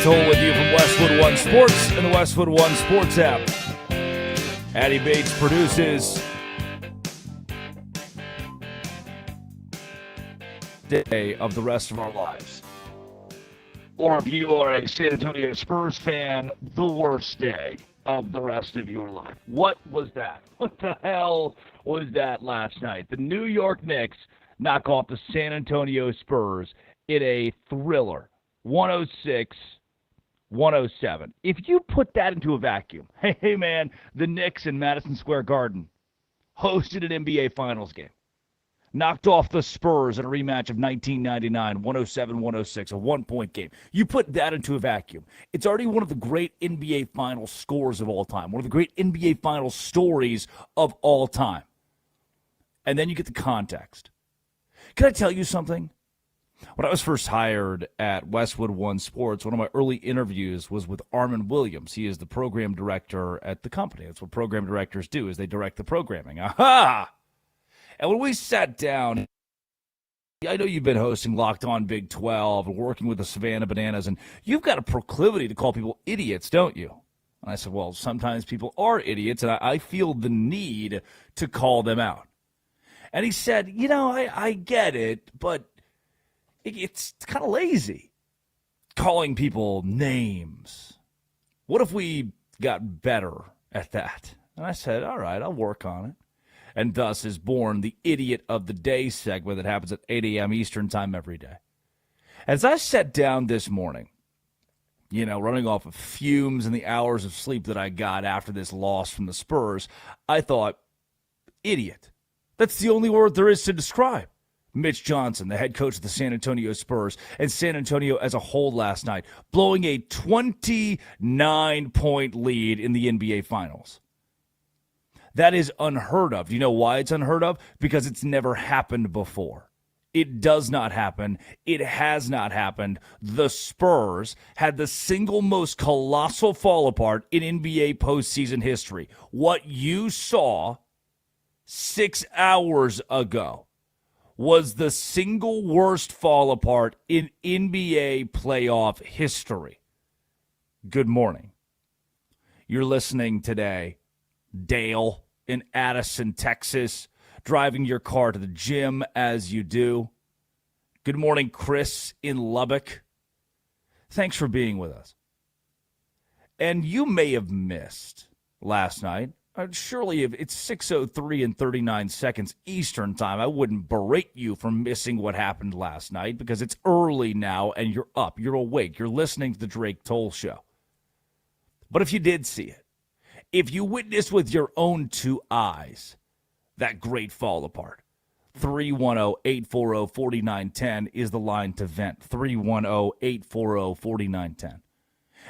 Toll with you from Westwood One Sports and the Westwood One Sports app. Addie Bates produces Day of the Rest of Our Lives. Or if you are a San Antonio Spurs fan, the worst day of the rest of your life. What was that? What the hell was that last night? The New York Knicks knock off the San Antonio Spurs in a thriller, 106-107. If you put that into a vacuum, hey man, the Knicks in Madison Square Garden hosted an NBA Finals game. Knocked off the Spurs in a rematch of 1999, 107-106, a one-point game. You put that into a vacuum. It's already one of the great NBA Finals scores of all time, one of the great NBA Finals stories of all time. And then you get the context. Can I tell you something? When I was first hired at Westwood One Sports, one of my early interviews was with Armin Williams. He is the program director at the company. That's what program directors do, is they direct the programming. Aha! And when we sat down, I know you've been hosting Locked On Big 12 and working with the Savannah Bananas, and you've got a proclivity to call people idiots, don't you? And I said, well, sometimes people are idiots, and I feel the need to call them out. And he said, I get it, but it's kind of lazy calling people names. What if we got better at that? And I said, all right, I'll work on it. And thus is born the Idiot of the Day segment that happens at 8 a.m. Eastern time every day. As I sat down this morning, running off of fumes and the hours of sleep that I got after this loss from the Spurs, I thought, idiot. That's the only word there is to describe Mitch Johnson, the head coach of the San Antonio Spurs, and San Antonio as a whole last night, blowing a 29-point lead in the NBA Finals. That is unheard of. Do you know why it's unheard of? Because it's never happened before. It does not happen. It has not happened. The Spurs had the single most colossal fall apart in NBA postseason history. What you saw 6 hours ago was the single worst fall apart in NBA playoff history. Good morning. You're listening today, Dale in Addison, Texas, driving your car to the gym as you do. Good morning, Chris in Lubbock. Thanks for being with us. And you may have missed last night. Surely if it's 6:03 and 39 seconds Eastern time, I wouldn't berate you for missing what happened last night because it's early now and you're up, you're awake, you're listening to the Drake Toll Show. But if you did see it, if you witnessed with your own two eyes that great fall apart, 310-840-4910 is the line to vent, 310-840-4910.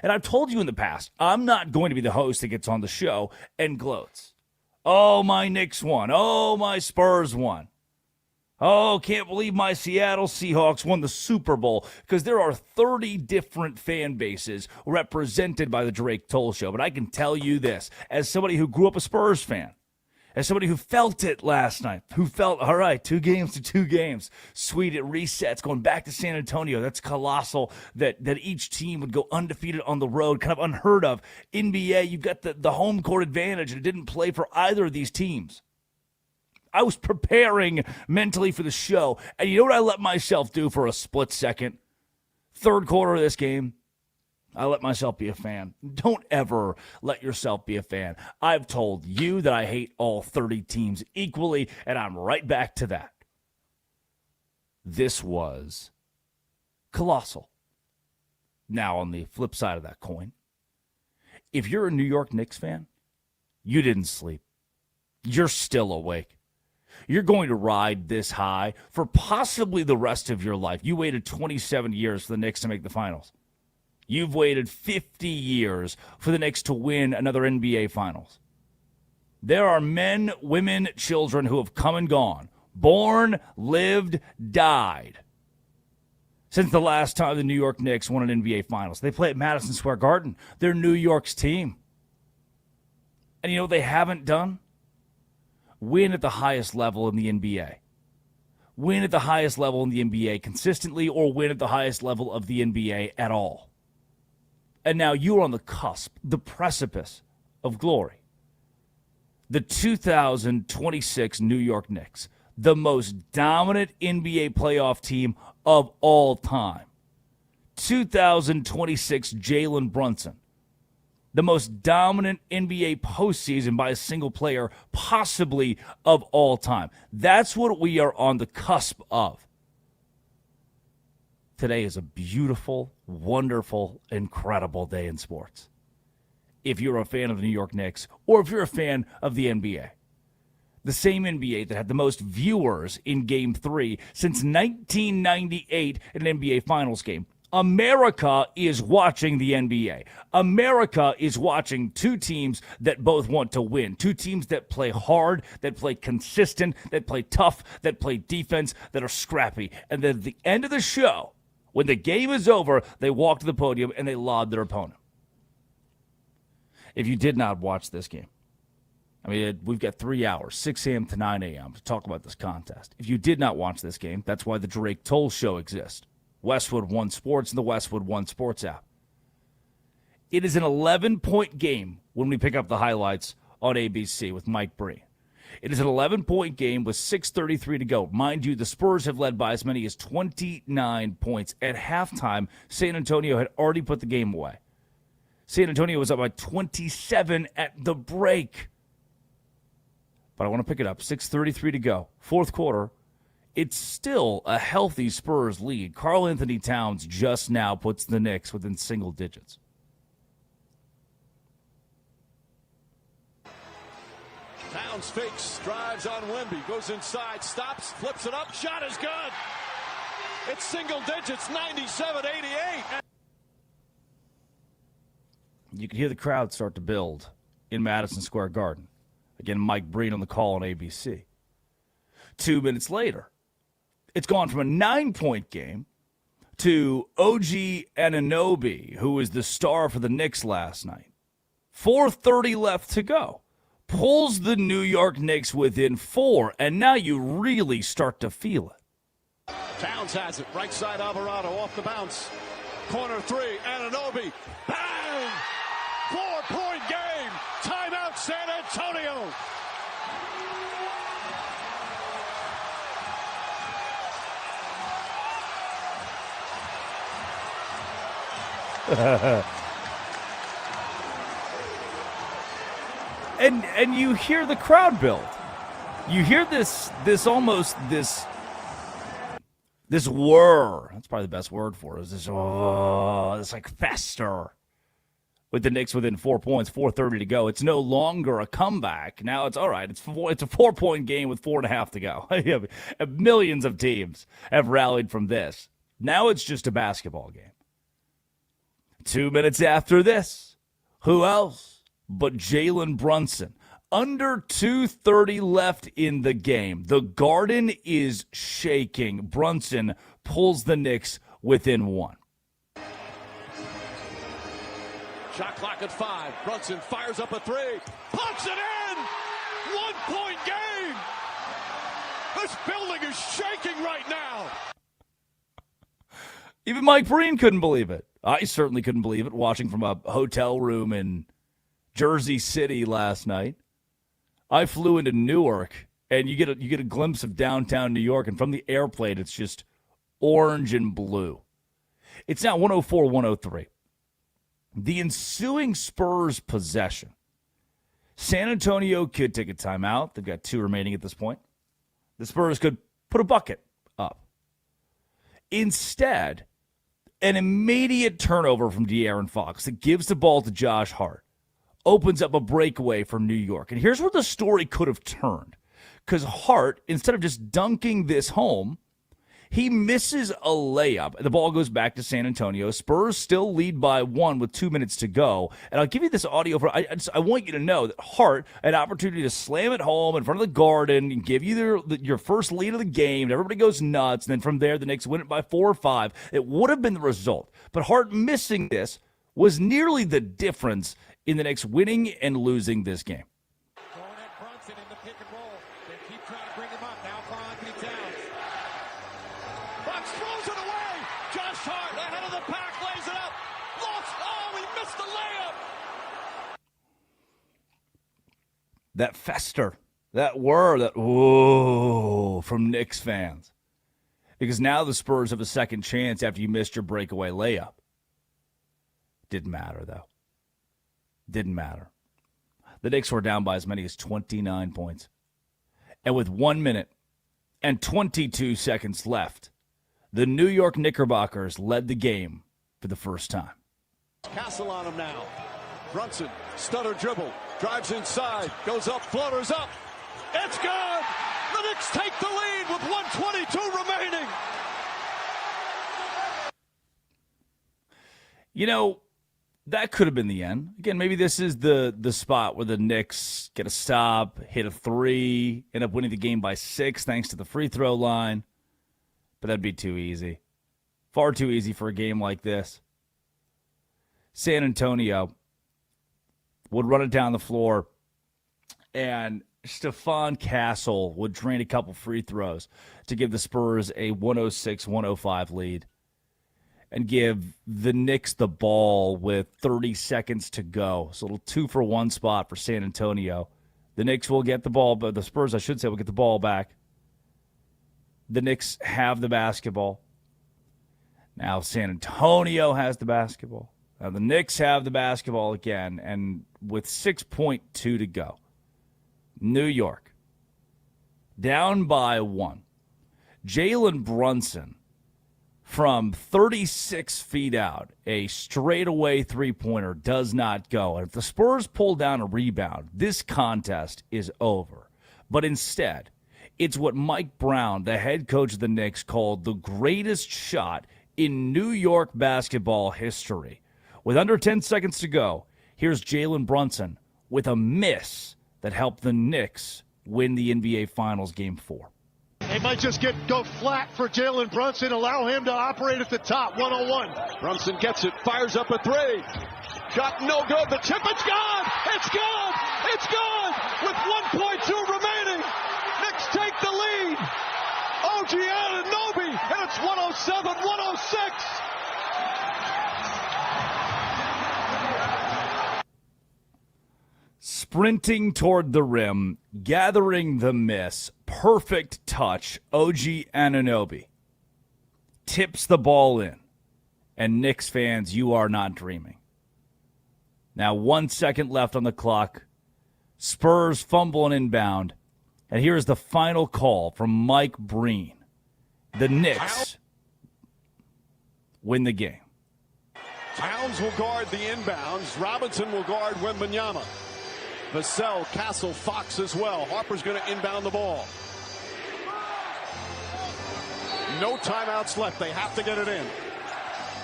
And I've told you in the past, I'm not going to be the host that gets on the show and gloats. Oh, my Knicks won. Oh, my Spurs won. Oh, can't believe my Seattle Seahawks won the Super Bowl, because there are 30 different fan bases represented by the Drake Toll Show. But I can tell you this, as somebody who grew up a Spurs fan, as somebody who felt it last night, who felt, all right, 2 games to 2 games, sweet, it resets, going back to San Antonio. That's colossal that each team would go undefeated on the road, kind of unheard of. NBA, you've got the home court advantage, and it didn't play for either of these teams. I was preparing mentally for the show, and you know what I let myself do for a split second? Third quarter of this game, I let myself be a fan. Don't ever let yourself be a fan. I've told you that I hate all 30 teams equally, and I'm right back to that. This was colossal. Now, on the flip side of that coin, if you're a New York Knicks fan, you didn't sleep. You're still awake. You're going to ride this high for possibly the rest of your life. You waited 27 years for the Knicks to make the finals. You've waited 50 years for the Knicks to win another NBA Finals. There are men, women, children who have come and gone, born, lived, died, since the last time the New York Knicks won an NBA Finals. They play at Madison Square Garden. They're New York's team. And you know what they haven't done? Win at the highest level in the NBA. Win at the highest level in the NBA consistently, or win at the highest level of the NBA at all. and now you're on the cusp, the precipice of glory. The 2026 New York Knicks, the most dominant NBA playoff team of all time. 2026 Jalen Brunson, the most dominant NBA postseason by a single player, possibly of all time. That's what we are on the cusp of. Today is a beautiful, wonderful, incredible day in sports. If you're a fan of the New York Knicks, or if you're a fan of the NBA. The same NBA that had the most viewers in Game 3 since 1998 in an NBA Finals game. America is watching the NBA. America is watching two teams that both want to win. Two teams that play hard, that play consistent, that play tough, that play defense, that are scrappy. And then at the end of the show, when the game is over, they walk to the podium and they laud their opponent. If you did not watch this game, I mean, we've got 3 hours, 6 a.m. to 9 a.m. to talk about this contest. If you did not watch this game, that's why the Drake Toll Show exists. Westwood One Sports and the Westwood One Sports app. It is an 11-point game when we pick up the highlights on ABC with Mike Breen. It is an 11-point game with 6:33 to go. Mind you, the Spurs have led by as many as 29 points. At halftime, San Antonio had already put the game away. San Antonio was up by 27 at the break. But I want to pick it up. 6:33 to go. Fourth quarter. It's still a healthy Spurs lead. Karl Anthony Towns just now puts the Knicks within single digits. Towns fakes, drives on Wemby, goes inside, stops, flips it up, shot is good. It's single digits, 97-88. You can hear the crowd start to build in Madison Square Garden. Again, Mike Breen on the call on ABC. 2 minutes later, it's gone from a 9-point game to OG Anunoby, who was the star for the Knicks last night. 4:30 left to go. Pulls the New York Knicks within 4, and now you really start to feel it. Towns has it. Right side Alvarado off the bounce. Corner 3, Anunoby. Bang! 4-point game. Timeout San Antonio. And you hear the crowd build. You hear this whir. That's probably the best word for it. It's this like fester with the Knicks within 4 points, 4:30 to go. It's no longer a comeback. Now it's all right. It's a 4-point game with 4.5 to go. Millions of teams have rallied from this. Now it's just a basketball game. 2 minutes after this, who else but Jalen Brunson? Under 2:30 left in the game. The Garden is shaking. Brunson pulls the Knicks within 1. Shot clock at 5. Brunson fires up a 3. Puts it in! 1-point game! This building is shaking right now! Even Mike Breen couldn't believe it. I certainly couldn't believe it watching from a hotel room in Jersey City last night. I flew into Newark, and you get a glimpse of downtown New York, and from the airplane, it's just orange and blue. It's now 104-103. The ensuing Spurs possession. San Antonio could take a timeout. They've got 2 remaining at this point. The Spurs could put a bucket up. Instead, an immediate turnover from De'Aaron Fox that gives the ball to Josh Hart opens up a breakaway for New York. And here's where the story could have turned. Because Hart, instead of just dunking this home, he misses a layup. And the ball goes back to San Antonio. Spurs still lead by 1 with 2 minutes to go. And I'll give you this audio. I want you to know that Hart had an opportunity to slam it home in front of the Garden and give you your first lead of the game. And everybody goes nuts. And then from there, the Knicks win it by 4 or 5. It would have been the result. But Hart missing this was nearly the difference in the Knicks winning and losing this game. Going at Brunson in the pick and roll. They keep trying to bring him up. Now Karl Anthony Towns. Fox throws it away. Josh Hart ahead of the pack lays it up. Lost. Oh, he that fester, that whir, that whoa from Knicks fans. Because now the Spurs have a second chance after you missed your breakaway layup. Didn't matter, though. Didn't matter. The Knicks were down by as many as 29 points. And with 1 minute and 22 seconds left, the New York Knickerbockers led the game for the first time. Castle on him now. Brunson, stutter dribble, drives inside, goes up, floaters up. It's good! The Knicks take the lead with 1:22 remaining. You know, that could have been the end. Again, maybe this is the spot where the Knicks get a stop, hit a three, end up winning the game by 6 thanks to the free throw line. But that'd be too easy. Far too easy for a game like this. San Antonio would run it down the floor, and Stephon Castle would drain a couple free throws to give the Spurs a 106-105 lead and give the Knicks the ball with 30 seconds to go. So a little 2-for-1 spot for San Antonio. The Knicks will get the ball, but the Spurs, I should say, will get the ball back. The Knicks have the basketball. Now San Antonio has the basketball. Now the Knicks have the basketball again, and with 6.2 to go, New York down by 1. Jalen Brunson from 36 feet out, a straightaway three-pointer does not go. And if the Spurs pull down a rebound, this contest is over. But instead, it's what Mike Brown, the head coach of the Knicks, called the greatest shot in New York basketball history. With under 10 seconds to go, here's Jalen Brunson with a miss that helped the Knicks win the NBA Finals Game 4. They might just go flat for Jalen Brunson, allow him to operate at the top, 101. Brunson gets it, fires up a three. Shot no good, the tip, it's gone! It's gone! It's gone! With 1.2 remaining, Knicks take the lead. OG Anunoby, and it's 107-106. Sprinting toward the rim, gathering the miss, perfect touch, OG Anunoby tips the ball in. And Knicks fans, you are not dreaming. Now 1 second left on the clock. Spurs fumble and inbound. And here's the final call from Mike Breen. The Knicks win the game. Towns will guard the inbounds. Robinson will guard Wembanyama. Vassell, Castle, Fox as well. Harper's going to inbound the ball. No timeouts left. They have to get it in.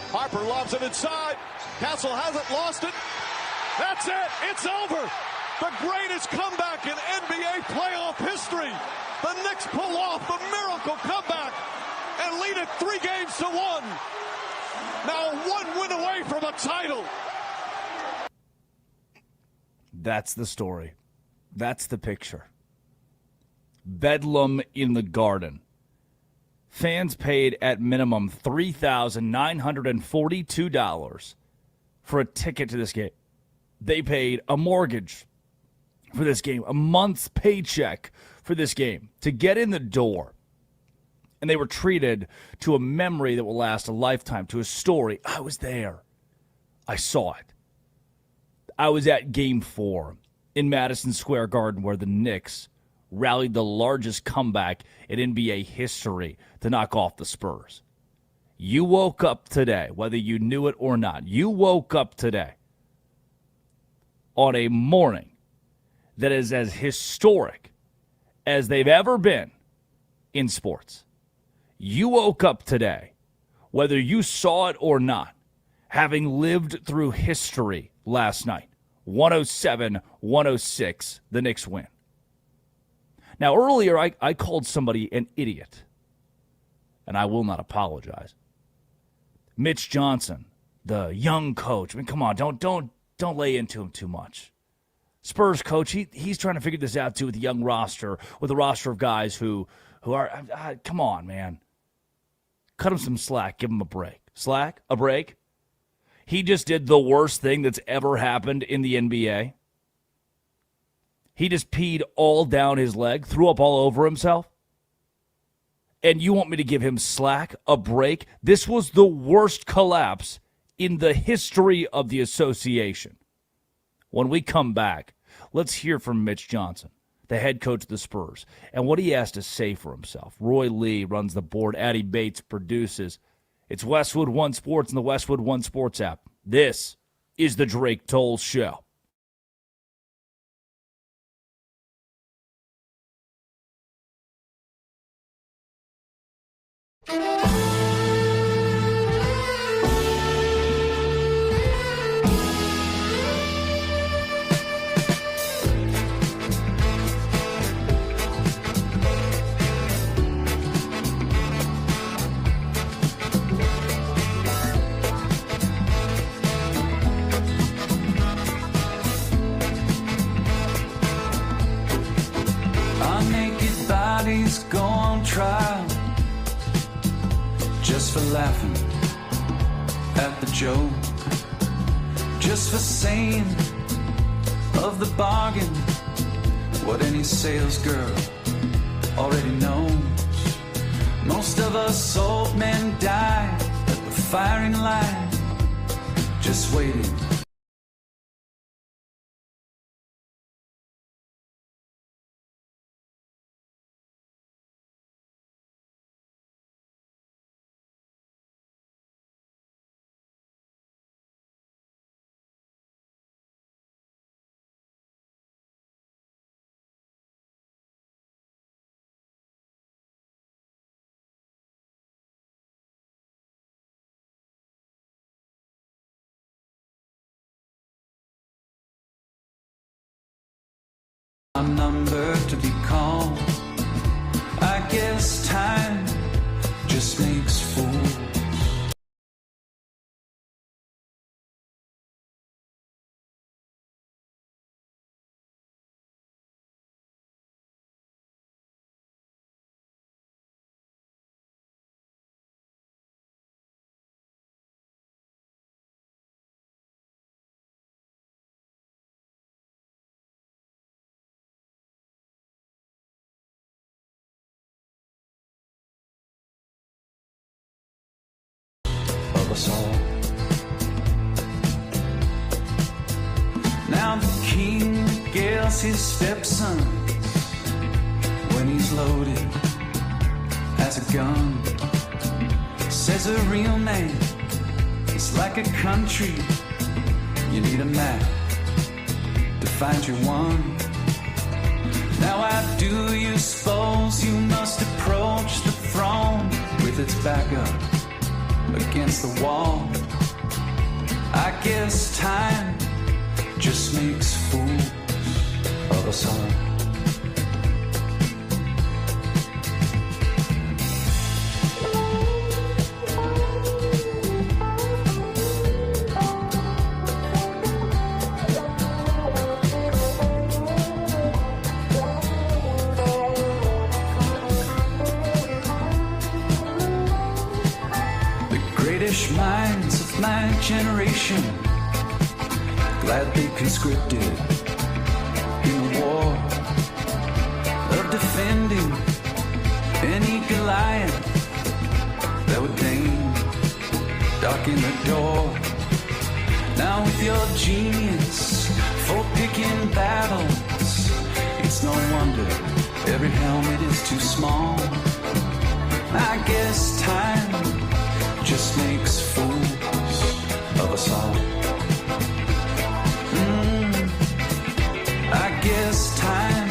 Harper lobs it inside. Castle hasn't lost it. That's it. It's over. The greatest comeback in NBA playoff history. The Knicks pull off the miracle comeback and lead it 3-1. Now 1 win away from a title. That's the story. That's the picture. Bedlam in the Garden. Fans paid at minimum $3,942 for a ticket to this game. They paid a mortgage for this game, a month's paycheck for this game to get in the door. And they were treated to a memory that will last a lifetime, to a story. I was there. I saw it. I was at Game 4 in Madison Square Garden where the Knicks rallied the largest comeback in NBA history to knock off the Spurs. You woke up today, whether you knew it or not, you woke up today on a morning that is as historic as they've ever been in sports. You woke up today, whether you saw it or not, having lived through history last night. 107-106, the Knicks win. Now, earlier I called somebody an idiot, and I will not apologize. Mitch Johnson, the young coach. I mean, come on, don't lay into him too much. Spurs coach, he's trying to figure this out too with the young roster, with a roster of guys who are, come on, man. Cut him some slack, give him a break. Slack? A break? He just did the worst thing that's ever happened in the NBA. He just peed all down his leg, threw up all over himself. And you want me to give him slack, a break? This was the worst collapse in the history of the association. When we come back, let's hear from Mitch Johnson, the head coach of the Spurs, and what he has to say for himself. Roy Lee runs the board. Addie Bates produces. It's Westwood One Sports and the Westwood One Sports app. This is the Drake Toll Show. Go on trial just for laughing at the joke, just for saying of the bargain what any sales girl already knows. Most of us old men die at the firing line, just waiting. A number to be called. I guess time just makes fools. Us all. Now the king regales his stepson when he's loaded as a gun. Says a real man is like a country. You need a map to find your one. Now I do you suppose you must approach the throne with its back up against the wall. I guess time just makes fools of us all. Minds of my generation, glad they conscripted in the war of defending any Goliath that would deign darken the door. Now with your genius for picking battles, it's no wonder every helmet is too small. I guess time just makes fools of us all. I guess time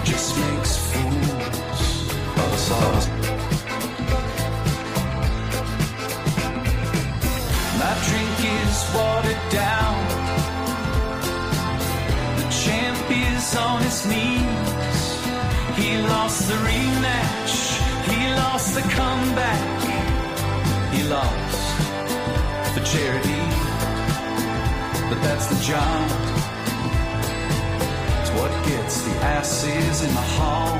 just makes fools of us all. My drink is watered down. The champ is on his knees. He lost the rematch. He lost the comeback. He lost for charity, but that's the job. It's what gets the asses in the hall.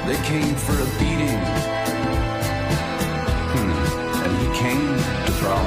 They came for a beating, and he came to throw.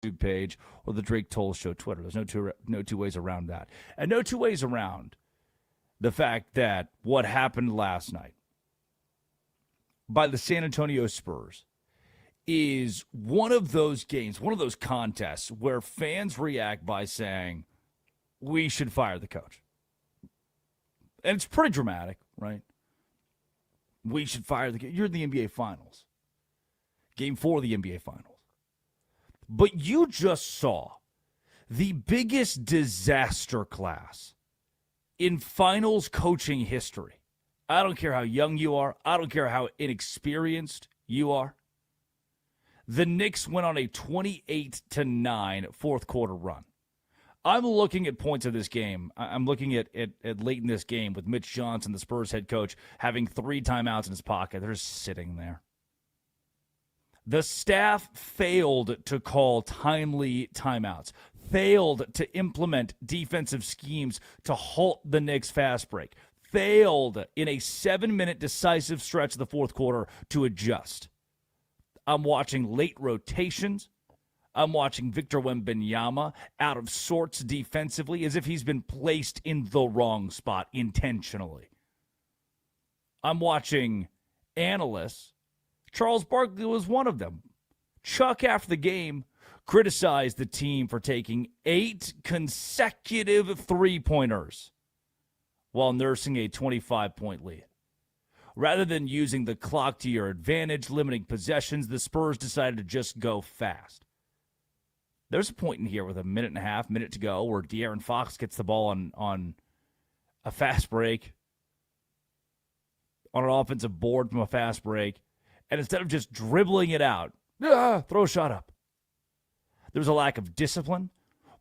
YouTube page or the Drake Toll Show Twitter. There's no two ways around that. And no two ways around the fact that what happened last night by the San Antonio Spurs is one of those games, one of those contests where fans react by saying, we should fire the coach. And it's pretty dramatic, right? We should fire the coach. You're in the NBA Finals. Game 4 of the NBA Finals. But you just saw the biggest disaster class in finals coaching history. I don't care how young you are. I don't care how inexperienced you are. The Knicks went on a 28-9 fourth quarter run. I'm looking at points of this game. I'm looking at late in this game with Mitch Johnson, the Spurs head coach, having 3 timeouts in his pocket. They're just sitting there. The staff failed to call timely timeouts, failed to implement defensive schemes to halt the Knicks' fast break, failed in a 7-minute decisive stretch of the fourth quarter to adjust. I'm watching late rotations. I'm watching Victor Wembanyama out of sorts defensively as if he's been placed in the wrong spot intentionally. I'm watching analysts. Charles Barkley was one of them. Chuck, after the game, criticized the team for taking 8 consecutive three-pointers while nursing a 25-point lead. Rather than using the clock to your advantage, limiting possessions, the Spurs decided to just go fast. There's a point in here with a minute to go, where De'Aaron Fox gets the ball on a fast break, on an offensive board from a fast break, and instead of just dribbling it out, throw a shot up. There's a lack of discipline,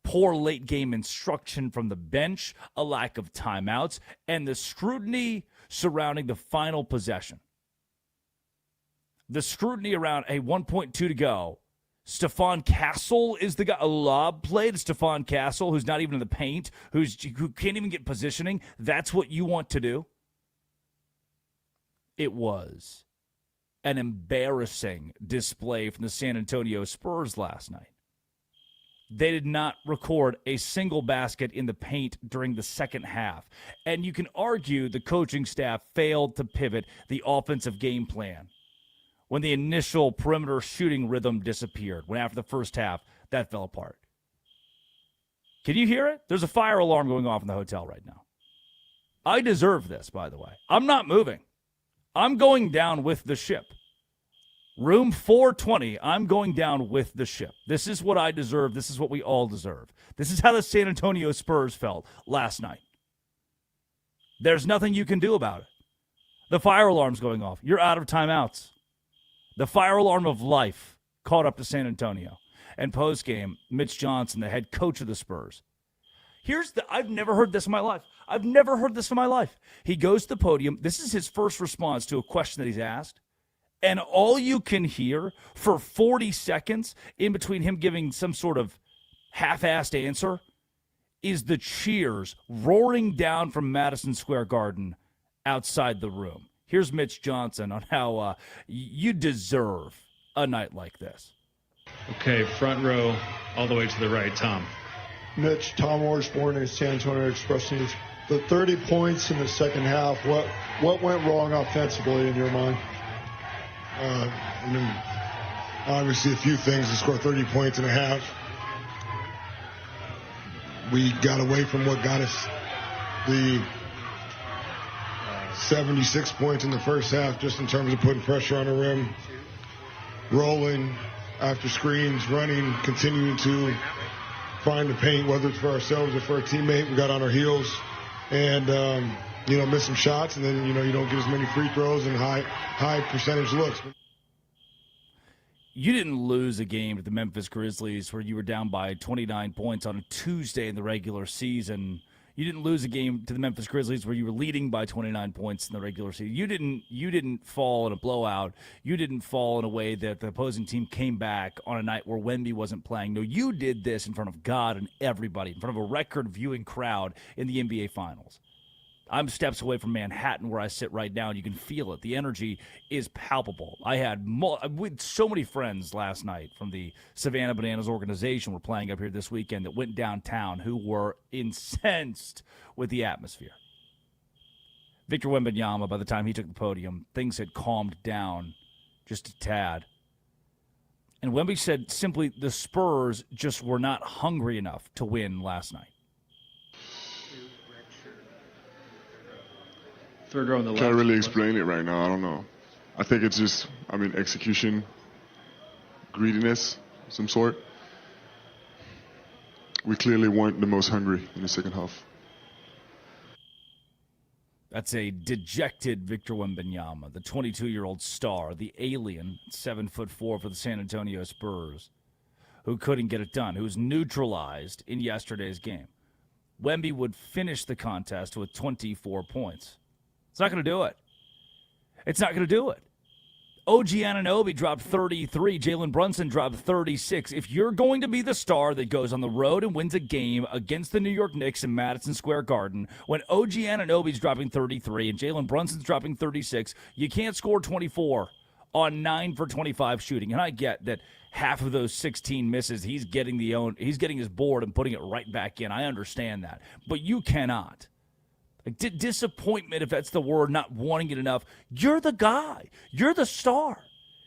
poor late-game instruction from the bench, a lack of timeouts, and the scrutiny surrounding the final possession. The scrutiny around a 1.2 to go. Stephon Castle is the guy. A lob play to Stephon Castle, who's not even in the paint, who can't even get positioning. That's what you want to do? It was an embarrassing display from the San Antonio Spurs last night. They did not record a single basket in the paint during the second half. And you can argue the coaching staff failed to pivot the offensive game plan when the initial perimeter shooting rhythm disappeared, when after the first half, that fell apart. Can you hear it? There's a fire alarm going off in the hotel right now. I deserve this, by the way. I'm not moving. I'm going down with the ship. Room 420, I'm going down with the ship. This is what I deserve. This is what we all deserve. This is how the San Antonio Spurs felt last night. There's nothing you can do about it. The fire alarm's going off. You're out of timeouts. The fire alarm of life caught up to San Antonio. And post-game, Mitch Johnson, the head coach of the Spurs. I've never heard this in my life. I've never heard this in my life. He goes to the podium. This is his first response to a question that he's asked. And all you can hear for 40 seconds in between him giving some sort of half-assed answer is the cheers roaring down from Madison Square Garden outside the room. Here's Mitch Johnson on how you deserve a night like this. Okay, front row all the way to the right, Tom. Mitch, Tom Orsborn and San Antonio Express News. The 30 points in the second half, what went wrong offensively in your mind? Obviously a few things to score 30 points in a half. We got away from what got us the 76 points in the first half, just in terms of putting pressure on the rim, rolling after screens, running, continuing to find the paint, whether it's for ourselves or for a teammate. We got on our heels and, miss some shots, and then, you don't get as many free throws and high percentage looks. You didn't lose a game to the Memphis Grizzlies where you were down by 29 points on a Tuesday in the regular season. You didn't lose a game to the Memphis Grizzlies where you were leading by 29 points in the regular season. You didn't fall in a blowout. You didn't fall in a way that the opposing team came back on a night where Wemby wasn't playing. No, you did this in front of God and everybody, in front of a record-viewing crowd in the NBA Finals. I'm steps away from Manhattan where I sit right now, and you can feel it. The energy is palpable. I had with so many friends last night from the Savannah Bananas organization we're playing up here this weekend that went downtown who were incensed with the atmosphere. Victor Wembanyama, by the time he took the podium, things had calmed down just a tad. And Wemby said simply the Spurs just were not hungry enough to win last night. Third row on the left. Can't really explain it right now. I don't know. I think it's just, execution, greediness, some sort. We clearly weren't the most hungry in the second half. That's a dejected Victor Wembanyama, the 22-year-old star, the alien, 7'4" for the San Antonio Spurs, who couldn't get it done, who was neutralized in yesterday's game. Wemby would finish the contest with 24 points. It's not going to do it. It's not going to do it. OG Anunoby dropped 33. Jalen Brunson dropped 36. If you're going to be the star that goes on the road and wins a game against the New York Knicks in Madison Square Garden, when OG Anunoby's dropping 33 and Jalen Brunson's dropping 36, you can't score 24 on 9 for 25 shooting. And I get that half of those 16 misses, he's getting his board and putting it right back in. I understand that. But you cannot. Disappointment, if that's the word, not wanting it enough. You're the guy. You're the star.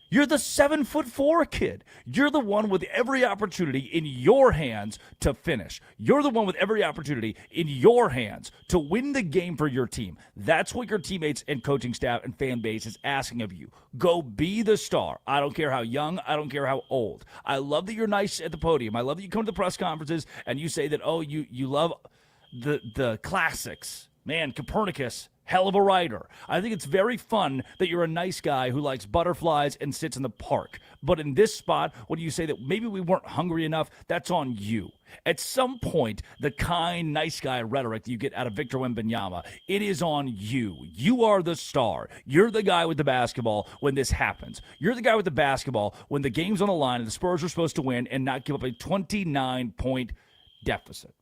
You're the 7'4" kid. You're the one with every opportunity in your hands to finish. You're the one with every opportunity in your hands to win the game for your team. That's what your teammates and coaching staff and fan base is asking of you. Go be the star. I don't care how young. I don't care how old. I love that you're nice at the podium. I love that you come to the press conferences and you say that, you love the classics. Man, Copernicus, hell of a writer. I think it's very fun that you're a nice guy who likes butterflies and sits in the park. But in this spot, when you say that maybe we weren't hungry enough, that's on you. At some point, the kind, nice guy rhetoric that you get out of Victor Wembanyama, it is on you. You are the star. You're the guy with the basketball when this happens. You're the guy with the basketball when the game's on the line and the Spurs are supposed to win and not give up a 29-point deficit.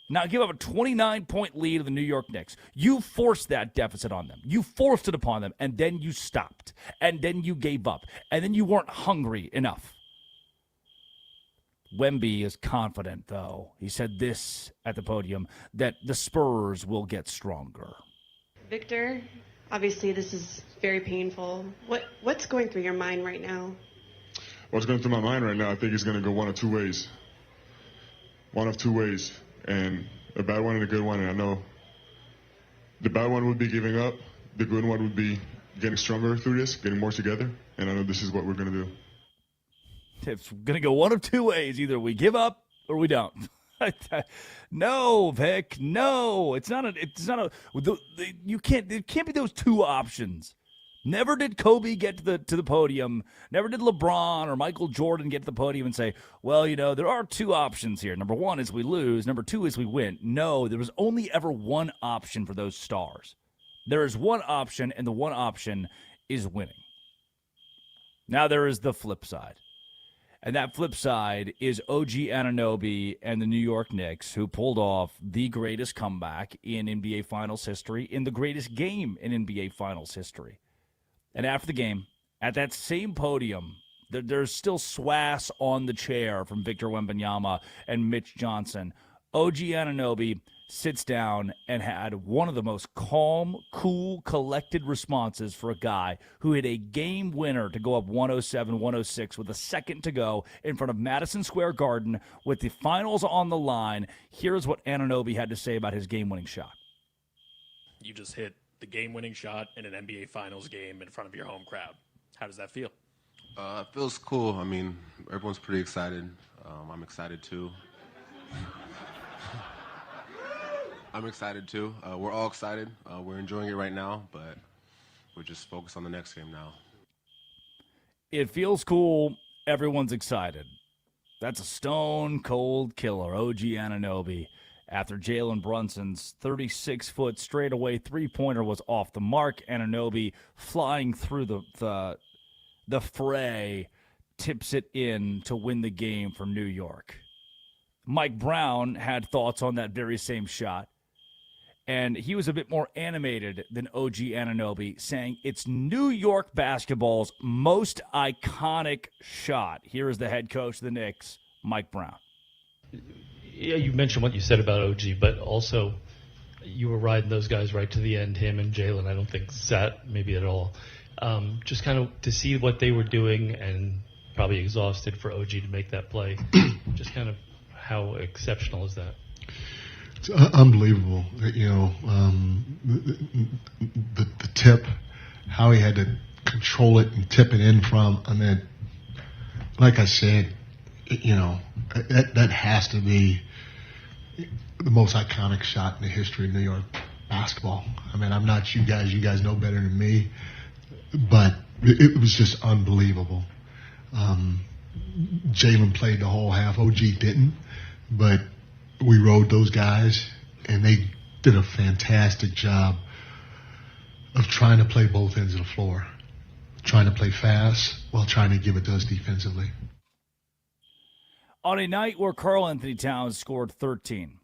Now give up a 29-point lead to the New York Knicks. You forced that deficit on them. You forced it upon them, and then you stopped. And then you gave up. And then you weren't hungry enough. Wemby is confident, though. He said this at the podium, that the Spurs will get stronger. Victor, obviously this is very painful. What's going through your mind right now? What's going through my mind right now, I think it's going to go one of two ways. One of two ways. And a bad one and a good one. And I know the bad one would be giving up. The good one would be getting stronger through this, getting more together. And I know this is what we're going to do. It's going to go one of two ways. Either we give up or we don't. No, Vic. No. It can't be those two options. Never did Kobe get to the podium. Never did LeBron or Michael Jordan get to the podium and say, well, there are two options here. Number one is we lose. Number two is we win. No, there was only ever one option for those stars. There is one option, and the one option is winning. Now there is the flip side. And that flip side is OG Anunoby and the New York Knicks, who pulled off the greatest comeback in NBA Finals history, in the greatest game in NBA Finals history. And after the game, at that same podium, there's still swass on the chair from Victor Wembanyama and Mitch Johnson. OG Anunoby sits down and had one of the most calm, cool, collected responses for a guy who hit a game winner to go up 107-106 with a second to go in front of Madison Square Garden with the finals on the line. Here's what Anunoby had to say about his game-winning shot. You just hit the game-winning shot in an NBA Finals game in front of your home crowd. How does that feel? It feels cool. I mean, everyone's pretty excited. I'm excited too. I'm excited too. We're all excited. We're enjoying it right now, but we're just focused on the next game now. It feels cool. Everyone's excited. That's a stone-cold killer, OG Anunoby. After Jalen Brunson's 36-foot straightaway three-pointer was off the mark, Anunoby flying through the fray tips it in to win the game for New York. Mike Brown had thoughts on that very same shot. And he was a bit more animated than OG Anunoby, saying it's New York basketball's most iconic shot. Here is the head coach of the Knicks, Mike Brown. Yeah, you mentioned what you said about OG, but also you were riding those guys right to the end, him and Jalen. I don't think sat maybe at all. Just kind of to see what they were doing and probably exhausted for OG to make that play. Just kind of how exceptional is that? It's unbelievable. You know, the tip, how he had to control it and tip it in from. I mean, like I said, you know, that has to be the most iconic shot in the history of New York basketball. I mean, I'm not you guys. You guys know better than me. But it was just unbelievable. Jalen played the whole half. OG didn't. But we rode those guys, and they did a fantastic job of trying to play both ends of the floor, trying to play fast while trying to give it to us defensively. On a night where Karl Anthony Towns scored 13,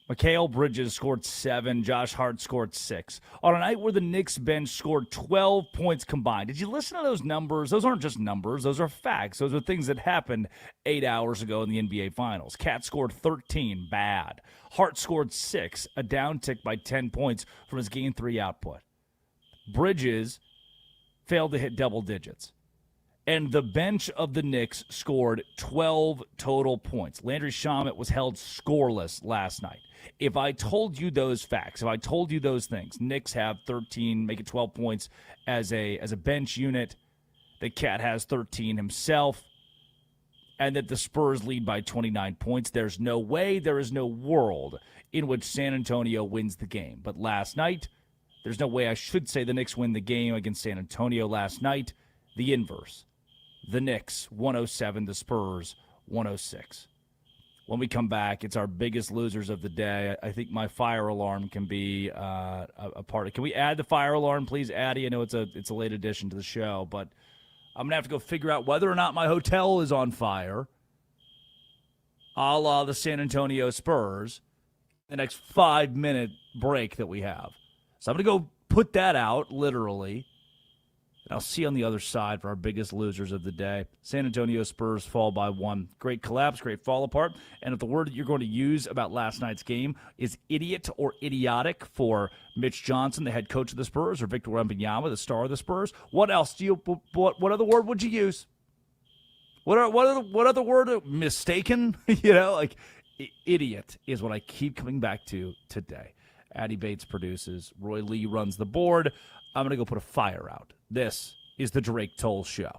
Mikal Bridges scored 7, Josh Hart scored 6. On a night where the Knicks bench scored 12 points combined. Did you listen to those numbers? Those aren't just numbers. Those are facts. Those are things that happened 8 hours ago in the NBA Finals. Cat scored 13, bad. Hart scored 6, a downtick by 10 points from his Game 3 output. Bridges failed to hit double digits. And the bench of the Knicks scored 12 total points. Landry Shamet was held scoreless last night. If I told you those facts, if I told you those things, Knicks have 13, make it 12 points as a bench unit. The Cat has 13 himself. And that the Spurs lead by 29 points. There's no way, there is no world in which San Antonio wins the game. But last night, there's no way I should say the Knicks win the game against San Antonio last night. The inverse. The Knicks, 107, the Spurs, 106. When we come back, it's our biggest losers of the day. I think my fire alarm can be a part of it. Can we add the fire alarm, please, Addie? I know it's a late addition to the show, but I'm going to have to go figure out whether or not my hotel is on fire, a la the San Antonio Spurs, the next 5-minute break that we have. So I'm going to go put that out, literally. And I'll see you on the other side for our biggest losers of the day. San Antonio Spurs fall by 1. Great collapse, great fall apart. And if the word that you're going to use about last night's game is idiot or idiotic for Mitch Johnson, the head coach of the Spurs, or Victor Wembanyama, the star of the Spurs, what else do you? What other word would you use? What other word? Mistaken? You know, like idiot is what I keep coming back to today. Addie Bates produces. Roy Lee runs the board. I'm going to go put a fire out. This is the Drake Toll Show.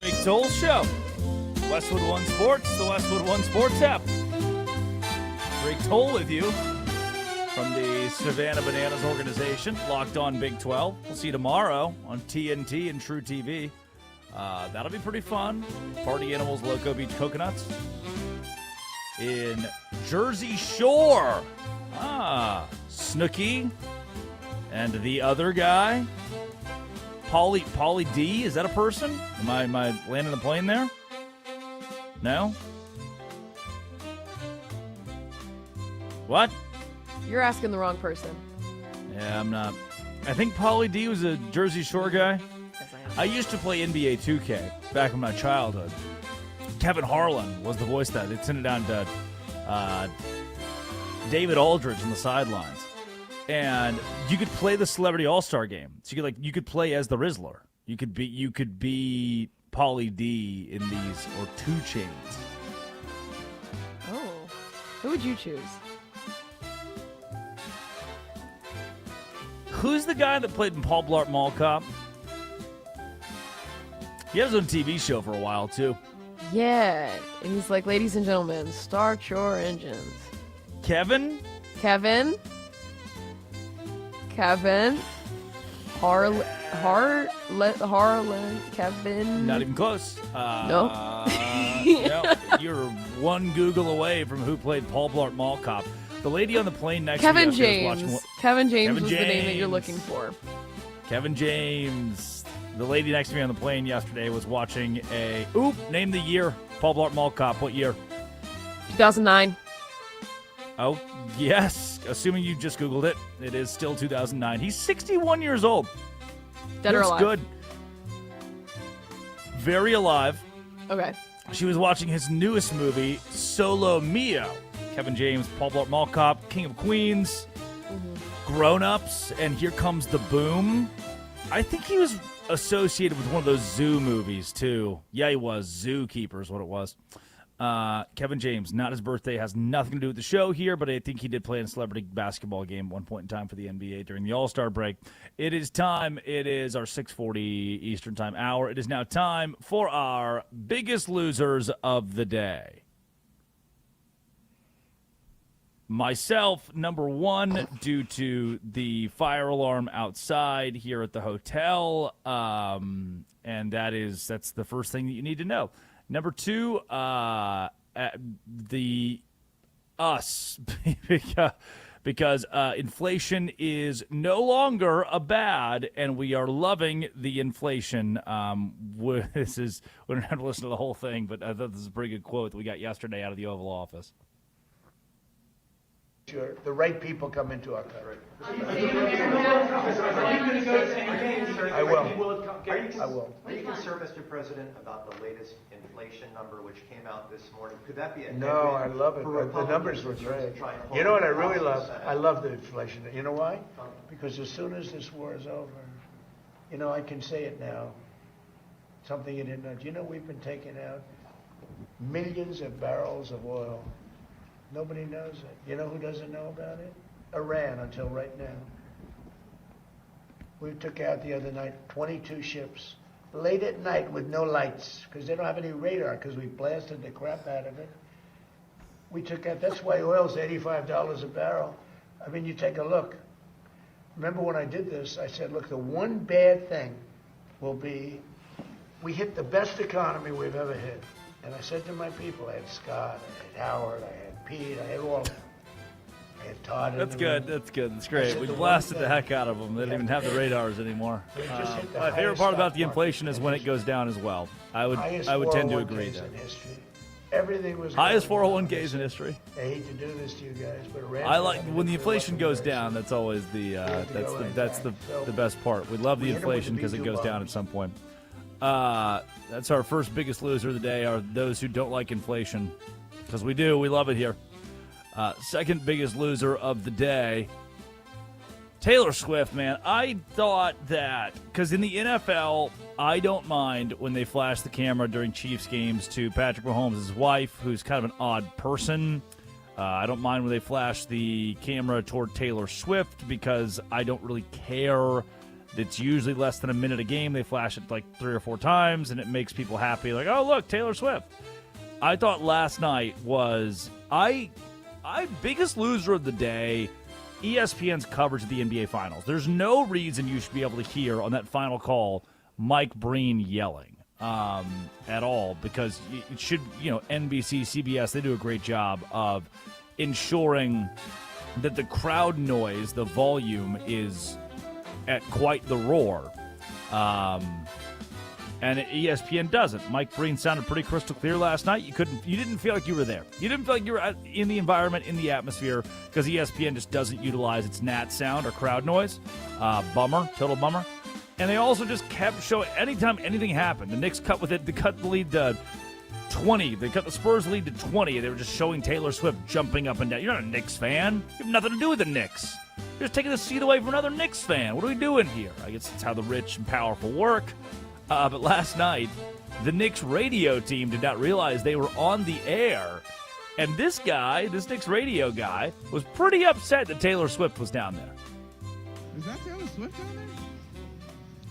Big Toll Show. Westwood One Sports, the Westwood One Sports app. Greg Toll with you from the Savannah Bananas organization, Locked On Big 12. We'll see you tomorrow on TNT and True TV. That'll be pretty fun. Party Animals Loco Beach Coconuts in Jersey Shore. Snooki and the other guy, Pauly D. Is that a person? Am I landing the plane there? No? What? You're asking the wrong person. Yeah, I'm not. I think Pauly D was a Jersey Shore guy. Yes, I used to play NBA 2K back in my childhood. Kevin Harlan was the voice that. They'd send it down to David Aldridge on the sidelines. And you could play the Celebrity All-Star game. So you could play as the Rizzler. You could be Pauly D in these, or 2 Chainz. Oh. Who would you choose? Who's the guy that played in Paul Blart Mall Cop? He had his own TV show for a while, too. Yeah. And he's like, ladies and gentlemen, start your engines. Kevin? Harlan? Kevin? Not even close. No? No, you're one Google away from who played Paul Blart Mall Cop. The lady on the plane next Kevin to me James. was watching. Kevin James was the name that you're looking for. Kevin James. The lady next to me on the plane yesterday was watching name the year. Paul Blart Mall Cop. What year? 2009. Oh, yes. Assuming you just Googled it. It is still 2009. He's 61 years old. Dead or alive? Good. Very alive. Okay. She was watching his newest movie, Solo Mio. Kevin James, Paul Blart Mall Cop, King of Queens, Grown-Ups, and Here Comes the Boom. I think he was associated with one of those Zoo movies, too. Yeah, he was. Zookeeper is what it was. Kevin James, not his birthday, has nothing to do with the show here, but I think he did play in a celebrity basketball game at one point in time for the NBA during the All-Star break. It is time. It is our 6:40 Eastern Time hour. It is now time for our biggest losers of the day. Myself, number one, due to the fire alarm outside here at the hotel, and that's the first thing that you need to know. Number two, because inflation is no longer a bad, and we are loving the inflation. We don't have to listen to the whole thing, but I thought this is a pretty good quote that we got yesterday out of the Oval Office. Sure, the right people come into our country. Are you going to go to St. James? I will. I will. Are you concerned, Mr. President, about the latest inflation number which came out this morning? Could that be a No, I love it. The numbers were great. You know what I really love? I love the inflation. You know why? Because as soon as this war is over, I can say it now. Something you didn't know. We've been taking out millions of barrels of oil. Nobody knows it. You know who doesn't know about it? Iran, until right now. We took out the other night 22 ships, late at night with no lights, because they don't have any radar, because we blasted the crap out of it. We took out, that's why oil's $85 a barrel. I mean, you take a look. Remember when I did this, I said, look, the one bad thing will be we hit the best economy we've ever hit. And I said to my people, I had Scott, I had Howard, I had Pete, I had all of them. I had Todd. That's good. That's good. That's great. We blasted the heck out of them. They don't even have the radars anymore. My favorite part about the inflation is when it goes down as well. I would tend to agree that. Everything was highest 401ks in history. I hate to do this to you guys, but I like when the inflation goes down. That's always the best part. We love the inflation because it goes down at some point. That's our first biggest loser of the day, are those who don't like inflation. Because we do. We love it here. Second biggest loser of the day, Taylor Swift, man. I thought that, because in the NFL, I don't mind when they flash the camera during Chiefs games to Patrick Mahomes' wife, who's kind of an odd person. I don't mind when they flash the camera toward Taylor Swift, because I don't really care. It's usually less than a minute a game. They flash it like 3 or 4 times, and it makes people happy. Like, oh, look, Taylor Swift. I thought last night was I biggest loser of the day, ESPN's coverage of the NBA Finals. There's no reason you should be able to hear on that final call Mike Breen yelling at all, because it should, NBC, CBS, they do a great job of ensuring that the crowd noise, the volume, is at quite the roar. And ESPN doesn't. Mike Breen sounded pretty crystal clear last night. You didn't feel like you were there. You didn't feel like you were in the environment, in the atmosphere, because ESPN just doesn't utilize its NAT sound or crowd noise. Bummer, total bummer. And they also just kept showing, anytime anything happened, the Knicks cut with it, they cut the lead to 20. They cut the Spurs lead to 20. They were just showing Taylor Swift jumping up and down. You're not a Knicks fan. You have nothing to do with the Knicks. You're just taking the seat away from another Knicks fan. What are we doing here? I guess that's how the rich and powerful work. But last night, the Knicks radio team did not realize they were on the air. And this Knicks radio guy, was pretty upset that Taylor Swift was down there. Is that Taylor Swift down there?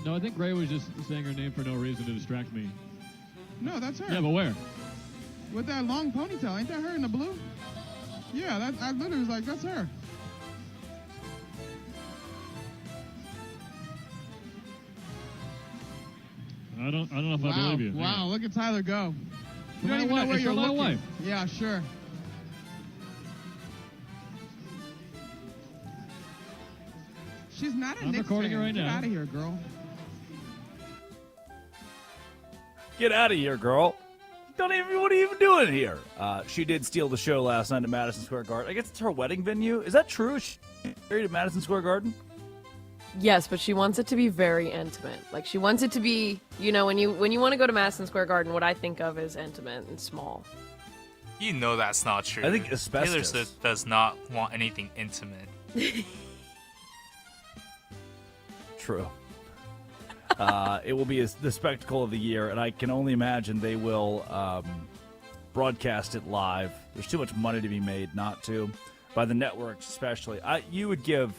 No, I think Ray was just saying her name for no reason to distract me. No, that's her. Yeah, but where? With that long ponytail. Ain't that her in the blue? Yeah, I literally was like, that's her. I don't know if I believe you. Wow, look at Tyler go. You don't even know where you're looking. Wife. Yeah, sure. She's not a Knicks fan. Recording it right now. Get out of here, girl. Get out of here, girl. What are you even doing here? She did steal the show last night at Madison Square Garden. I guess it's her wedding venue. Is that true? Is she married at Madison Square Garden? Yes, but she wants it to be very intimate. Like, she wants it to be, when you want to go to Madison Square Garden, what I think of is intimate and small. You know that's not true. I think asbestos. Taylor Swift does not want anything intimate. True. It will be the spectacle of the year, and I can only imagine they will broadcast it live. There's too much money to be made not to, by the networks especially. You would give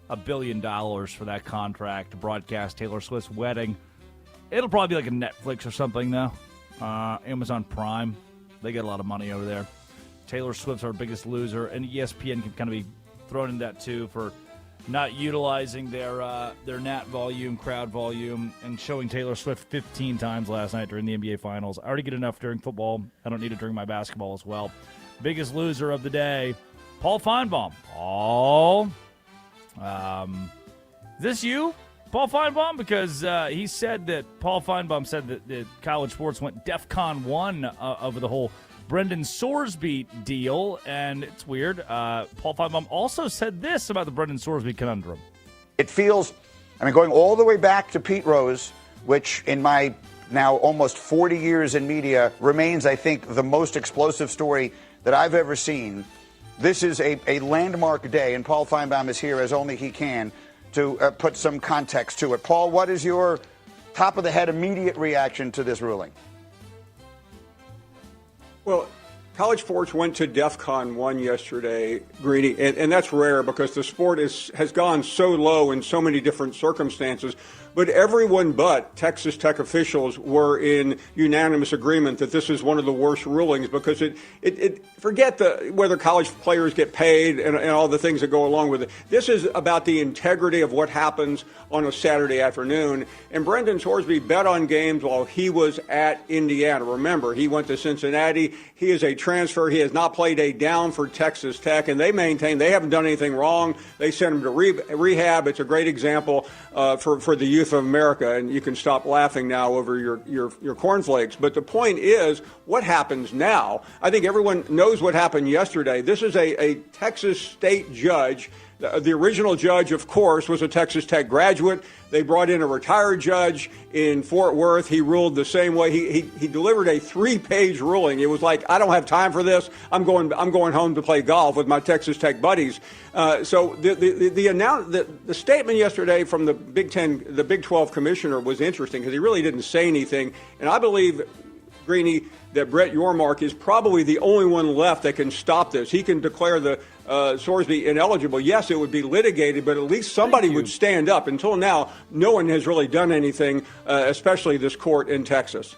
$1 billion for that contract to broadcast Taylor Swift's wedding. It'll probably be like a Netflix or something, though. Amazon Prime. They get a lot of money over there. Taylor Swift's our biggest loser, and ESPN can kind of be thrown in that, too, for not utilizing their NAT volume, crowd volume, and showing Taylor Swift 15 times last night during the NBA Finals. I already get enough during football. I don't need it during my basketball as well. Biggest loser of the day, Paul Feinbaum. Paul, is this you, Paul Feinbaum? Because he said that Paul Feinbaum said that college sports went DEFCON 1 over the whole Brendan Sorsby deal, and it's weird. Paul Feinbaum also said this about the Brendan Sorsby conundrum. It feels, going all the way back to Pete Rose, which in my now almost 40 years in media remains, I think, the most explosive story that I've ever seen. This is a landmark day, and Paul Feinbaum is here as only he can to put some context to it. Paul, what is your top-of-the-head immediate reaction to this ruling? Well, college sports went to DEFCON 1 yesterday, Greeny, and that's rare because the sport has gone so low in so many different circumstances. But everyone but Texas Tech officials were in unanimous agreement that this is one of the worst rulings because forget whether college players get paid and all the things that go along with it. This is about the integrity of what happens on a Saturday afternoon. And Brendan Sorsby bet on games while he was at Indiana. Remember, he went to Cincinnati. He is a transfer. He has not played a down for Texas Tech, and they maintain they haven't done anything wrong. They sent him to rehab. It's a great example for the youth of America, and you can stop laughing now over your cornflakes. But the point is, what happens now? I think everyone knows what happened yesterday. This is a Texas state judge. The original judge, of course, was a Texas Tech graduate. They brought in a retired judge in Fort Worth. He ruled the same way. He delivered a 3-page ruling. It was like, I don't have time for this. I'm going home to play golf with my Texas Tech buddies. So the statement yesterday from the Big 12 commissioner was interesting because he really didn't say anything. And I believe, Greeny, that Brett Yormark is probably the only one left that can stop this. He can declare the Sorsby ineligible. Yes, it would be litigated, but at least somebody would stand up. Until now, no one has really done anything, especially this court in Texas.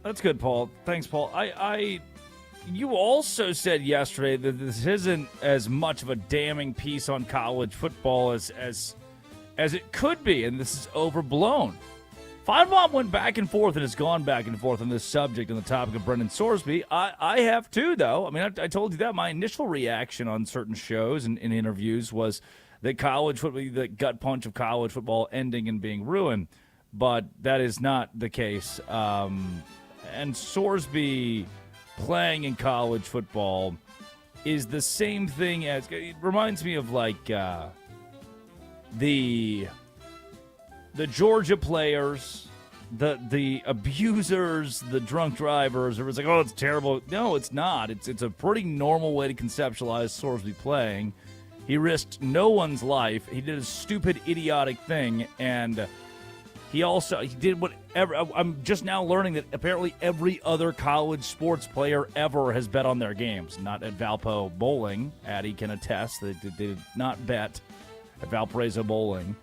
That's good, Paul. Thanks, Paul. You also said yesterday that this isn't as much of a damning piece on college football as it could be, and this is overblown. Feinbaum went back and forth and has gone back and forth on this subject on the topic of Brendan Sorsby. I have too, though. I told you that. My initial reaction on certain shows and in interviews was that college football, the gut punch of college football ending and being ruined. But that is not the case. And Sorsby playing in college football is the same thing as – it reminds me of like the Georgia players, the abusers, the drunk drivers. Everyone's like, oh, it's terrible. No, it's not. It's a pretty normal way to conceptualize Sorsby playing. He risked no one's life. He did a stupid, idiotic thing, and he did whatever. I'm just now learning that apparently every other college sports player ever has bet on their games. Not at Valpo Bowling. Addie can attest that they did not bet at Valparaiso Bowling.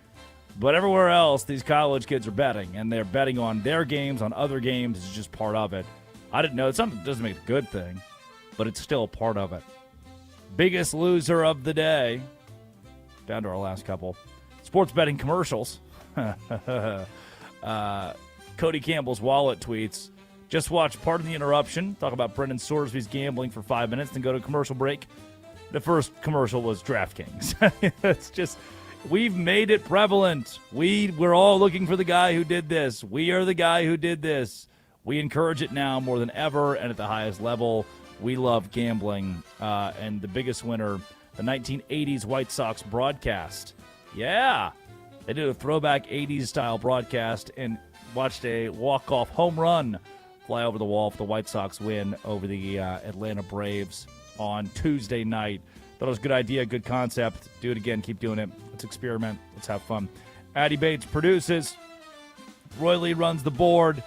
But everywhere else, these college kids are betting, and they're betting on their games, on other games. It's just part of it. I didn't know. It doesn't make it a good thing, but it's still a part of it. Biggest loser of the day. Down to our last couple. Sports betting commercials. Cody Campbell's wallet tweets, just watch Pardon the Interruption, talk about Brendan Sorsby's gambling for 5 minutes, then go to a commercial break. The first commercial was DraftKings. We've made it prevalent. We're all looking for the guy who did this. We are the guy who did this. We encourage it now more than ever and at the highest level. We love gambling. And the biggest winner, the 1980s White Sox broadcast. Yeah. They did a throwback 80s style broadcast and watched a walk-off home run fly over the wall for the White Sox win over the Atlanta Braves on Tuesday night. Thought it was a good idea, good concept. Do it again. Keep doing it. Let's experiment. Let's have fun. Addy Bates produces. Roy Lee runs the board.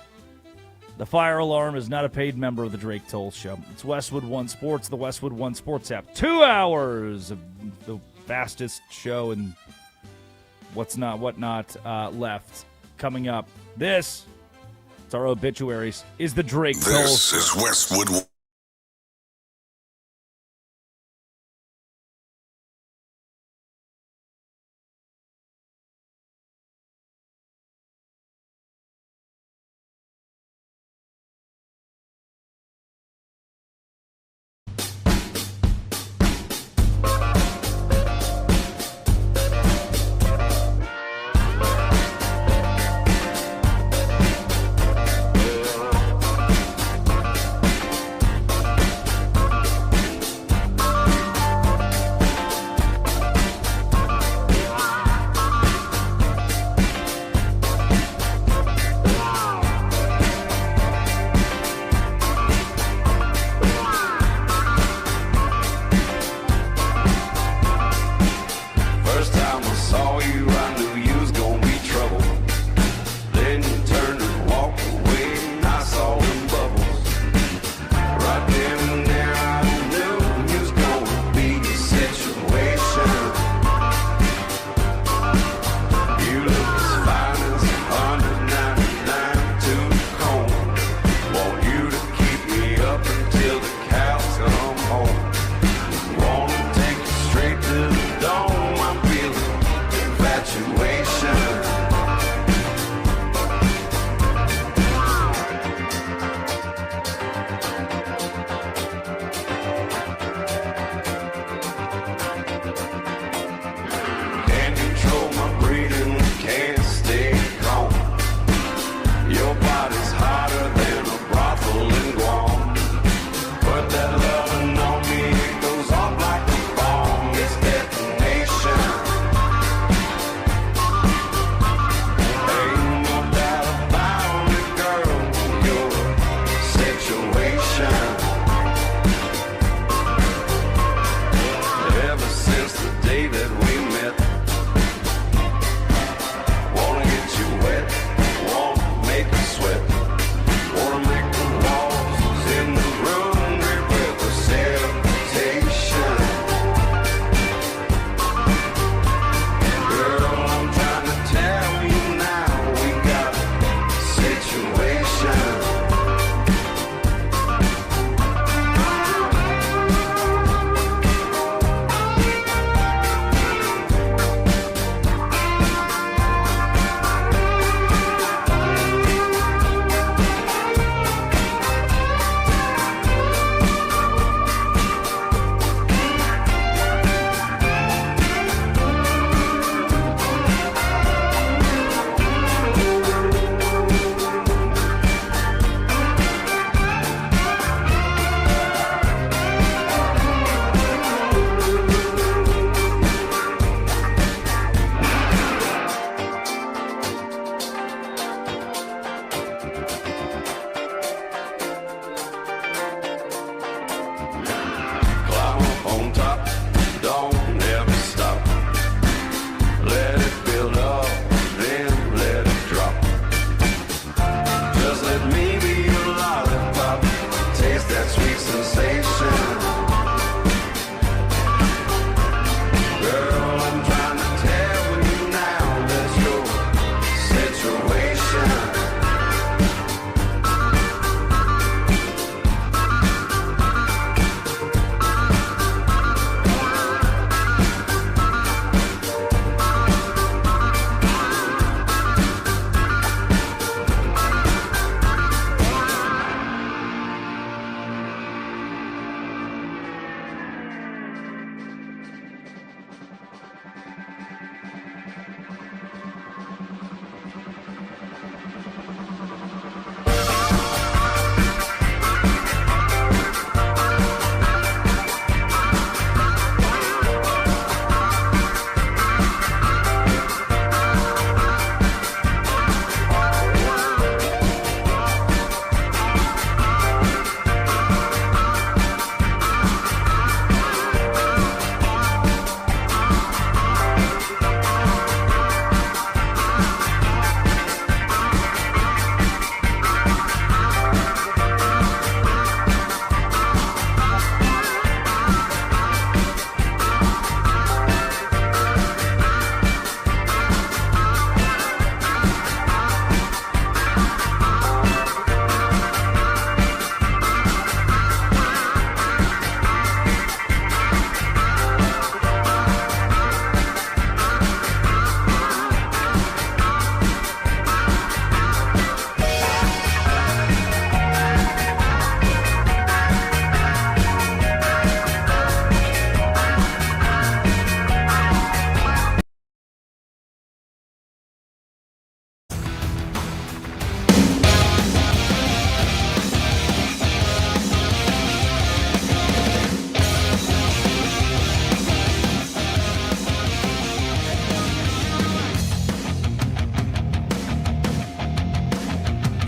The fire alarm is not a paid member of the Drake Toll Show. It's Westwood One Sports, the Westwood One Sports app. 2 hours of the fastest show and whatnot left. Coming up, it's our obituaries, is the Drake Toll Show. This is Westwood.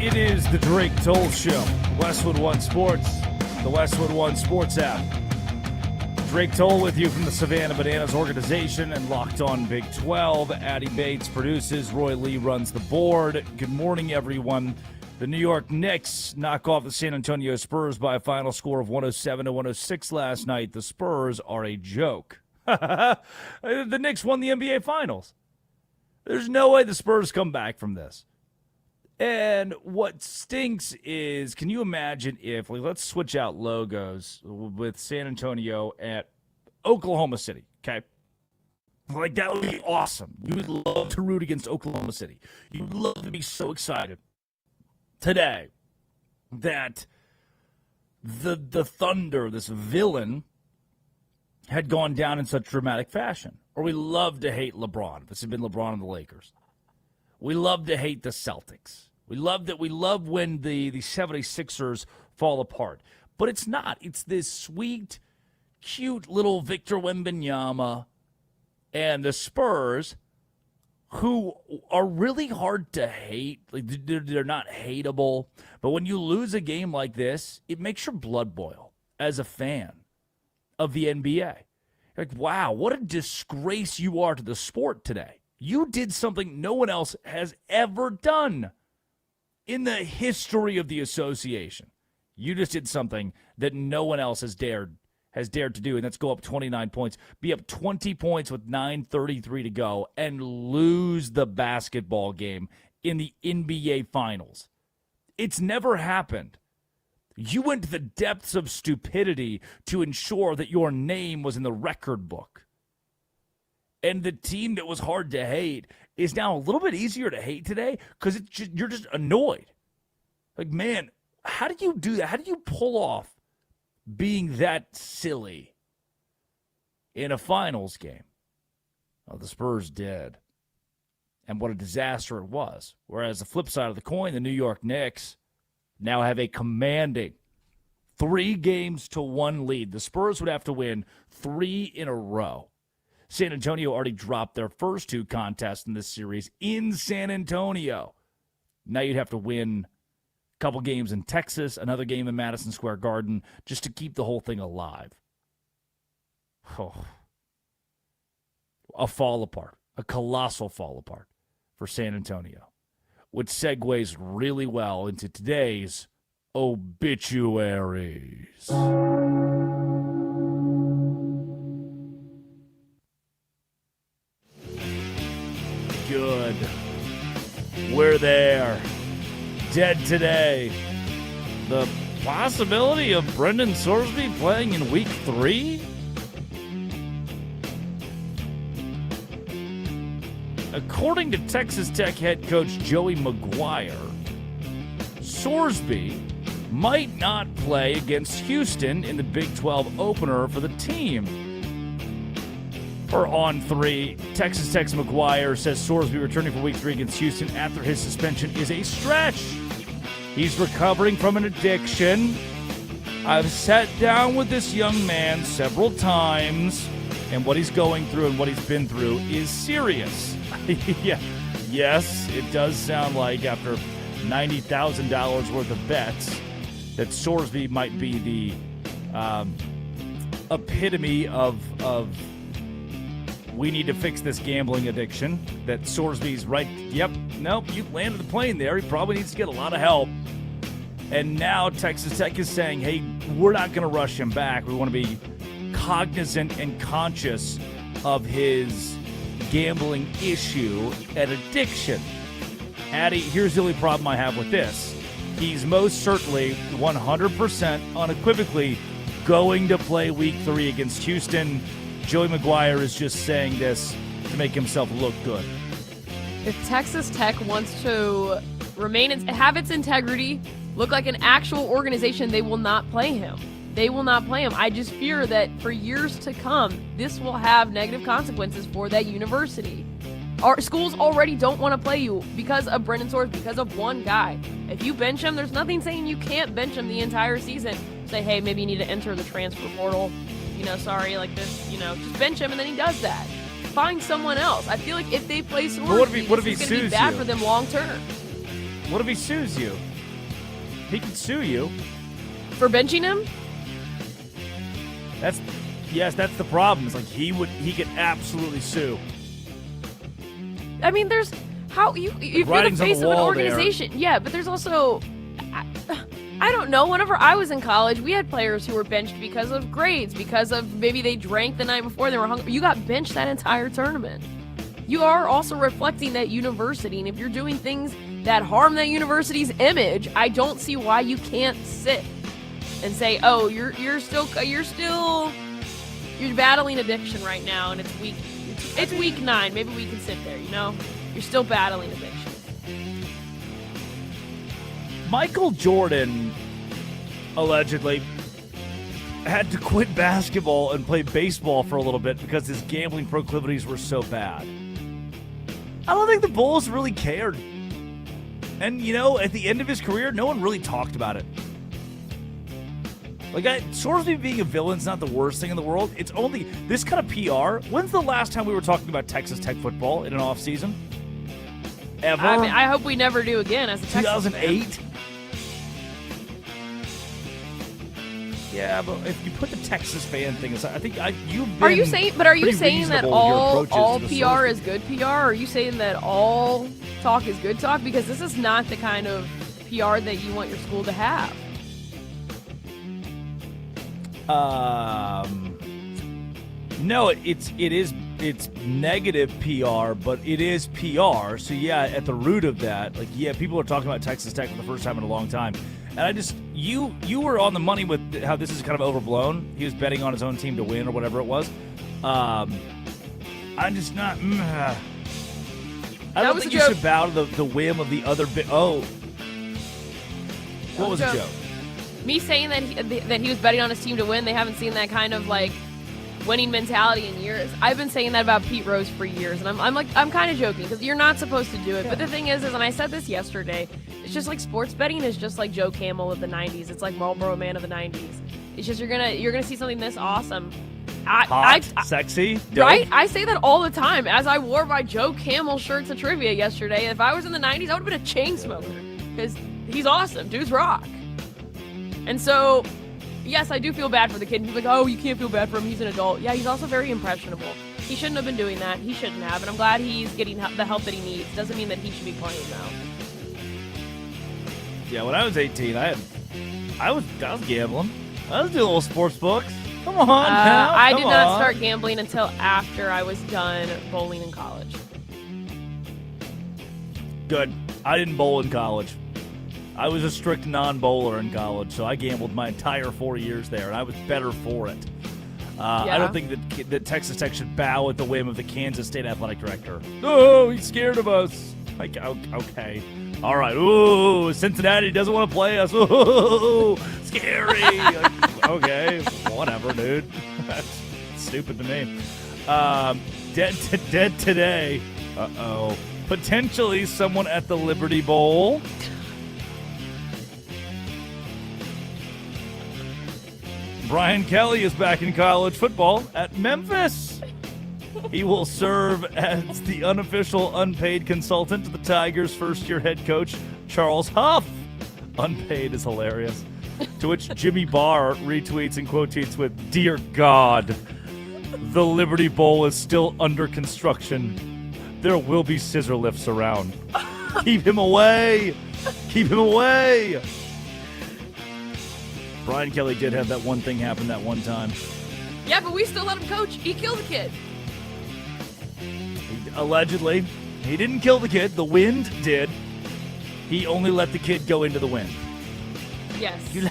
It is the Drake Toll Show. Westwood One Sports, the Westwood One Sports app. Drake Toll with you from the Savannah Bananas organization and Locked On Big 12. Addie Bates produces. Roy Lee runs the board. Good morning, everyone. The New York Knicks knock off the San Antonio Spurs by a final score of 107-106 last night. The Spurs are a joke. The Knicks won the NBA Finals. There's no way the Spurs come back from this. And what stinks is, can you imagine if, let's switch out logos with San Antonio at Oklahoma City, okay? That would be awesome. You would love to root against Oklahoma City. You would love to be so excited today that the Thunder, this villain, had gone down in such dramatic fashion. Or we love to hate LeBron. This had been LeBron and the Lakers. We love to hate the Celtics. We love when the 76ers fall apart. But it's not. It's this sweet, cute little Victor Wembanyama and the Spurs who are really hard to hate. They're not hateable. But when you lose a game like this, it makes your blood boil as a fan of the NBA. You're like, wow, what a disgrace you are to the sport today. You did something no one else has ever done in the history of the association. You just did something that no one else has dared to do, and that's go up 29 points, be up 20 points with 9:33 to go, and lose the basketball game in the NBA Finals. It's never happened. You went to the depths of stupidity to ensure that your name was in the record book. And the team that was hard to hate is now a little bit easier to hate today because you're just annoyed. Like, man, how do you do that? How do you pull off being that silly in a finals game? Well, the Spurs did. And what a disaster it was. Whereas the flip side of the coin, the New York Knicks now have a commanding 3-1 lead. The Spurs would have to win 3 in a row. San Antonio already dropped their first 2 contests in this series in San Antonio. Now you'd have to win a couple games in Texas, another game in Madison Square Garden, just to keep the whole thing alive. Oh. A fall apart, a colossal fall apart for San Antonio, which segues really well into today's obituaries. Good. We're there. Dead today. The possibility of Brendan Sorsby playing in Week 3? According to Texas Tech head coach Joey McGuire, Sorsby might not play against Houston in the Big 12 opener for the team. Or on 3, Texas Tech's McGuire says Sorsby returning for Week 3 against Houston after his suspension is a stretch. He's recovering from an addiction. I've sat down with this young man several times, and what he's going through and what he's been through is serious. Yeah. Yes, it does sound like after $90,000 worth of bets that Sorsby might be the epitome of we need to fix this gambling addiction, that Sorsby's right. Yep, nope, you landed the plane there. He probably needs to get a lot of help. And now Texas Tech is saying, hey, we're not going to rush him back. We want to be cognizant and conscious of his gambling issue and addiction. Addie, here's the only problem I have with this. He's most certainly 100% unequivocally going to play Week 3 against Houston. Joey McGuire is just saying this to make himself look good. If Texas Tech wants to have its integrity, look like an actual organization, they will not play him. They will not play him. I just fear that for years to come, this will have negative consequences for that university. Our schools already don't want to play you because of Brendan Sorsby, because of one guy. If you bench him, there's nothing saying you can't bench him the entire season. Say, hey, maybe you need to enter the transfer portal. Sorry, like this, just bench him, and then he does that. Find someone else. I feel like if they play Sorsby, what if he it's going to be bad for them long term. What if he sues you? He can sue you. For benching him? That's the problem. It's like he could absolutely sue. I mean, there's how you if you're the face of an organization. Yeah, but there's also I don't know. Whenever I was in college, we had players who were benched because of grades, because of maybe they drank the night before, they were hungry. You got benched that entire tournament. You are also reflecting that university, and if you're doing things that harm that university's image, I don't see why you can't sit and say, "Oh, you're battling addiction right now, and it's week 9. Maybe we can sit there. You're still battling addiction." Michael Jordan allegedly had to quit basketball and play baseball for a little bit because his gambling proclivities were so bad. I don't think the Bulls really cared. And, at the end of his career, no one really talked about it. Like, Sorsby being a villain's not the worst thing in the world. It's only this kind of PR. When's the last time we were talking about Texas Tech football in an offseason? Ever? I mean, I hope we never do again as a Texas 2008? fan. Yeah, but if you put the Texas fan thing aside, I think you've been. Are you saying that all PR is is good PR? Or are you saying that all talk is good talk? Because this is not the kind of PR that you want your school to have. No, it's negative PR, but it is PR. So yeah, at the root of that, people are talking about Texas Tech for the first time in a long time. And you were on the money with how this is kind of overblown. He was betting on his own team to win or whatever it was. I'm just not. I don't think you should bow to the whim of the other. What was a joke? Me saying that he was betting on his team to win. They haven't seen that kind of winning mentality in years. I've been saying that about Pete Rose for years, and I'm kind of joking because you're not supposed to do it. Yeah. But the thing is, and I said this yesterday, it's just like sports betting is just like Joe Camel of the '90s. It's like Marlboro Man of the '90s. It's just you're gonna see something this awesome, hot, sexy, dope. Right? I say that all the time. As I wore my Joe Camel shirt to trivia yesterday, if I was in the '90s, I would have been a chain smoker because he's awesome. Dude's rock. And so, yes, I do feel bad for the kid. He's like, oh, you can't feel bad for him. He's an adult. Yeah, he's also very impressionable. He shouldn't have been doing that. He shouldn't have. And I'm glad he's getting the help that he needs. Doesn't mean that he should be playing now. Yeah, when I was 18, I was gambling. I was doing little sports books. Come on now. I did not start gambling until after I was done bowling in college. Good. I didn't bowl in college. I was a strict non-bowler in college, so I gambled my entire 4 years there, and I was better for it. I don't think that Texas Tech should bow at the whim of the Kansas State athletic director. Oh, he's scared of us. Like, okay. All right. Ooh, Cincinnati doesn't want to play us. Ooh, scary. Okay, whatever, dude. That's stupid to me. Dead today. Uh-oh. Potentially someone at the Liberty Bowl. Brian Kelly is back in college football at Memphis. He will serve as the unofficial unpaid consultant to the Tigers' first-year head coach, Charles Huff. Unpaid is hilarious. To which Jimmy Barr retweets and quote tweets with, "Dear God, the Liberty Bowl is still under construction. There will be scissor lifts around. Keep him away. Keep him away." Brian Kelly did have that one thing happen that one time. Yeah, but we still let him coach. He killed the kid. Allegedly. He didn't kill the kid. The wind did. He only let the kid go into the wind. Yes. You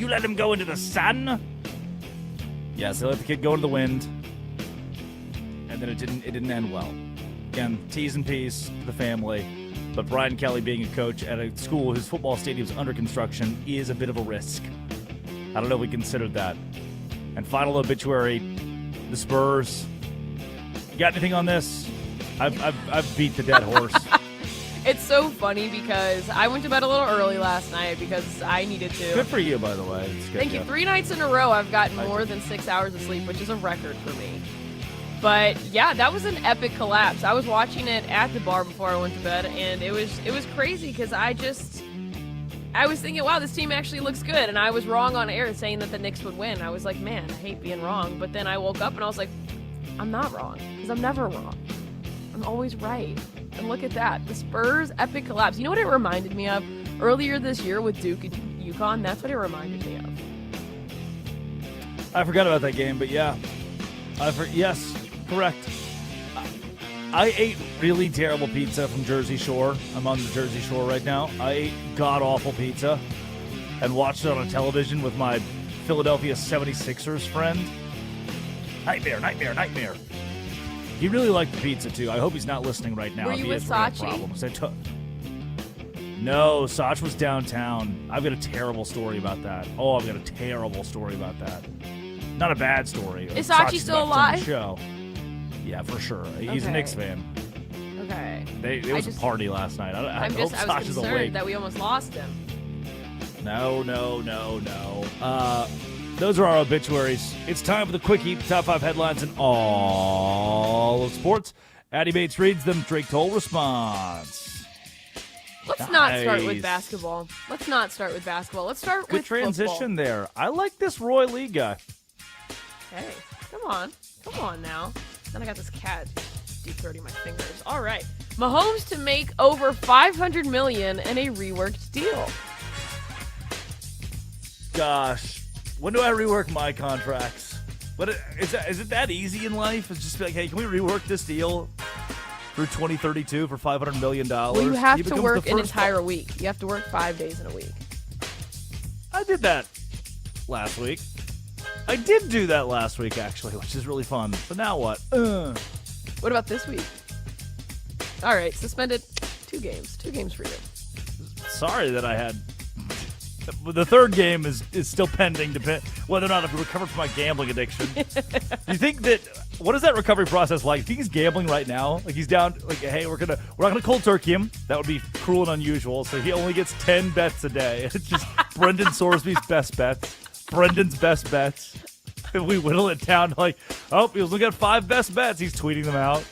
let him go into the sun? Yes, they let the kid go into the wind. And then it didn't end well. Again, T's and P's to the family. But Brian Kelly being a coach at a school whose football stadium is under construction is a bit of a risk. I don't know if we considered that. And final obituary, the Spurs. You got anything on this? I've beat the dead horse. It's so funny because I went to bed a little early last night because I needed to. Good for you, by the way. It's good, Thank you. 3 nights in a row I've gotten more than 6 hours of sleep, which is a record for me. But yeah, that was an epic collapse. I was watching it at the bar before I went to bed, and it was crazy because I was thinking, wow, this team actually looks good. And I was wrong on air saying that the Knicks would win. I was like, man, I hate being wrong. But then I woke up and I was like, I'm not wrong, because I'm never wrong. I'm always right. And look at that. The Spurs' epic collapse. You know what it reminded me of? Earlier this year with Duke and UConn, that's what it reminded me of. I forgot about that game, but yeah. Yes, correct. I ate really terrible pizza from Jersey Shore. I'm on the Jersey Shore right now. I ate god-awful pizza and watched it on a television with my Philadelphia 76ers friend. Nightmare. He really liked the pizza, too. I hope he's not listening right now. Were you with Sachi? No, Sach was downtown. I've got a terrible story about that. I've got a terrible story about that. Not a bad story. Is Sachi still alive? Show. Yeah, for sure. He's a Knicks fan. Okay. It was a party last night. I hope I Sach was is concerned awake. that we almost lost him. No. Those are our obituaries. It's time for the Quickie, top 5 headlines in all of sports. Addy Bates reads them. Drake Toll responds. Let's not start with basketball. Let's start with Good transition football. there. I like this Roy Lee guy. Hey, come on now. Then I got this cat deep throating my fingers. All right, Mahomes to make over $500 million in a reworked deal. Gosh, when do I rework my contracts? But is it that easy in life? It's just be like, hey, can we rework this deal through 2032 for $500 million? Well, you have to work an entire week. You have to work 5 days in a week. I did that last week. I did do that last week, actually, which is really fun. But now what? What about this week? All right, suspended 2 games. 2 games for you. Sorry that I had... The third game is still pending, whether or not I've recovered from my gambling addiction. Do you think that... What is that recovery process like? Do you think he's gambling right now? Like, he's down... Like, hey, we're not going to cold turkey him. That would be cruel and unusual. So he only gets 10 bets a day. It's just Brendan Sorsby's best bets. Brendan's best bets. If we whittle it down to he was looking at 5 best bets. He's tweeting them out.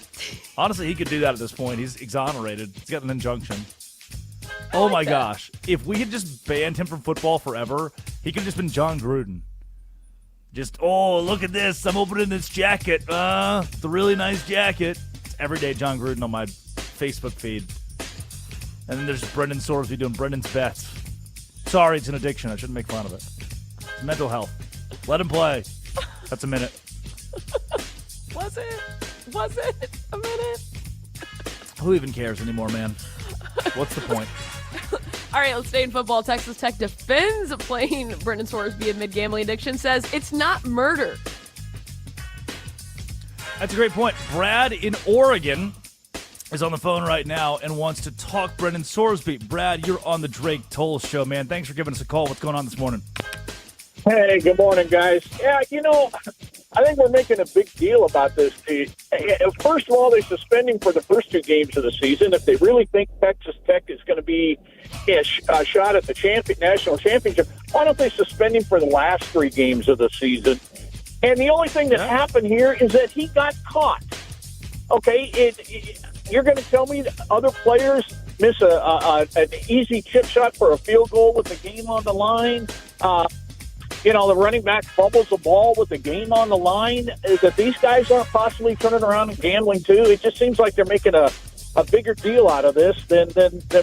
Honestly, he could do that at this point. He's exonerated. He's got an injunction. Oh my gosh. If we had just banned him from football forever, he could have just been John Gruden. Just, look at this. I'm opening this jacket. It's a really nice jacket. It's everyday John Gruden on my Facebook feed. And then there's Brendan Sorsby doing Brendan's bets. Sorry, it's an addiction. I shouldn't make fun of it. It's mental health. Let him play. That's a minute. Was it a minute? Who even cares anymore, man? What's the point? All right, let's stay in football. Texas Tech defends playing Brendan Sorsby amid gambling addiction, says it's not murder. That's a great point. Brad in Oregon is on the phone right now and wants to talk Brendan Sorsby. Brad, you're on the Drake Toll Show, man. Thanks for giving us a call. What's going on this morning? Hey, good morning, guys. Yeah, I think we're making a big deal about this. First of all, they're suspending for the first 2 games of the season. If they really think Texas Tech is going to be a shot at the national championship, why don't they suspend him for the last 3 games of the season? And the only thing that happened here is that he got caught. Okay, you're going to tell me that other players miss an easy chip shot for a field goal with the game on the line? The running back fumbles the ball with the game on the line, is that these guys aren't possibly turning around and gambling too. It just seems like they're making a bigger deal out of this than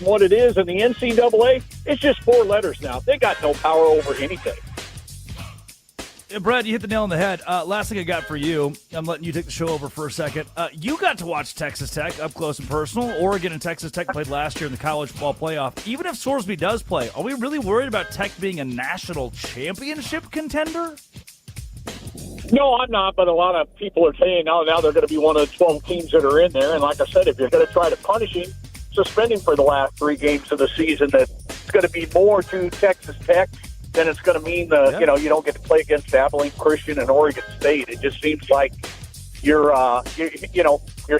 what it is. And the NCAA, it's just 4 letters now. They got no power over anything. Yeah, Brad, you hit the nail on the head. Last thing I got for you, I'm letting you take the show over for a second. You got to watch Texas Tech up close and personal. Oregon and Texas Tech played last year in the college football playoff. Even if Sorsby does play, are we really worried about Tech being a national championship contender? No, I'm not, but a lot of people are saying now they're going to be one of the 12 teams that are in there. And like I said, if you're going to try to punish him, suspend him for the last 3 games of the season, that it's going to be more to Texas Tech then it's going to mean you don't get to play against Abilene Christian and Oregon State. It just seems like you're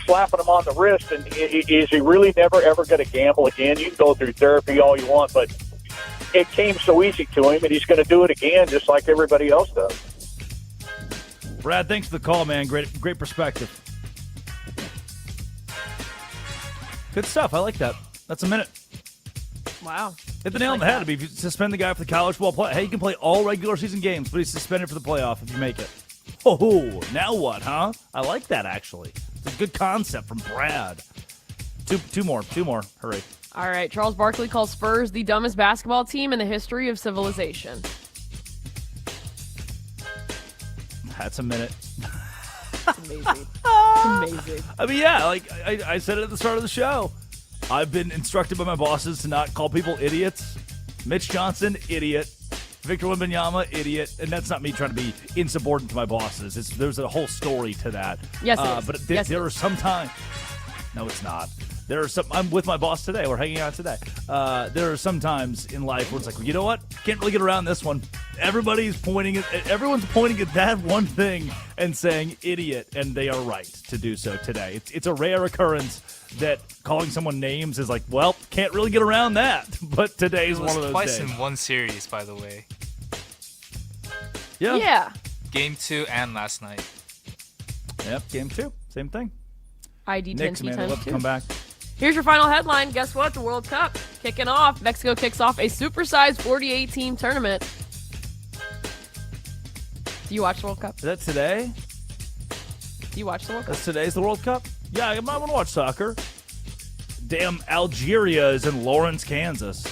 slapping him on the wrist. And is he really never ever going to gamble again? You can go through therapy all you want, but it came so easy to him, and he's going to do it again, just like everybody else does. Brad, thanks for the call, man. Great perspective. Good stuff. I like that. That's a minute. Wow. Hit the nail on the head. If you suspend the guy for the college football play, hey, you can play all regular season games, but he's suspended for the playoff if you make it. Oh, now what, huh? I like that, actually. It's a good concept from Brad. Two more. Hurry. All right. Charles Barkley calls Spurs the dumbest basketball team in the history of civilization. That's a minute. It's amazing. It's amazing. I mean, yeah, like I said it at the start of the show. I've been instructed by my bosses to not call people idiots. Mitch Johnson, idiot. Victor Wembanyama, idiot. And that's not me trying to be insubordinate to my bosses. There's a whole story to that. Yes, it is. But there are some times. No, it's not. I'm with my boss today. We're hanging out today. There are some times in life where it's like, well, you know what? Can't really get around this one. Everyone's pointing at that one thing and saying idiot, and they are right to do so today. It's a rare occurrence that calling someone names is like, well, can't really get around that. But today's one of those twice days. in one series, by the way. Yeah. Yeah. Game 2 and last night. Yep, game 2. Same thing. ID 10 Knicks, man, I'd love to come back. Here's your final headline. Guess what? The World Cup kicking off. Mexico kicks off a supersized 48-team tournament. Do you watch the World Cup? Is that today? Do you watch the World Cup? That's today's the World Cup? Yeah, I'm going to watch soccer. Damn, Algeria is in Lawrence, Kansas.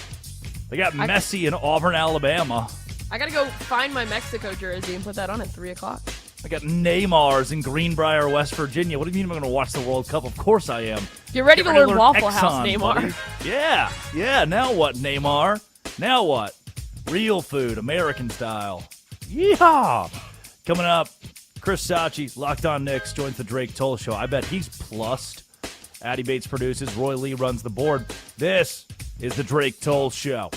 They got Messi in Auburn, Alabama. I got to go find my Mexico jersey and put that on at 3 o'clock. I got Neymar's in Greenbrier, West Virginia. What do you mean I'm going to watch the World Cup? Of course I am. Get ready to learn Waffle House, Exxon, Neymar. buddy. Yeah. Now what, Neymar? Now what? Real food, American style. Yeehaw! Coming up, Chris Sachi, Locked On Knicks, joins the Drake Toll Show. I bet he's plussed. Addy Bates produces. Roy Lee runs the board. This is the Drake Toll Show.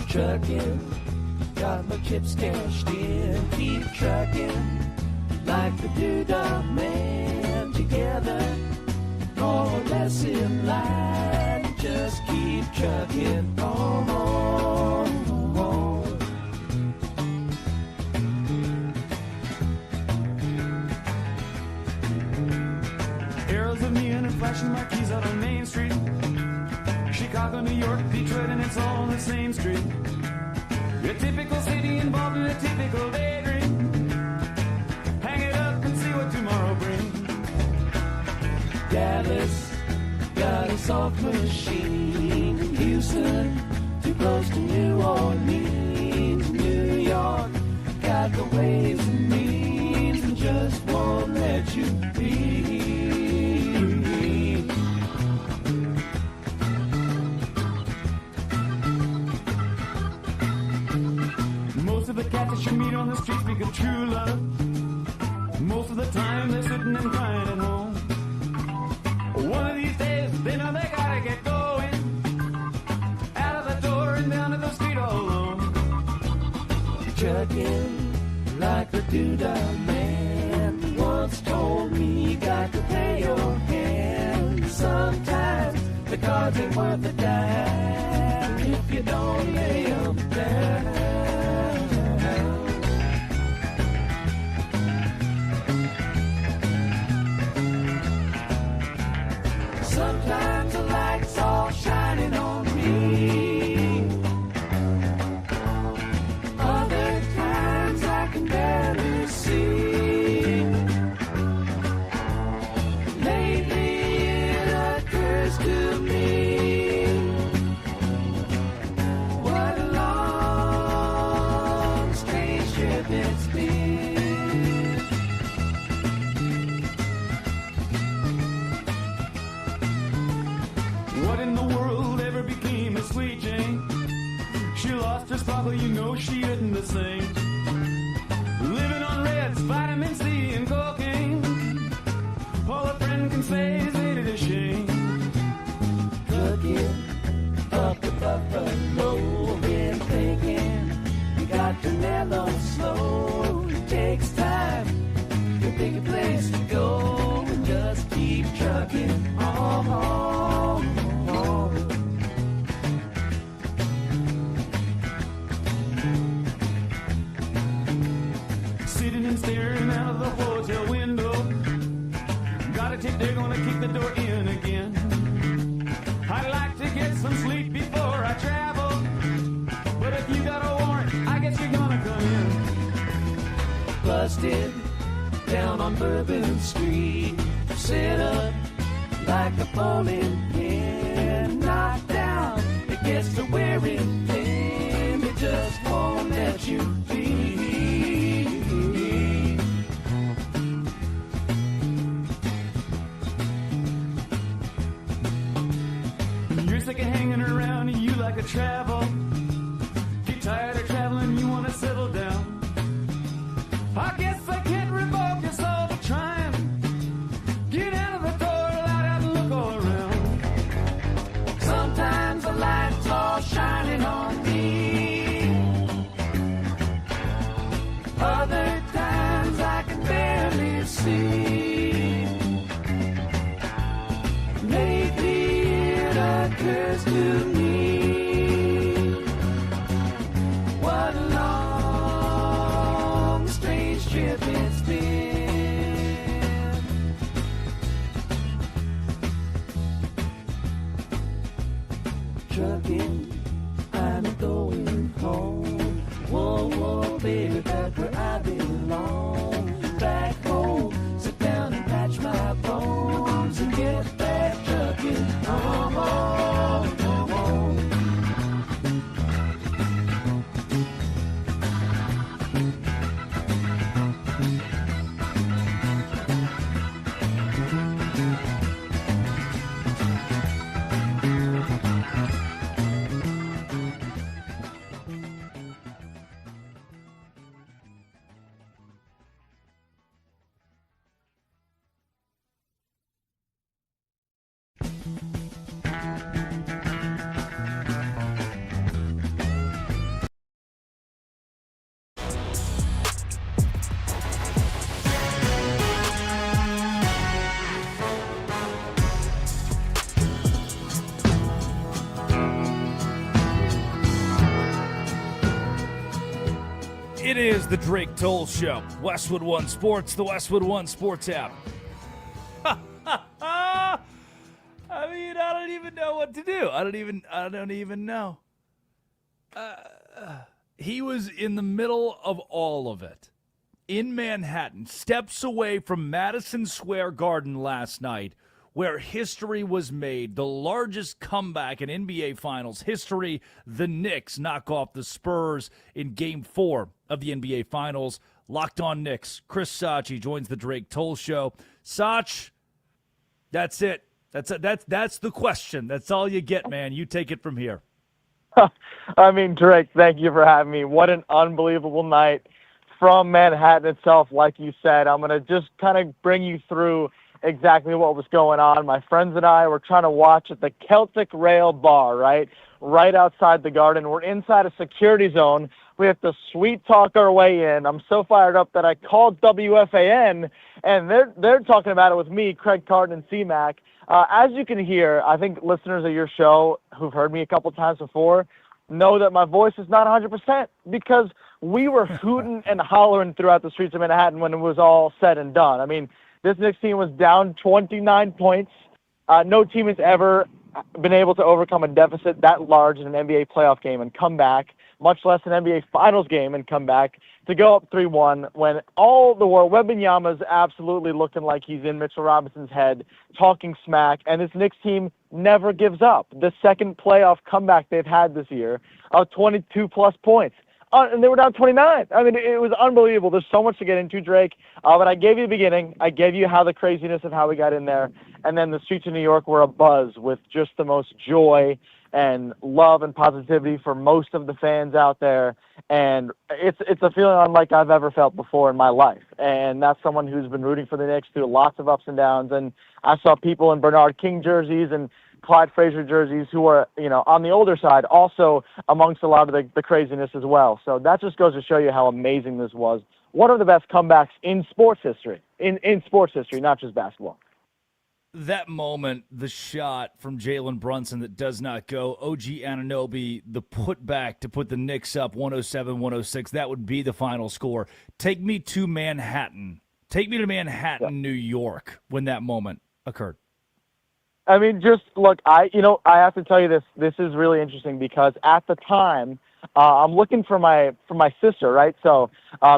Trucking, got my chips cashed in, keep trucking, like the Doodah Man. Together, more or less in line, just keep trucking on. Arrows of neon and flashing marquees out on Main Street. Chicago, New York, Detroit, and it's all on the same street. A typical city involved in a typical daydream. Hang it up and see what tomorrow brings. Dallas, got a soft machine. Houston, too close to New Orleans. New York, got the ways and means and just won't let you be. Most of the cats that you meet on the street speak of true love. Most of the time they're sitting and crying at home. One of these days they know they gotta get going. Out of the door and down to the street all alone. Chugging like the Doodah Man once told me, you got to pay your hand. Sometimes the cards ain't worth a dime if you don't lay them down. Sometimes the light's all shining on me. Other times I can barely see. Lately it occurs to me, what a long, strange trip it's been. What in the world ever became of Sweet Jane? She lost her sparkle, you know she isn't the same. Living on Reds, vitamin C, and cocaine. All a friend can say is ain't it a shame? Looking up the buffalo, been thinking you got to mellow slow. busted down on Bourbon Street. Set up like a bowling pin, knocked down. It gets to wearing thin. It just won't let you be. You're sick of hanging around and you like to travel. Get tired of traveling, you want to settle down. I guess I can't revoke your soul to try and get out of the door without having to look all around. Sometimes the lights are shining on me. Other times I can barely see. Lately it occurs to me. What a long, strange trip it's been. Trucking, I'm going home. Whoa, whoa, baby, back where I belong. Back home, sit down and patch my bones and get back trucking. Home, home, home, home. It is the Drake Toll Show. Westwood One Sports, the Westwood One Sports app. I mean, I don't even know what to do. I don't even know. He was in the middle of all of it. In Manhattan, steps away from Madison Square Garden last night, where history was made. The largest comeback in NBA Finals history. The Knicks knock off the Spurs in Game 4 of the NBA Finals. Locked on Knicks. Chris Sachi joins the Drake Toll Show. Sach, that's it. That's the question. That's all you get, man. You take it from here. I mean, Drake, thank you for having me. What an unbelievable night from Manhattan itself, like you said. I'm going to just kind of bring you through exactly what was going on. My friends and I were trying to watch at the Celtic Rail Bar, right outside the Garden. We're inside a security zone. We have to sweet talk our way in. I'm so fired up that I called WFAN, and they're talking about it with me, Craig Carton, and C-Mac. As you can hear, I think listeners of your show who've heard me a couple times before know that my voice is not 100% because we were hooting and hollering throughout the streets of Manhattan when it was all said and done. I mean, this Knicks team was down 29 points. No team has ever been able to overcome a deficit that large in an NBA playoff game and come back, much less an NBA Finals game and come back to go up 3-1 when all the world, Wembanyama is absolutely looking like he's in Mitchell Robinson's head, talking smack, and this Knicks team never gives up. The second playoff comeback they've had this year of 22-plus points. And they were down 29. I mean, it was unbelievable. There's so much to get into, Drake. But I gave you the beginning. I gave you how the craziness of how we got in there. And then the streets of New York were abuzz with just the most joy and love and positivity for most of the fans out there. And it's a feeling unlike I've ever felt before in my life. And that's someone who's been rooting for the Knicks through lots of ups and downs. And I saw people in Bernard King jerseys and Clyde Frazier jerseys who are, on the older side, also amongst a lot of the craziness as well. So that just goes to show you how amazing this was. One of the best comebacks in sports history, in sports history, not just basketball. That moment, the shot from Jalen Brunson that does not go, OG Anunoby, the putback to put the Knicks up 107-106, that would be the final score. Take me to Manhattan. Take me to Manhattan, New York, when that moment occurred. I mean, just look, I have to tell you this. This is really interesting because at the time, I'm looking for my sister, right? So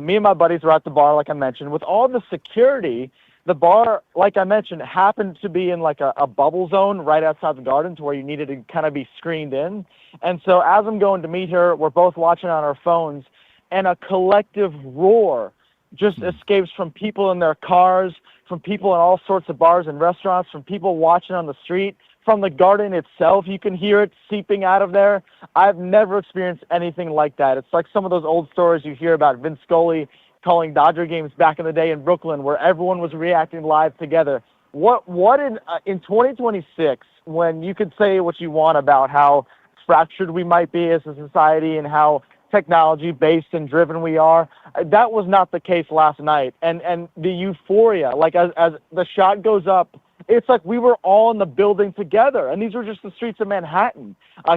me and my buddies were at the bar, like I mentioned. With all the security, the bar, like I mentioned, happened to be in like a bubble zone right outside the garden to where you needed to kind of be screened in. And so as I'm going to meet her, we're both watching on our phones, and a collective roar just escapes from people in their cars, from people in all sorts of bars and restaurants, from people watching on the street, from the garden itself. You can hear it seeping out of there. I've never experienced anything like that. It's like some of those old stories you hear about Vince Scully calling Dodger games back in the day in Brooklyn, where everyone was reacting live together. What in 2026, when you could say what you want about how fractured we might be as a society and how technology-based and driven we are, that was not the case last night. And the euphoria, like as the shot goes up, it's like we were all in the building together, and these were just the streets of Manhattan.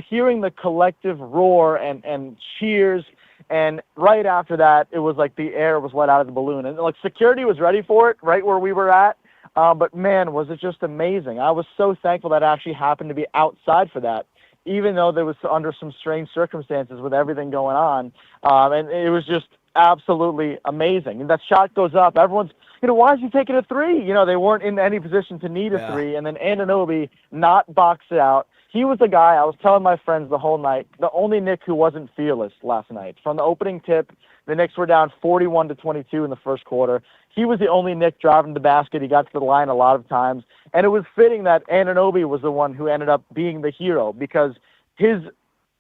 Hearing the collective roar and cheers, and right after that, it was like the air was let out of the balloon, and like security was ready for it right where we were at. But man, was it just amazing! I was so thankful that I actually happened to be outside for that, even though there was under some strange circumstances with everything going on. And it was just absolutely amazing. And that shot goes up. Everyone's, why is he taking a three? They weren't in any position to need a three. And then Anunoby not boxed it out. He was the guy, I was telling my friends the whole night, the only Knick who wasn't fearless last night. From the opening tip, the Knicks were down 41-22 in the first quarter. He was the only Knick driving the basket. He got to the line a lot of times. And it was fitting that Anunoby was the one who ended up being the hero because his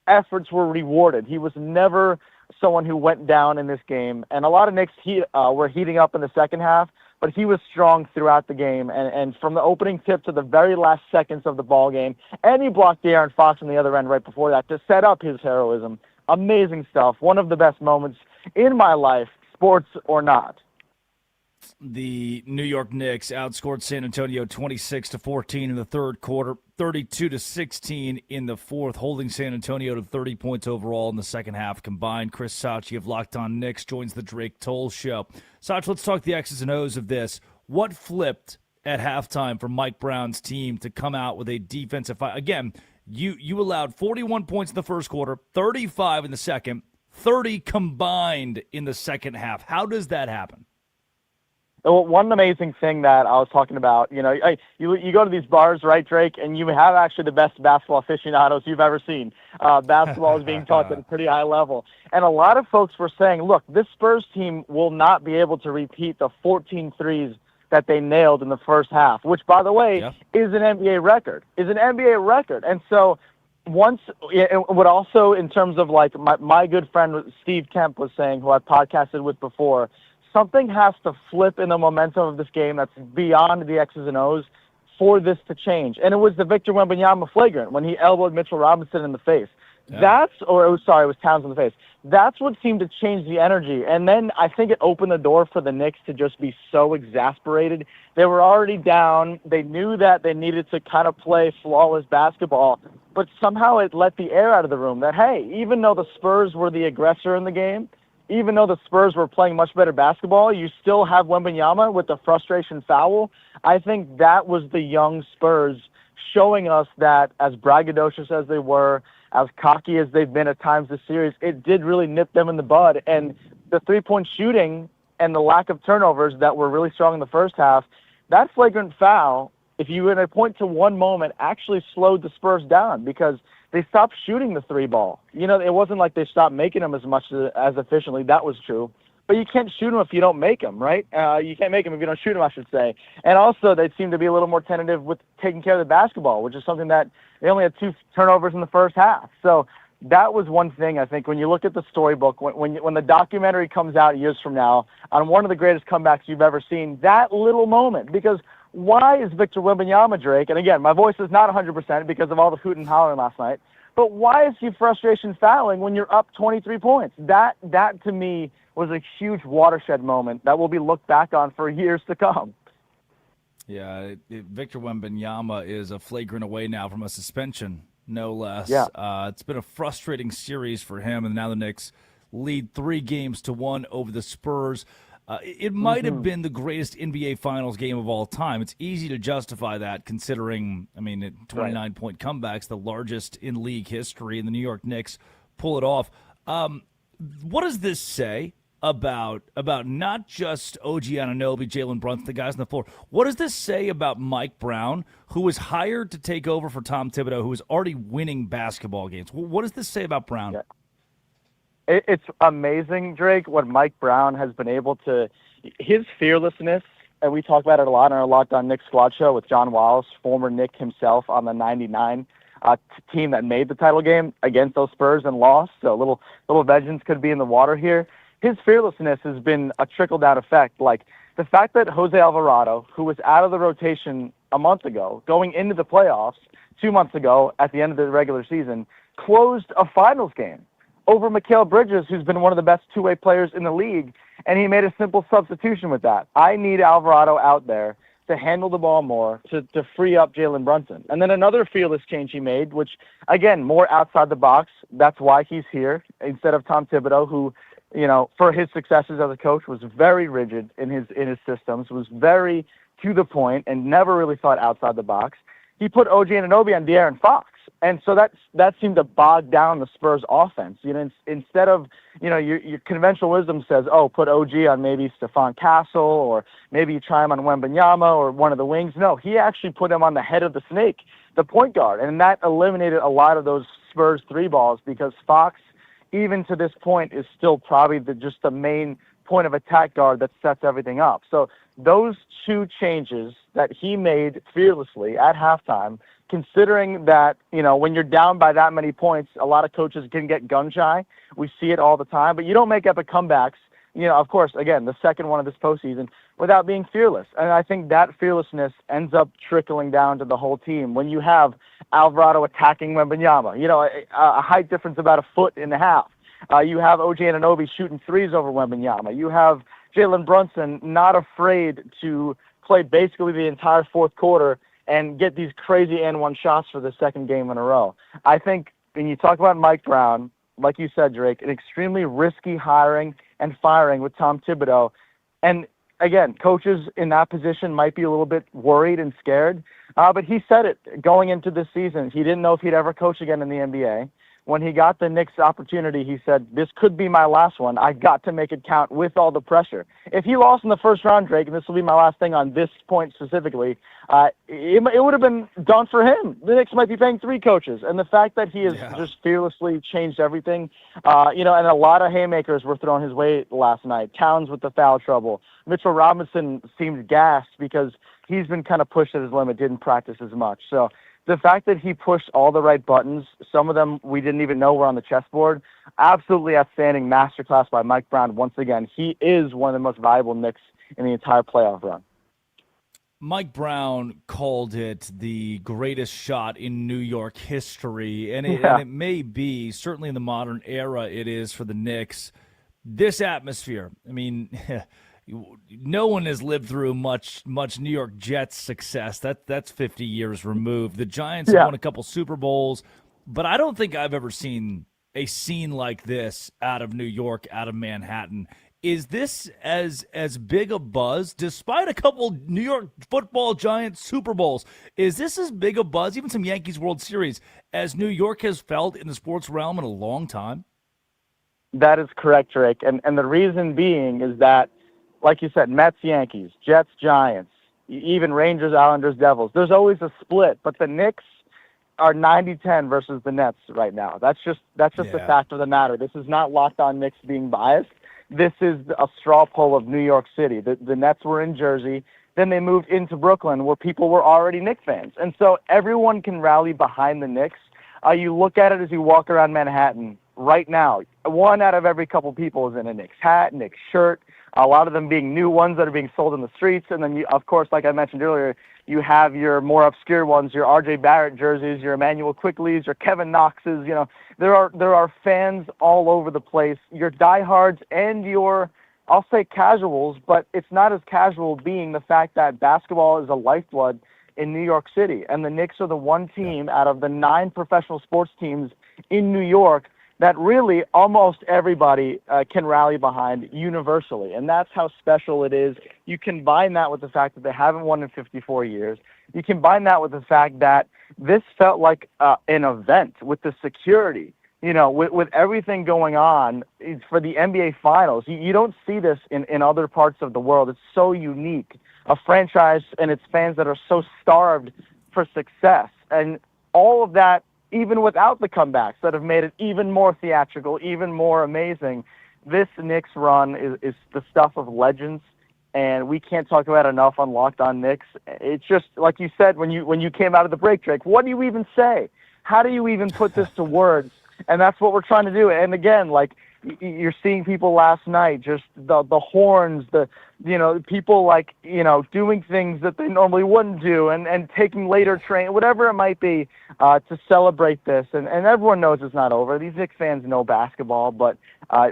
efforts were rewarded. He was never someone who went down in this game. And a lot of Knicks were heating up in the second half, but he was strong throughout the game. And from the opening tip to the very last seconds of the ball game, and he blocked De'Aaron Fox on the other end right before that to set up his heroism. Amazing stuff. One of the best moments in my life, sports or not. The New York Knicks outscored San Antonio 26-14 in the third quarter, 32-16 in the fourth, holding San Antonio to 30 points overall in the second half combined. Chris Sachi of Locked On Knicks joins the Drake Toll Show. Sach, let's talk the X's and O's of this. What flipped at halftime for Mike Brown's team to come out with a defensive fight? Again, you allowed 41 points in the first quarter, 35 in the second, 30 combined in the second half. How does that happen? Well, one amazing thing that I was talking about, you go to these bars, right, Drake, and you have actually the best basketball aficionados you've ever seen. Basketball is being taught at a pretty high level. And a lot of folks were saying, look, this Spurs team will not be able to repeat the 14 threes that they nailed in the first half, which, by the way, is an NBA record, And so what also in terms of like my good friend Steve Kemp was saying, who I podcasted with before, something has to flip in the momentum of this game that's beyond the X's and O's for this to change. And it was the Victor Wembanyama flagrant when he elbowed Mitchell Robinson in the face. Yeah. It was Towns in the face. That's what seemed to change the energy. And then I think it opened the door for the Knicks to just be so exasperated. They were already down. They knew that they needed to kind of play flawless basketball. But somehow it let the air out of the room that, hey, even though the Spurs were the aggressor in the game, even though the Spurs were playing much better basketball, you still have Wembanyama with the frustration foul. I think that was the young Spurs showing us that as braggadocious as they were, as cocky as they've been at times this series, it did really nip them in the bud. And the three-point shooting and the lack of turnovers that were really strong in the first half, that flagrant foul, if you were to point to one moment, actually slowed the Spurs down because they stopped shooting the three ball. It wasn't like they stopped making them as much as efficiently. That was true. But you can't shoot them if you don't make them, right? You can't make them if you don't shoot them, I should say. And also, they seem to be a little more tentative with taking care of the basketball, which is something that they only had 2 turnovers in the first half. So that was one thing, I think, when you look at the storybook, when the documentary comes out years from now on one of the greatest comebacks you've ever seen, that little moment, because why is Victor Wembanyama, Drake, and again, my voice is not 100% because of all the hoot and hollering last night, but why is he frustration fouling when you're up 23 points? That to me was a huge watershed moment that will be looked back on for years to come. Yeah, Victor Wembanyama is a flagrant away now from a suspension, no less. Yeah. It's been a frustrating series for him, and now the Knicks lead 3-1 over the Spurs. It might have been the greatest NBA Finals game of all time. It's easy to justify that considering, 29-point comebacks, the largest in league history, and the New York Knicks pull it off. What does this say about not just OG Anunoby, Jalen Brunson, the guys on the floor? What does this say about Mike Brown, who was hired to take over for Tom Thibodeau, who was already winning basketball games? What does this say about Brown? Yeah. It's amazing, Drake, what Mike Brown has been able to – his fearlessness, and we talk about it a lot on our Locked On Knicks squad show with John Wallace, former Knick himself on the 99 team that made the title game against those Spurs and lost. So a little vengeance could be in the water here. His fearlessness has been a trickle-down effect. Like the fact that Jose Alvarado, who was out of the rotation a month ago, going into the playoffs 2 months ago at the end of the regular season, closed a finals game over Mikal Bridges, who's been one of the best two-way players in the league, and he made a simple substitution with that. I need Alvarado out there to handle the ball more, to free up Jalen Brunson. And then another fearless change he made, which, again, more outside the box. That's why he's here instead of Tom Thibodeau, who, you know, for his successes as a coach was very rigid in his systems, was very to the point, and never really thought outside the box. He put OG Anunoby on De'Aaron Fox. And so that seemed to bog down the Spurs offense. You know, instead of, you know, your conventional wisdom says, oh, put OG on maybe Stephon Castle, or maybe you try him on Wembanyama or one of the wings. No, he actually put him on the head of the snake, the point guard. And that eliminated a lot of those Spurs three balls, because Fox, even to this point, is still probably just the main point of attack guard that sets everything up. So those two changes that he made fearlessly at halftime, considering that, you know, when you're down by that many points, a lot of coaches can get gun shy. We see it all the time, but you don't make epic comebacks, you know, of course, again, the second one of this postseason, without being fearless. And I think that fearlessness ends up trickling down to the whole team. When you have Alvarado attacking Wembanyama, you know, a height difference about 1.5 feet. You have OG Anunoby shooting threes over Wembanyama. You have Jalen Brunson not afraid to play basically the entire fourth quarter and get these crazy and-one shots for the second game in a row. I think when you talk about Mike Brown, like you said, Drake, an extremely risky hiring and firing with Tom Thibodeau. And again, coaches in that position might be a little bit worried and scared, but he said it going into this season. He didn't know if he'd ever coach again in the NBA. When he got the Knicks opportunity, he said, this could be my last one. I got to make it count with all the pressure. If he lost in the first round, Drake, and this will be my last thing on this point specifically, it would have been done for him. The Knicks might be paying 3 coaches. And the fact that he has just fearlessly changed everything, you know, and a lot of haymakers were thrown his way last night. Towns with the foul trouble. Mitchell Robinson seemed gassed because he's been kind of pushed at his limit, didn't practice as much. So the fact that he pushed all the right buttons, some of them we didn't even know were on the chessboard, absolutely outstanding masterclass by Mike Brown. Once again, he is one of the most valuable Knicks in the entire playoff run. Mike Brown called it the greatest shot in New York history, and it may be, certainly in the modern era, it is for the Knicks. This atmosphere, I mean, no one has lived through much New York Jets success. That's 50 years removed. The Giants have won a couple Super Bowls, but I don't think I've ever seen a scene like this out of New York, out of Manhattan. Is this as big a buzz, despite a couple New York football Giants Super Bowls? Is this as big a buzz, even some Yankees World Series, as New York has felt in the sports realm in a long time? That is correct, Drake. And the reason being is that, like you said, Mets, Yankees, Jets, Giants, even Rangers, Islanders, Devils. There's always a split, but the Knicks are 90-10 versus the Nets right now. That's just the fact of the matter. This is not Locked On Knicks being biased. This is a straw poll of New York City. The Nets were in Jersey. Then they moved into Brooklyn, where people were already Knicks fans. And so everyone can rally behind the Knicks. You look at it as you walk around Manhattan right now. 1 out of every couple people is in a Knicks hat, Knicks shirt. A lot of them being new ones that are being sold in the streets. And then, of course, like I mentioned earlier, you have your more obscure ones, your R.J. Barrett jerseys, your Emmanuel Quickleys, your Kevin Knoxes. You know, there are fans all over the place, your diehards and your, I'll say casuals, but it's not as casual being the fact that basketball is a lifeblood in New York City. And the Knicks are the one team out of the 9 professional sports teams in New York that really almost everybody can rally behind universally. And that's how special it is. You combine that with the fact that they haven't won in 54 years. You combine that with the fact that this felt like an event with the security. with everything going on for the NBA Finals, you don't see this in other parts of the world. It's so unique. A franchise and its fans that are so starved for success. And all of that, even without the comebacks that have made it even more theatrical, even more amazing. This Knicks run is the stuff of legends, and we can't talk about it enough on Locked On Knicks. It's just, like you said, when you came out of the break, Drake, what do you even say? How do you even put this to words? And that's what we're trying to do. And again, like, you're seeing people last night, just the horns, people like, doing things that they normally wouldn't do and taking later train, whatever it might be, to celebrate this. And everyone knows it's not over. These Knicks fans know basketball, but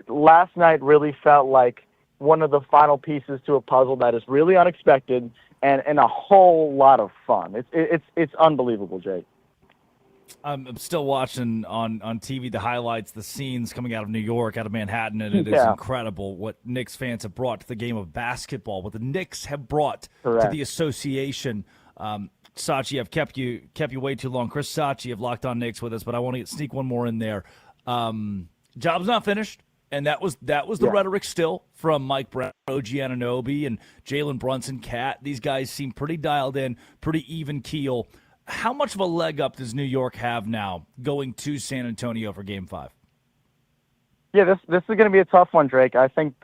last night really felt like one of the final pieces to a puzzle that is really unexpected and a whole lot of fun. It's unbelievable, Jake. I'm still watching on TV the highlights, the scenes coming out of New York, out of Manhattan, and it is incredible what Knicks fans have brought to the game of basketball, what the Knicks have brought to the association. Sachi, I've kept you way too long. Chris Sachi of Locked On Knicks with us, but I want to sneak one more in there. Job's not finished, and that was the rhetoric still from Mike Brown, OG Anunoby, and Jalen Brunson, Cat. These guys seem pretty dialed in, pretty even keel. How much of a leg up does New York have now going to San Antonio for Game 5? Yeah, this is going to be a tough one, Drake. I think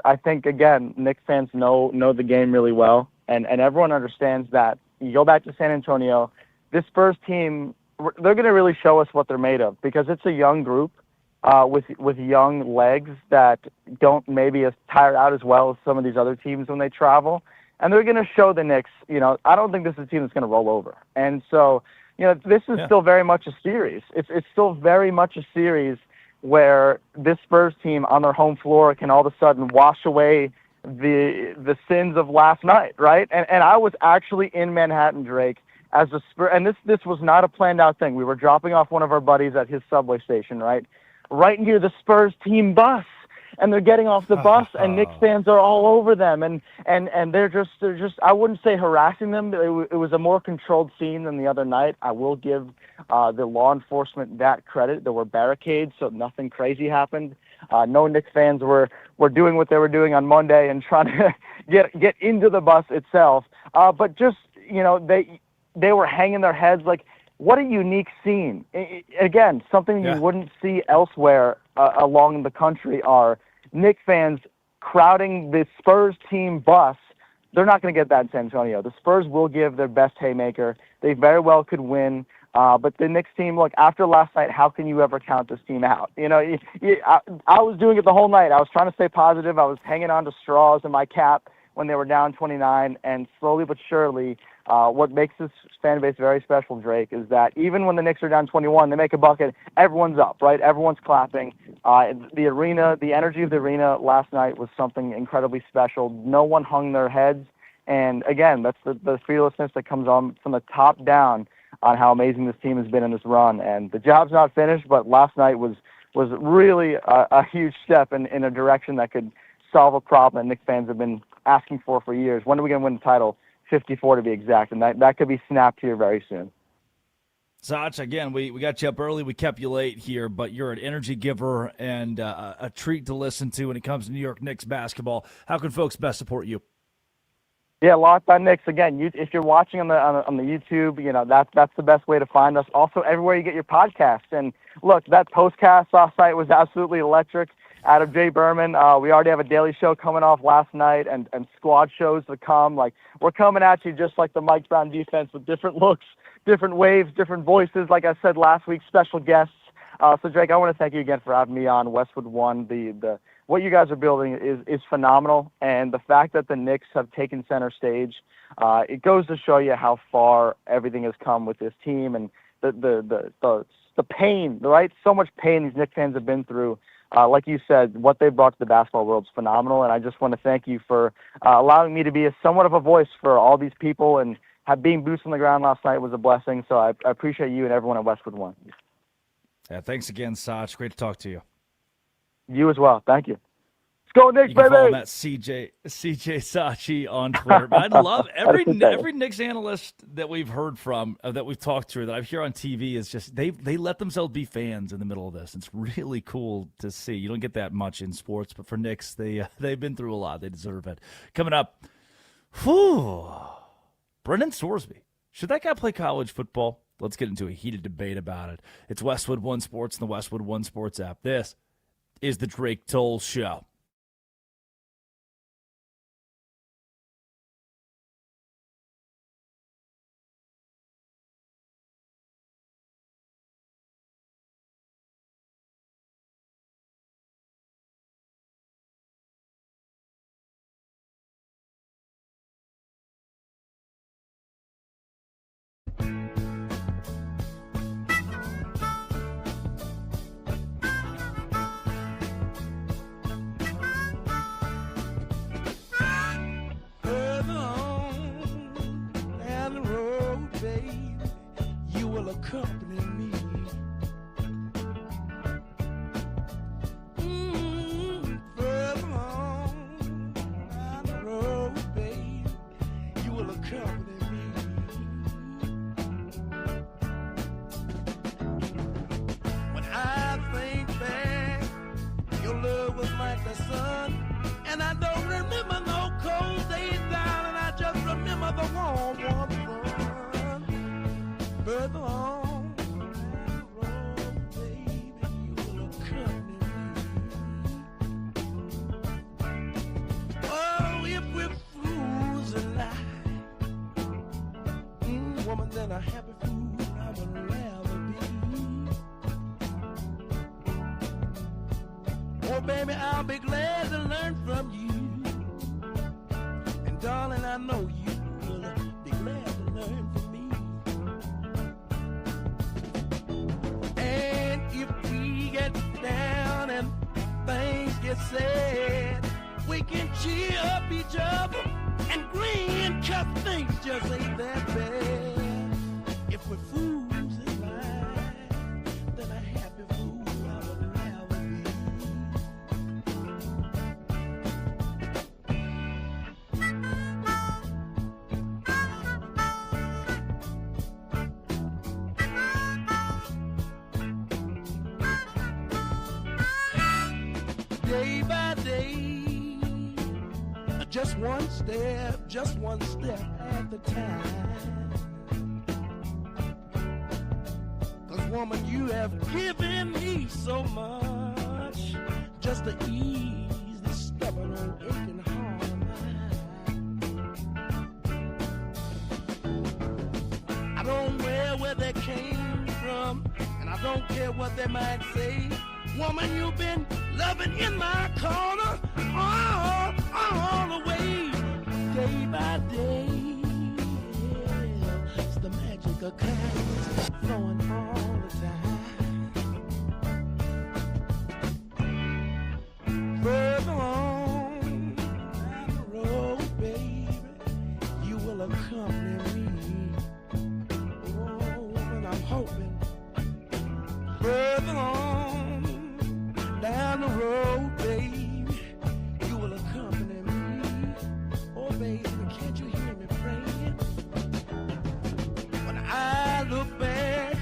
again, Knicks fans know the game really well, and everyone understands that. You go back to San Antonio, this Spurs team, they're going to really show us what they're made of because it's a young group with young legs that don't maybe as tired out as well as some of these other teams when they travel. And they're going to show the Knicks, I don't think this is a team that's going to roll over. And so, this is still very much a series. It's still very much a series where this Spurs team on their home floor can all of a sudden wash away the sins of last night, right? And I was actually in Manhattan, Drake, as a Spurs, and this was not a planned out thing. We were dropping off one of our buddies at his subway station, right near the Spurs team bus. And they're getting off the bus, and Knicks fans are all over them, and they're just I wouldn't say harassing them. It was a more controlled scene than the other night. I will give the law enforcement that credit. There were barricades, so nothing crazy happened. No Knicks fans were doing what they were doing on Monday and trying to get into the bus itself. But just they were hanging their heads like, what a unique scene. Again, something you wouldn't see elsewhere along the country are Knicks fans crowding the Spurs team bus. They're not going to get that in San Antonio. The Spurs will give their best haymaker. They very well could win. But the Knicks team, look, after last night, how can you ever count this team out? I was doing it the whole night. I was trying to stay positive. I was hanging on to straws in my cap when they were down 29, and slowly but surely, what makes this fan base very special, Drake, is that even when the Knicks are down 21, they make a bucket, everyone's up, right? Everyone's clapping. The arena, the energy of the arena last night was something incredibly special. No one hung their heads, and again, that's the fearlessness that comes on from the top down on how amazing this team has been in this run. And the job's not finished, but last night was really a huge step in a direction that could solve a problem that Knicks fans have been asking for years. When are we going to win the title? 54 to be exact, and that could be snapped here very soon. Sach, again, we got you up early. We kept you late here, but you're an energy giver and a treat to listen to when it comes to New York Knicks basketball. How can folks best support you? Yeah, Locked On Knicks. Again, if you're watching on the YouTube, that's the best way to find us. Also, everywhere you get your podcasts. And look, that postcast last night was absolutely electric. Out of Jay Berman, we already have a daily show coming off last night, and squad shows to come. Like, we're coming at you just like the Mike Brown defense with different looks, different waves, different voices. Like I said last week, special guests. So Drake, I want to thank you again for having me on Westwood One. The what you guys are building is phenomenal, and the fact that the Knicks have taken center stage, it goes to show you how far everything has come with this team and the pain, right? So much pain these Knicks fans have been through. Like you said, what they brought to the basketball world is phenomenal, and I just want to thank you for allowing me to be somewhat of a voice for all these people, and being boots on the ground last night was a blessing, so I appreciate you and everyone at Westwood One. Yeah, thanks again, Sach. Great to talk to you. You as well. Thank you. go Knicks, You can follow him baby. at CJ Sachi on Twitter. But I love every Knicks analyst that we've heard from, that we've talked to, that I hear on TV is just they let themselves be fans in the middle of this. It's really cool to see. You don't get that much in sports, but for Knicks, they've been through a lot. They deserve it. Coming up, Brendan Sorsby. Should that guy play college football? Let's get into a heated debate about it. It's Westwood One Sports and the Westwood One Sports app. This is the Drake Toll Show. Baby, I'll be glad to learn from you. And darling, I know you will be glad to learn from me. And if we get down and things get sad, we can cheer up each other and grin, 'cause things just ain't that bad. If we're fools in life, then a happy fool I would never be. Day by day, just one step at the time. 'Cause woman, you have given me so much, just to ease the stubborn old aching heart of mine. I don't care where they came from, and I don't care what they might say. Woman, you've been loving in my corner all the way, day by day. Yeah, it's the magic of kindness flowing all the time. Further on down the road, baby, you will accompany me. Oh, woman, I'm hoping. Further on down the road, baby, you will accompany me. Oh, baby, can't you hear me praying? When I look back,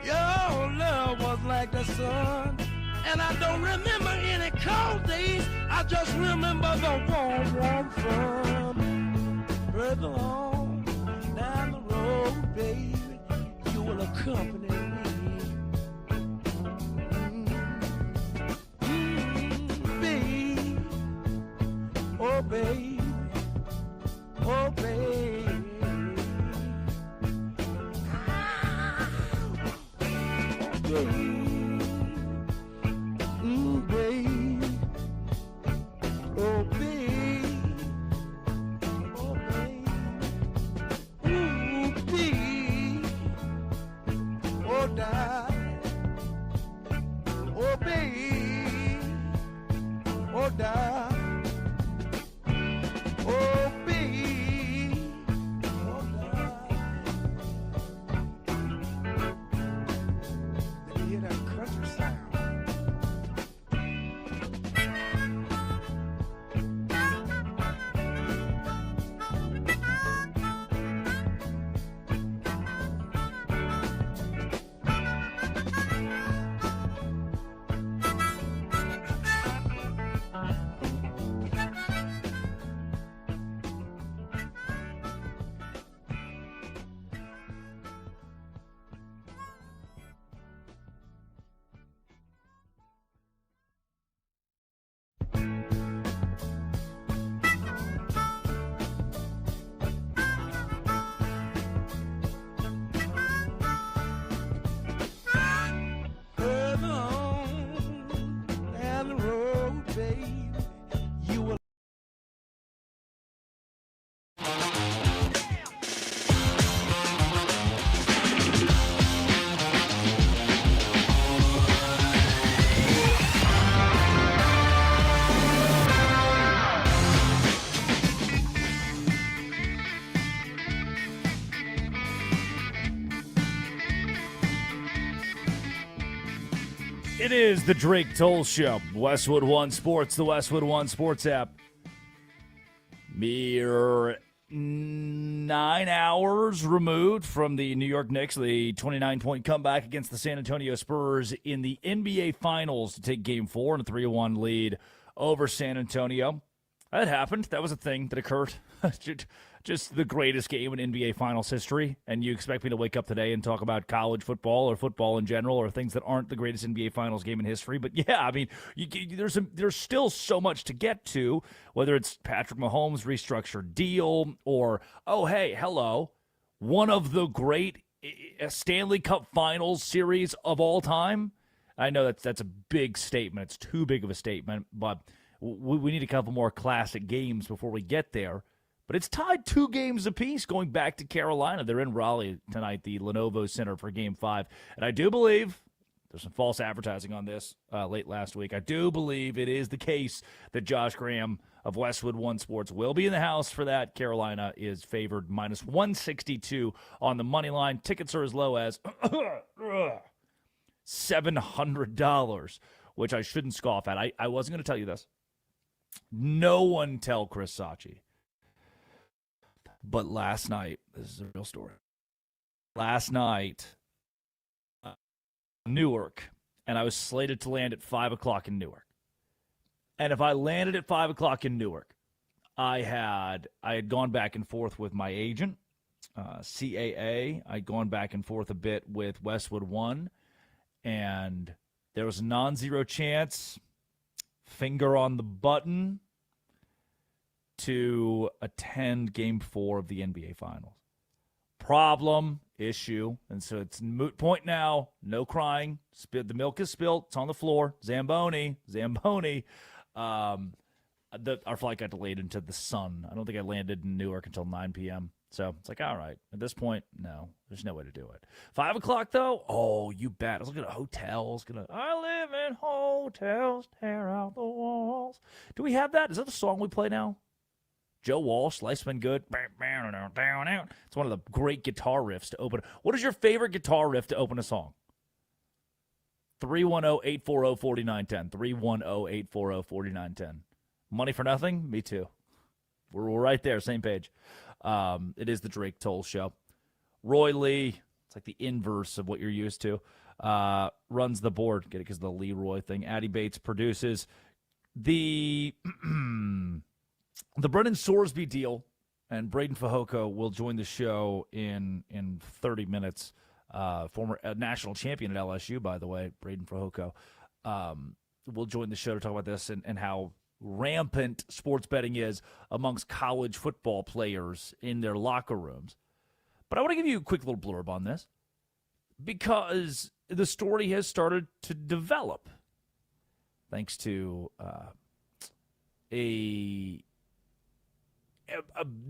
your love was like the sun, and I don't remember any cold days. I just remember the warm, warm sun. Further on down the road, baby, you will accompany me. Oh, baby, oh, baby. Baby, baby. Oh, baby, oh, baby. Ooh, baby. Oh, darling. Oh, baby. Oh, darling. It is the Drake Toll Show. Westwood One Sports, the Westwood One Sports app. Mere 9 hours removed from the New York Knicks, the 29-point comeback against the San Antonio Spurs in the NBA Finals to take Game 4 in a 3-1 lead over San Antonio. That happened. That was a thing that occurred. Just the greatest game in NBA Finals history. And you expect me to wake up today and talk about college football or football in general or things that aren't the greatest NBA Finals game in history. But yeah, I mean, there's still so much to get to, whether it's Patrick Mahomes' restructured deal or, oh, hey, hello, one of the great Stanley Cup Finals series of all time. I know that's a big statement. It's too big of a statement, but we need a couple more classic games before we get there. But it's tied 2 games apiece going back to Carolina. They're in Raleigh tonight, the Lenovo Center for Game 5. And I do believe, there's some false advertising on this late last week, I do believe it is the case that Josh Graham of Westwood One Sports will be in the house for that. Carolina is favored minus 162 on the money line. Tickets are as low as $700, which I shouldn't scoff at. I wasn't going to tell you this. No one tell Chris Sachi. But last night, this is a real story. Last night, Newark, and I was slated to land at 5 o'clock in Newark. And if I landed at 5 o'clock in Newark, I had gone back and forth with my agent, CAA. I'd gone back and forth a bit with Westwood One, and there was a non-zero chance, finger on the button, to attend Game 4 of the NBA Finals. Problem, issue, and so it's moot point now. No crying. The milk is spilt. It's on the floor. Zamboni. Our flight got delayed into the sun. I don't think I landed in Newark until 9 p.m. So it's like, all right. At this point, no. There's no way to do it. 5 o'clock, though? Oh, you bet. I was looking at hotels. I live in hotels. Tear out the walls. Do we have that? Is that the song we play now? Joe Walsh, Life's Been Good. It's one of the great guitar riffs to open. What is your favorite guitar riff to open a song? 310-840-4910. 310-840-4910. Money for nothing? Me too. We're right there, same page. It is the Drake Toll Show. Roy Lee, it's like the inverse of what you're used to, runs the board. Get it because of the Leroy thing. Addie Bates produces. The Brendan Sorsby deal, and Braden Fajoko will join the show in 30 minutes. Former national champion at LSU, by the way, Braden Fajoko, will join the show to talk about this and how rampant sports betting is amongst college football players in their locker rooms. But I want to give you a quick little blurb on this because the story has started to develop thanks to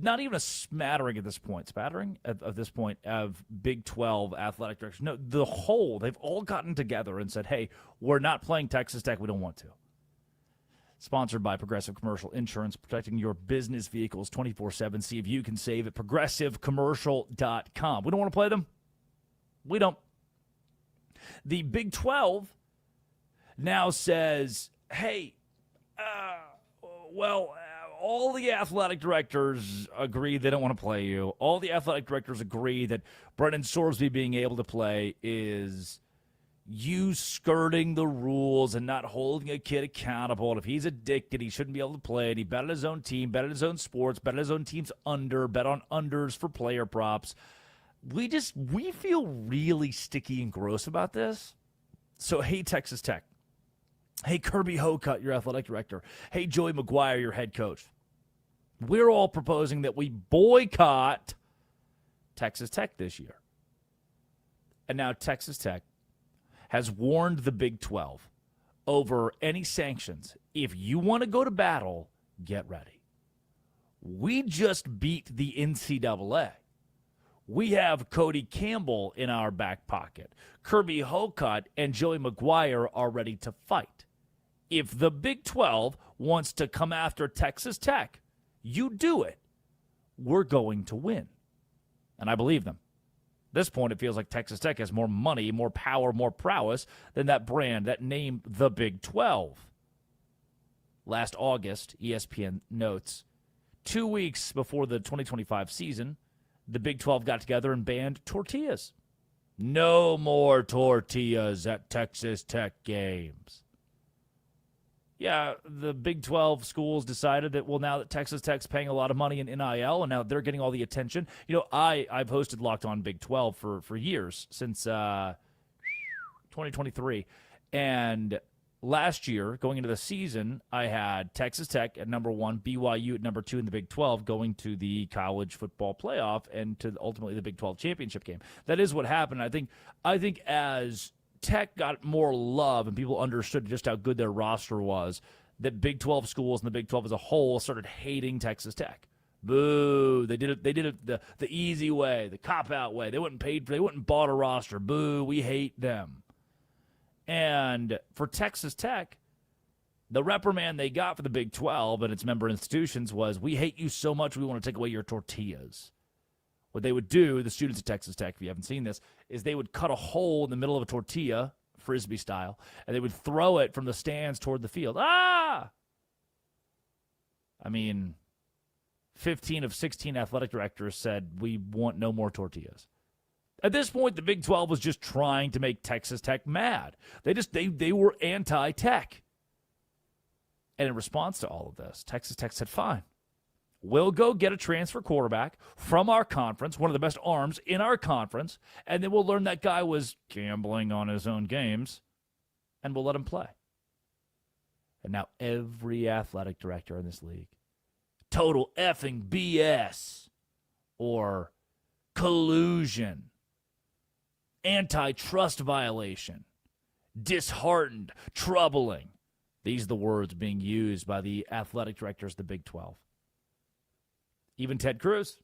not even a smattering at this point, of Big 12 athletic directors. No, they've all gotten together and said, hey, we're not playing Texas Tech. We don't want to. Sponsored by Progressive Commercial Insurance, protecting your business vehicles 24/7. See if you can save at progressivecommercial.com. We don't want to play them. We don't. The Big 12 now says, hey, all the athletic directors agree they don't want to play you. All the athletic directors agree that Brendan Sorsby being able to play is you skirting the rules and not holding a kid accountable. And if he's addicted, he shouldn't be able to play. And he bet on his own team, bet on his own sports, bet on his own team's under, bet on unders for player props. We feel really sticky and gross about this. So, hey, Texas Tech. Hey, Kirby Hocutt, your athletic director. Hey, Joey McGuire, your head coach. We're all proposing that we boycott Texas Tech this year. And now Texas Tech has warned the Big 12 over any sanctions. If you want to go to battle, get ready. We just beat the NCAA. We have Cody Campbell in our back pocket. Kirby Hocutt and Joey McGuire are ready to fight. If the Big 12 wants to come after Texas Tech, you do it. We're going to win. And I believe them. this point, it feels like Texas Tech has more money, more power, more prowess than that brand, that name, the Big 12. Last August, ESPN notes, 2 weeks before the 2025 season, the Big 12 got together and banned tortillas. No more tortillas at Texas Tech games. Yeah, the Big 12 schools decided that, well, now that Texas Tech's paying a lot of money in NIL and now they're getting all the attention. You know, I've hosted Locked On Big 12 for years, since 2023. And last year, going into the season, I had Texas Tech at number 1, BYU at number 2 in the Big 12, going to the college football playoff and to ultimately the Big 12 championship game. That is what happened. I think as Tech got more love and people understood just how good their roster was, that Big 12 schools and the Big 12 as a whole started hating Texas Tech. Boo! They did it the easy way, the cop-out way. They wouldn't bought a roster. Boo! We hate them. And for Texas Tech, the reprimand they got for the Big 12 and its member institutions was, we hate you so much we want to take away your tortillas. What they would do, the students at Texas Tech, if you haven't seen this, is they would cut a hole in the middle of a tortilla, Frisbee style, and they would throw it from the stands toward the field. Ah! I mean, 15 of 16 athletic directors said, we want no more tortillas. At this point, the Big 12 was just trying to make Texas Tech mad. They were anti-Tech. And in response to all of this, Texas Tech said, fine, we'll go get a transfer quarterback from our conference, one of the best arms in our conference, and then we'll learn that guy was gambling on his own games, and we'll let him play. And now every athletic director in this league, total effing BS, or collusion, antitrust violation, disheartened, troubling. These are the words being used by the athletic directors of the Big 12. Even Ted Cruz,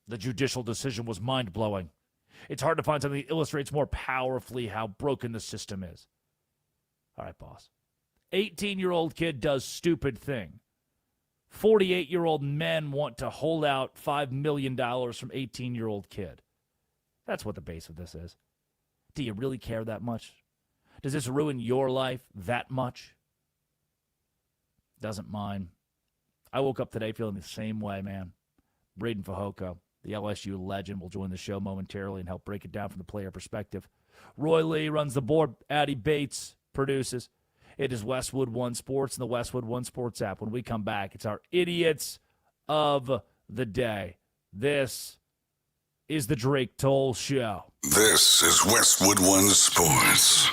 the judicial decision was mind-blowing. It's hard to find something that illustrates more powerfully how broken the system is. All right, boss. 18-year-old kid does stupid thing. 48-year-old men want to hold out $5 million from 18-year-old kid. That's what the base of this is. Do you really care that much? Does this ruin your life that much? Doesn't mine. I woke up today feeling the same way, man. Braden Fajoko, the LSU legend, will join the show momentarily and help break it down from the player perspective. Roy Lee runs the board. Addie Bates produces. It is Westwood One Sports and the Westwood One Sports app. When we come back, it's our Idiots of the Day. This is the Drake Toll Show. This is Westwood One Sports.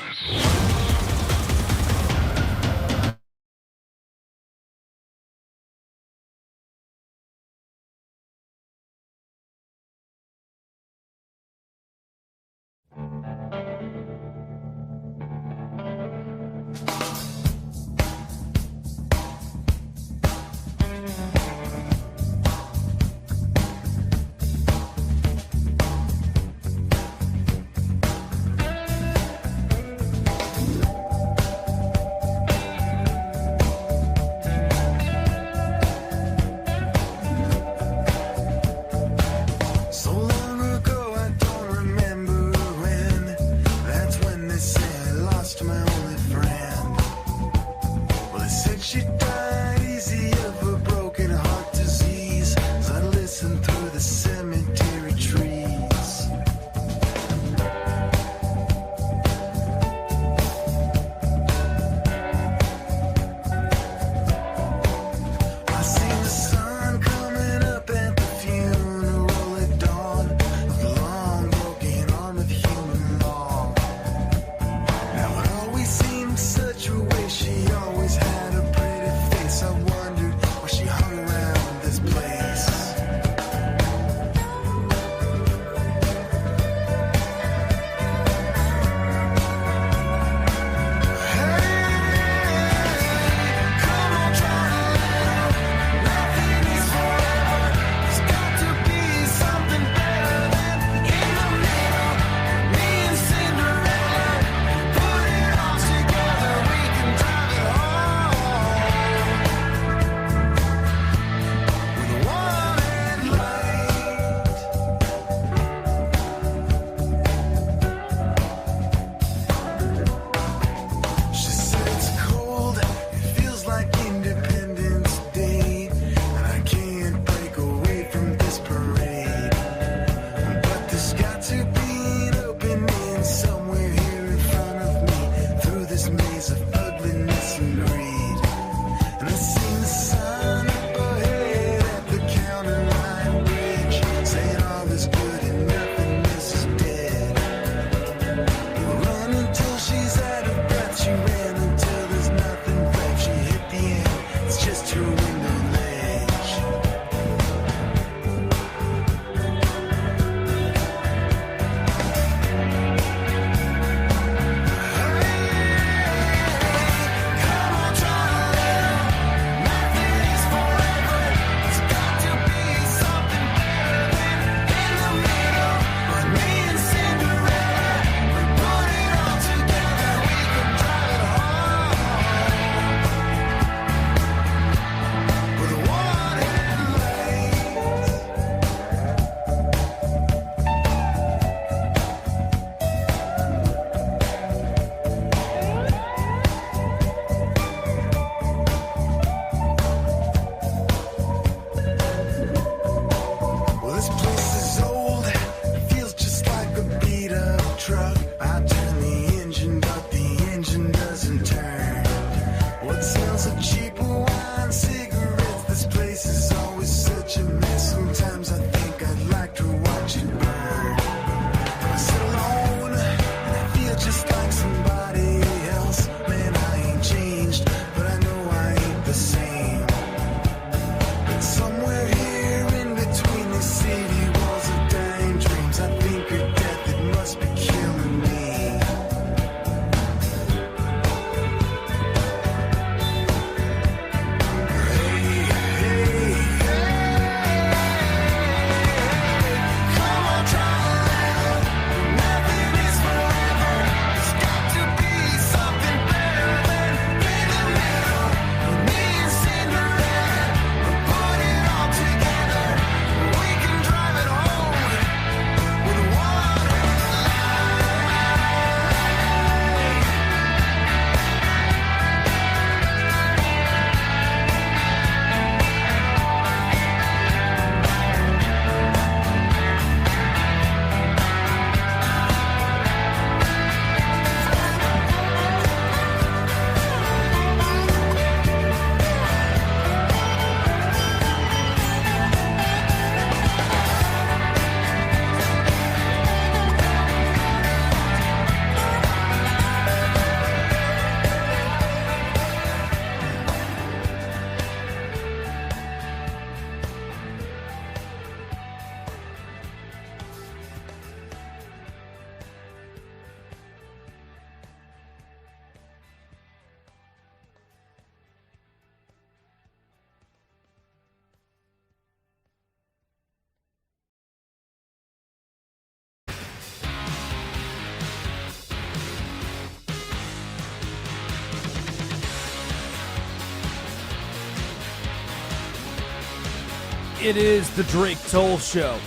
It is the Drake Toll Show.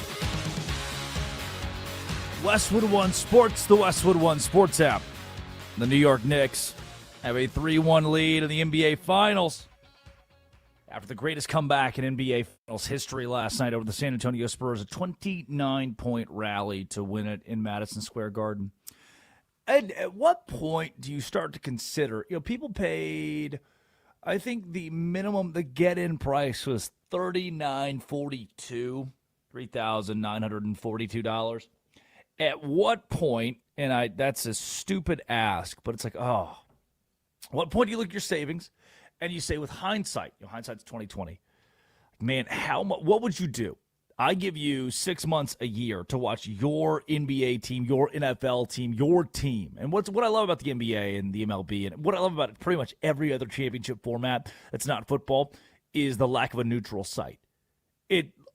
Westwood One Sports, the Westwood One Sports app. The New York Knicks have a 3-1 lead in the NBA Finals after the greatest comeback in NBA Finals history last night over the San Antonio Spurs, a 29-point rally to win it in Madison Square Garden. And at what point do you start to consider, people paid, I think the minimum, the get-in price was $39.42, $3,942. At what point, and that's a stupid ask, but it's like, what point do you look at your savings and you say, with hindsight, hindsight's 2020, man, what would you do? I give you 6 months a year to watch your NBA team, your NFL team, your team. And what I love about the NBA and the MLB, and what I love about pretty much every other championship format that's not football, is the lack of a neutral site.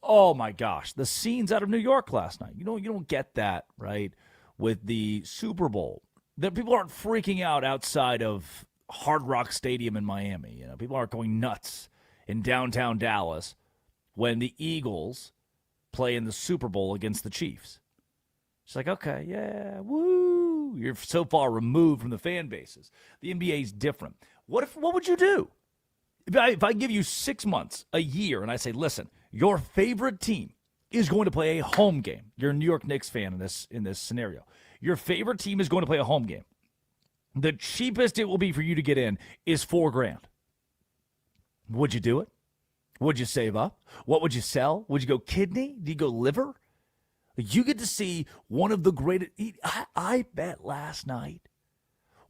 Oh my gosh, the scenes out of New York last night. You don't get that, right, with the Super Bowl. That people aren't freaking out outside of Hard Rock Stadium in Miami. People aren't going nuts in downtown Dallas when the Eagles play in the Super Bowl against the Chiefs. It's like, okay, yeah, woo. You're so far removed from the fan bases. The NBA is different. What would you do? If I give you 6 months, a year, and I say, listen, your favorite team is going to play a home game. You're a New York Knicks fan in this scenario. Your favorite team is going to play a home game. The cheapest it will be for you to get in is $4,000. Would you do it? Would you save up? What would you sell? Would you go kidney? Do you go liver? You get to see one of the greatest. I bet last night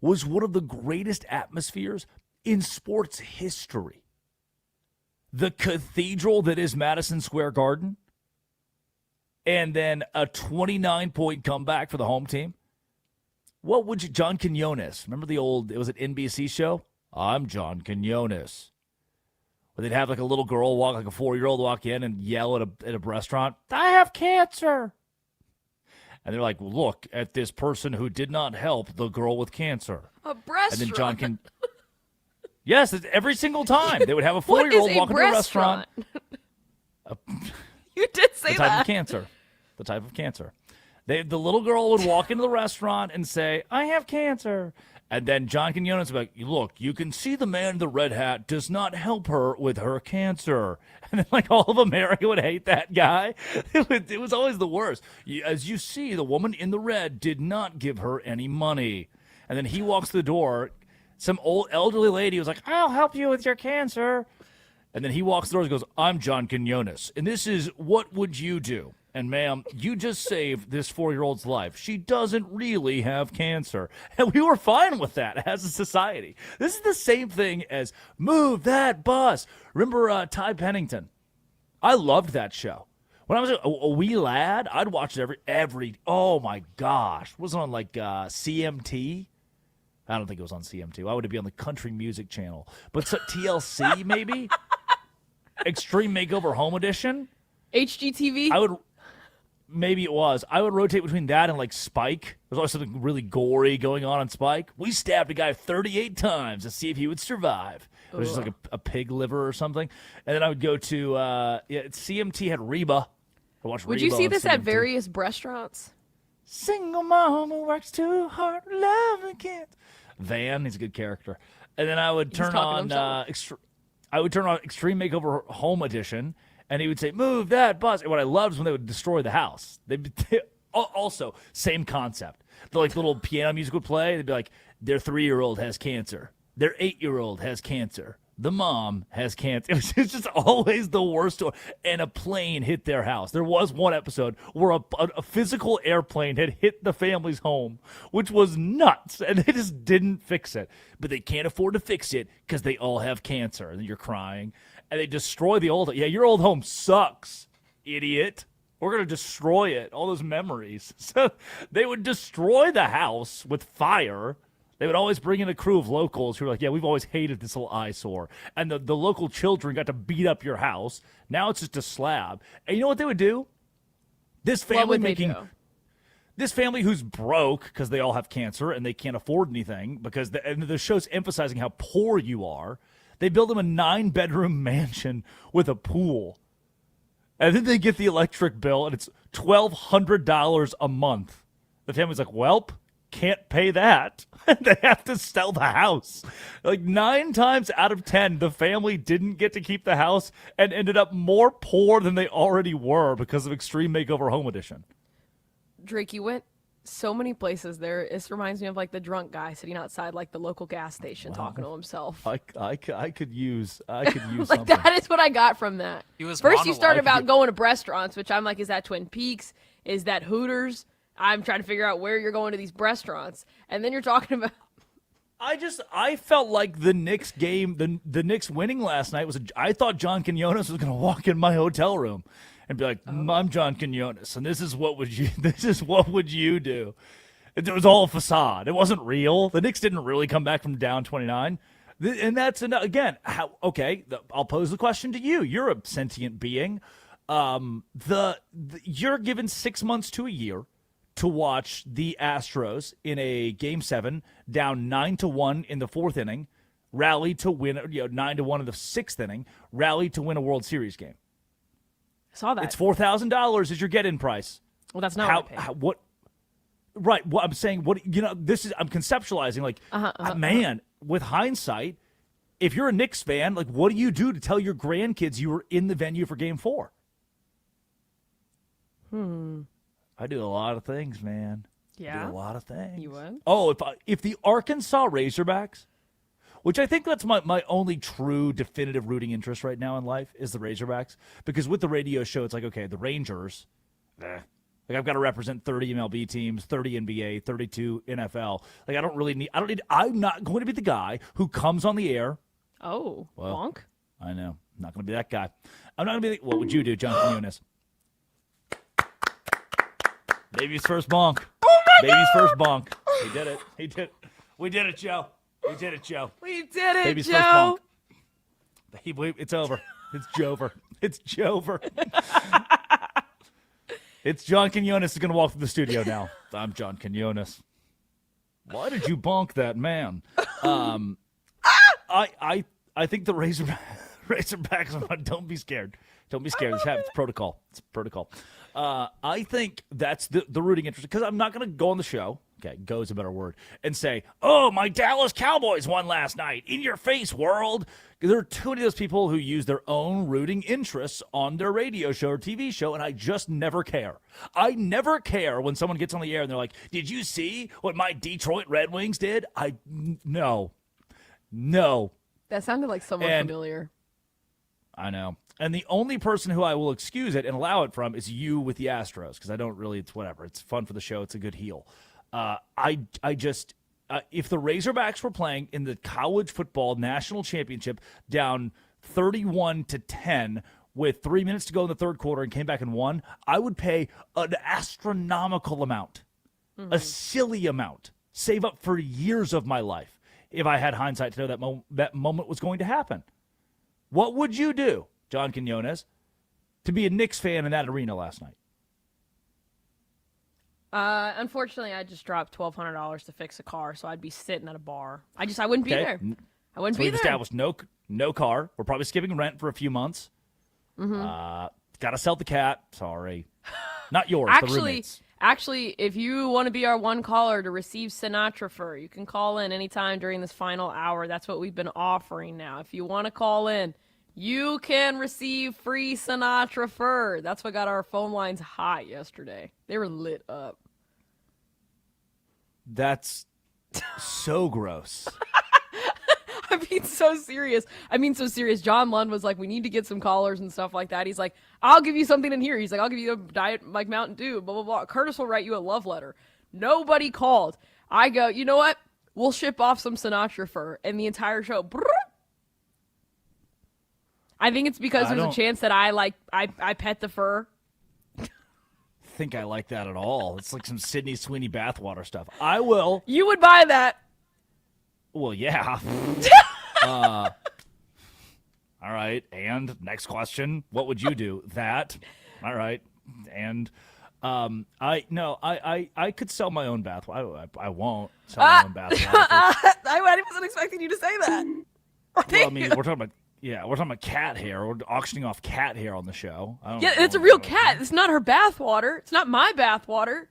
was one of the greatest atmospheres in sports history. The cathedral that is Madison Square Garden, and then a 29-point comeback for the home team. What would you, John Quinones, remember it was an NBC show? I'm John Quinones. Where they'd have like a little girl walk, like a 4-year-old walk in and yell at a restaurant, I have cancer. And they're like, look at this person who did not help the girl with cancer. A breast And then John can. Yes, every single time they would have a 4-year-old walk into a restaurant. You did say the type that. Of cancer. The type of cancer. The little girl would walk into the restaurant and say, I have cancer. And then John Quinones would be like, look, you can see the man in the red hat does not help her with her cancer. And then like all of America would hate that guy. It was always the worst. As you see, the woman in the red did not give her any money. And then he walks through the door. Some old elderly lady was like, I'll help you with your cancer. And then he walks through and goes, I'm John Quinones. And this is, what would you do? And ma'am, you just saved this 4-year-old's life. She doesn't really have cancer. And we were fine with that as a society. This is the same thing as Move That Bus. Remember Ty Pennington? I loved that show. When I was a wee lad, I'd watch it every oh my gosh. Was it on like CMT? I don't think it was on CMT. Why would it be on the Country Music Channel? But TLC maybe? Extreme Makeover Home Edition? HGTV? Maybe it was. I would rotate between that and like Spike. There's always something really gory going on Spike. We stabbed a guy 38 times to see if he would survive. It was just like a pig liver or something. And then I would go to CMT had Reba. I watched Would Reba you see on this CMT. at various restaurants? Single mom who works too hard, love the kids. Van, he's a good character. And then I would turn on Extreme Makeover Home Edition. And he would say, move that bus. And what I loved is when they would destroy the house. Also, same concept. The like little piano music would play. They'd be like, their 3-year-old has cancer. Their 8-year-old has cancer. The mom has cancer. It was just always the worst story. And a plane hit their house. There was one episode where a physical airplane had hit the family's home, which was nuts. And they just didn't fix it. But they can't afford to fix it because they all have cancer. And you're crying. And they destroy the old. Yeah, your old home sucks, idiot. We're going to destroy it. All those memories. So they would destroy the house with fire. They would always bring in a crew of locals who were like, yeah, we've always hated this little eyesore. And the local children got to beat up your house. Now it's just a slab. And you know what they would do? This family this family who's broke because they all have cancer and they can't afford anything because the show's emphasizing how poor you are. They build them a 9-bedroom mansion with a pool. And then they get the electric bill, and it's $1,200 a month. The family's like, welp, can't pay that. They have to sell the house. Like 9 times out of 10, the family didn't get to keep the house and ended up more poor than they already were because of Extreme Makeover Home Edition. Drake, you went so many places there. This reminds me of like the drunk guy sitting outside like the local gas station talking to himself. I could use like something. that is what I got from that. He was First you started monologuing. about going to restaurants, which I'm like, is that Twin Peaks? Is that Hooters? I'm trying to figure out where you're going to these restaurants. And then you're talking about I felt like the Knicks game, the Knicks winning last night I thought John Quinones was going to walk in my hotel room and be like, I'm John Quinones, and this is what would you do? It was all a facade. It wasn't real. The Knicks didn't really come back from down 29. And that's, again, I'll pose the question to you. You're a sentient being. You're given 6 months to a year to watch the Astros in a Game 7 down 9-1 in the 4th inning, rally to win 9-1 in the 6th inning, rally to win a World Series game. I saw that. It's $4,000 is your get-in price. Well, that's not what I paid. Right. What I'm saying, I'm conceptualizing like, man, with hindsight, if you're a Knicks fan, like, what do you do to tell your grandkids you were in the venue for Game 4? I do a lot of things, man. Yeah? I do a lot of things. You would? Oh, if the Arkansas Razorbacks, which I think that's my only true definitive rooting interest right now in life is the Razorbacks, because with the radio show, it's like, okay, the Rangers, like I've got to represent 30 MLB teams, 30 NBA, 32 NFL. Like I'm not going to be the guy who comes on the air. Oh, bonk. I know. I'm not going to be that guy. I'm not going to be what would you do, John Quinones? Baby's first bonk. Baby's first bonk. He did it. We did it, Joe. We did it, Joe. We did it, Baby's Joe. first bonk. It's over. It's Jover. It's Jover. It's John Quinones is going to walk through the studio now. I'm John Quinones. Why did you bonk that man? I think the Razorbacks. Don't be scared. Don't be scared. It's protocol. It's protocol. I think that's the rooting interest, because I'm not going to go on the show. Okay, go is a better word, and say, "Oh, my Dallas Cowboys won last night." In your face, world. There are too many of those people who use their own rooting interests on their radio show or TV show, and I just never care. I never care when someone gets on the air and they're like, "Did you see what my Detroit Red Wings did?" No. That sounded like someone familiar. I know. And the only person who I will excuse it and allow it from is you with the Astros, because I don't really, it's whatever. It's fun for the show. It's a good heel. If the Razorbacks were playing in the college football national championship down 31-10 with 3 minutes to go in the third quarter and came back and won, I would pay an astronomical amount, a silly amount, save up for years of my life if I had hindsight to know that moment was going to happen. What would you do, John Quinones, to be a Knicks fan in that arena last night? Unfortunately, I just dropped $1,200 to fix a car, so I'd be sitting at a bar. I wouldn't be there. I wouldn't be We've there. established no car. We're probably skipping rent for a few months. Got to sell the cat. Sorry. Not yours, the roommates. Actually, if you want to be our one caller to receive Sinatra fur, you can call in anytime during this final hour. That's what we've been offering now. If you want to call in, you can receive free Sinatra fur. That's what got our phone lines hot yesterday. They were lit up. That's so gross. I mean, so serious. John Lund was like, we need to get some callers and stuff like that. He's like, I'll give you something in here. He's like, I'll give you a diet like Mountain Dew, blah, blah, blah. Curtis will write you a love letter. Nobody called. I go, you know what? We'll ship off some Sinatra fur. And the entire show, brrr. I think it's because there's a chance that I pet the fur. Think I like that at all. It's like some Sydney Sweeney bathwater stuff. I will. You would buy that. Well, yeah. All right. And next question. What would you do? That. All right. And I could sell my own bathwater. I won't sell my own bathwater. I wasn't expecting you to say that. Well, I mean, we're talking about Yeah, we're talking about cat hair. We're auctioning off cat hair on the show. Yeah, it's a real cat. It's not her bath water. It's not my bath water.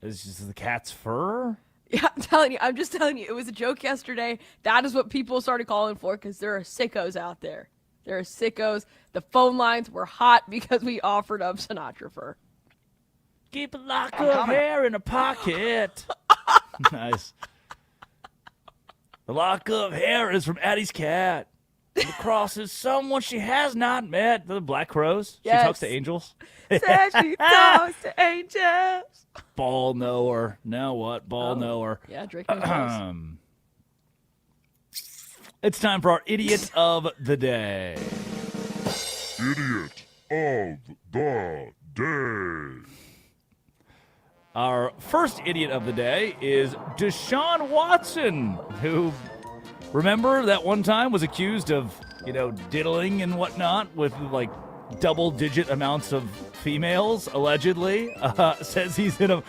Is this the cat's fur? Yeah, I'm just telling you, it was a joke yesterday. That is what people started calling for because there are sickos out there. There are sickos. The phone lines were hot because we offered up Sinatra fur. Keep a lock of hair in a pocket. Nice. The lock of hair is from Addie's cat. The cross is someone she has not met. The Black Crows. Yes. She talks to angels. Says she talks to angels. Ball knower. Now what? Ball knower. Yeah, Drake knows. It's time for our Idiot of the Day. Idiot of the Day. Our first idiot of the day is Deshaun Watson, who, remember that one time was accused of, diddling and whatnot with like double-digit amounts of females, allegedly. Says he's in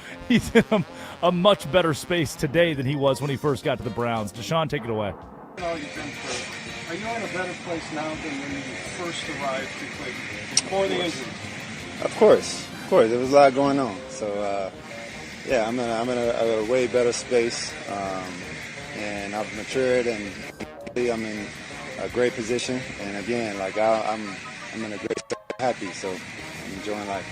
a much better space today than he was when he first got to the Browns. Deshaun, take it away. Are you in a better place now than when you first arrived to Cleveland before the injury? Of course. There was a lot going on. So, yeah, I'm in a way better space, and I've matured, and I'm in a great position. And again, I'm in a great happy, so I'm enjoying life.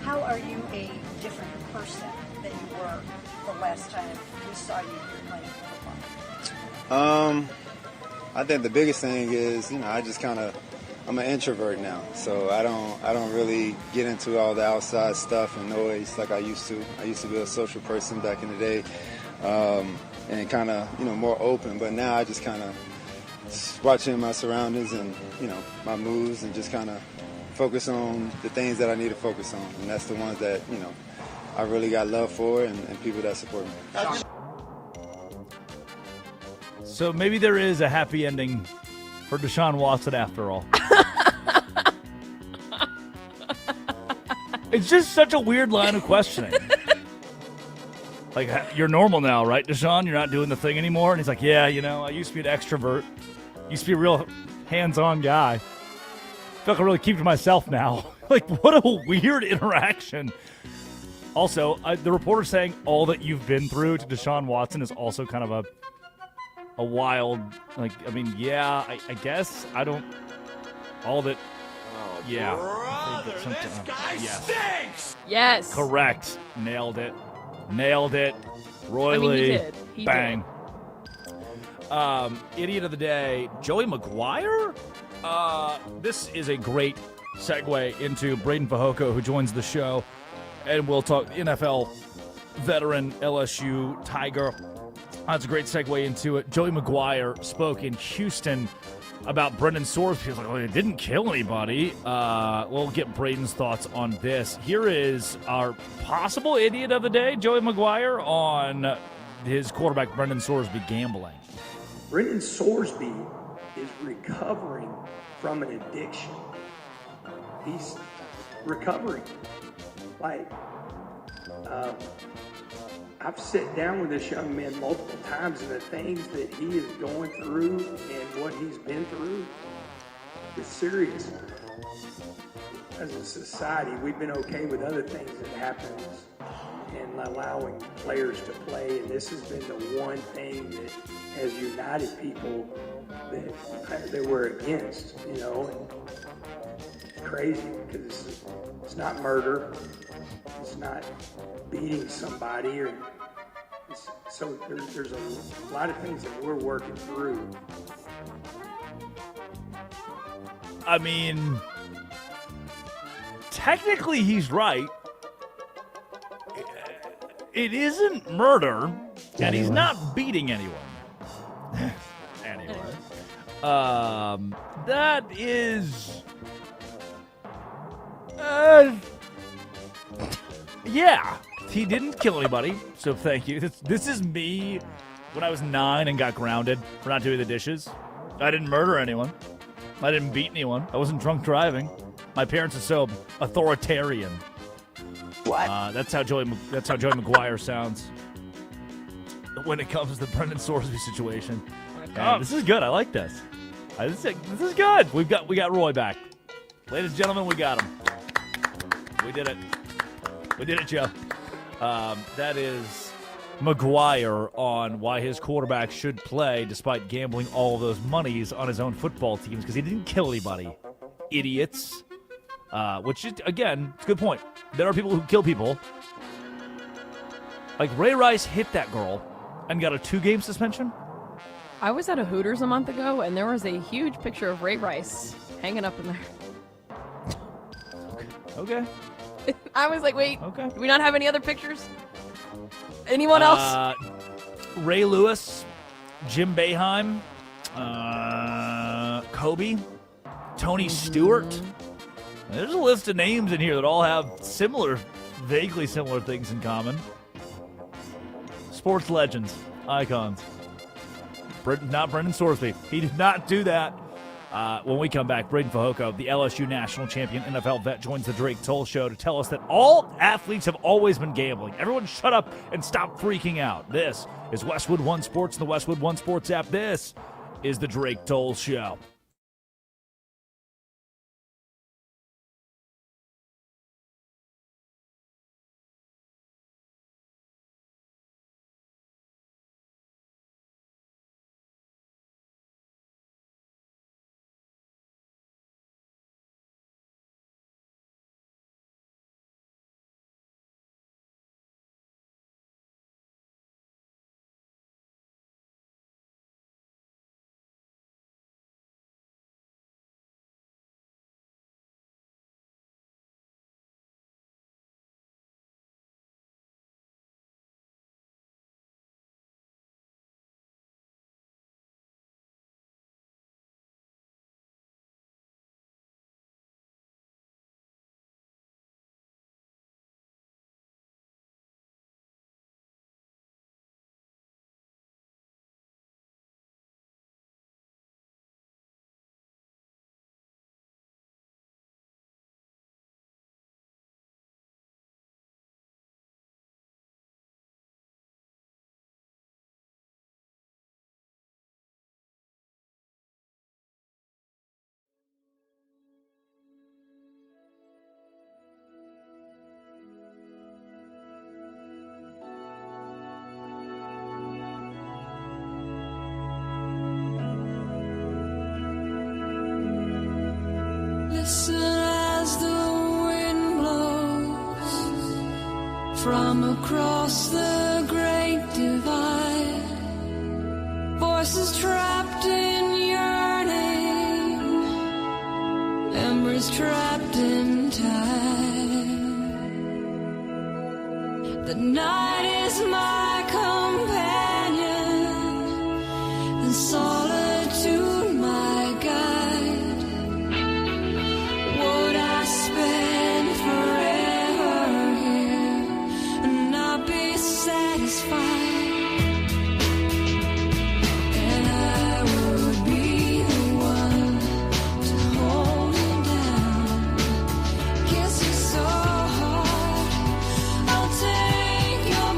How are you a different person than you were the last time we saw you playing football? I think the biggest thing is, I'm an introvert now, so I don't really get into all the outside stuff and noise like I used to. I used to be a social person back in the day, and kind of, more open. But now I just kind of watching my surroundings and, my moves and just kind of focus on the things that I need to focus on. And that's the ones that, I really got love for and people that support me. So maybe there is a happy ending for Deshaun Watson after all. It's just such a weird line of questioning. Like, you're normal now, right, Deshaun? You're not doing the thing anymore? And he's like, yeah, I used to be an extrovert. Used to be a real hands-on guy. I feel like I really keep to myself now. Like, what a weird interaction. Also, the reporter saying all that you've been through to Deshaun Watson is also kind of a wild, I guess. I don't, all that, yeah. Brother, this guy stinks! Yes. Correct. Nailed it. Roy I mean, Lee. he did. He Bang. Idiot of the day, Joey Maguire? This is a great segue into Braden Fajoko, who joins the show, and we'll talk NFL veteran, LSU Tiger. That's a great segue into it. Joey Maguire spoke in Houston about Brendan Soares. He was like, it didn't kill anybody. We'll get Braden's thoughts on this. Here is our possible idiot of the day, Joey Maguire, on his quarterback, Brendan Soaresby, gambling. Brendan Soaresby is recovering from an addiction. He's recovering. I've sat down with this young man multiple times, and the things that he is going through and what he's been through is serious. As a society, we've been okay with other things that happen and allowing players to play, and this has been the one thing that has united people that we're against, and it's crazy because it's not murder, it's not beating somebody, so there's a lot of things that we're working through. I mean, technically he's right. It isn't murder, and he's not beating anyone. Anyway. That is... yeah, he didn't kill anybody, so thank you. This is me when I was 9 and got grounded for not doing the dishes. I didn't murder anyone. I didn't beat anyone. I wasn't drunk driving. My parents are so authoritarian. What? That's how Joey Maguire sounds when it comes to the Brendan Soaresby situation. This is good. I like this. This is good. We got Roy back. Ladies and gentlemen, we got him. We did it. We did it, Joe. That is McGuire on why his quarterback should play despite gambling all of those monies on his own football teams because he didn't kill anybody. Idiots. Which is, again, it's a good point. There are people who kill people. Like Ray Rice hit that girl and got a 2-game suspension. I was at a Hooters a month ago, and there was a huge picture of Ray Rice hanging up in there. Okay. I was like, wait, okay. Do we not have any other pictures? Anyone else? Ray Lewis, Jim Boeheim, Kobe, Tony Stewart. There's a list of names in here that all have vaguely similar things in common. Sports legends, icons. Not Brendan Sorsby. He did not do that. When we come back, Braden Fajoko, the LSU national champion NFL vet, joins the Drake Toll Show to tell us that all athletes have always been gambling. Everyone shut up and stop freaking out. This is Westwood One Sports and the Westwood One Sports app. This is the Drake Toll Show. Listen as the wind blows from across the great divide. Voices trapped in yearning, memories trapped in time. The night is my companion, and solitude my guide. Would I spend forever here and not be satisfied? And I would be the one to hold you down, kiss you so hard, I'll take your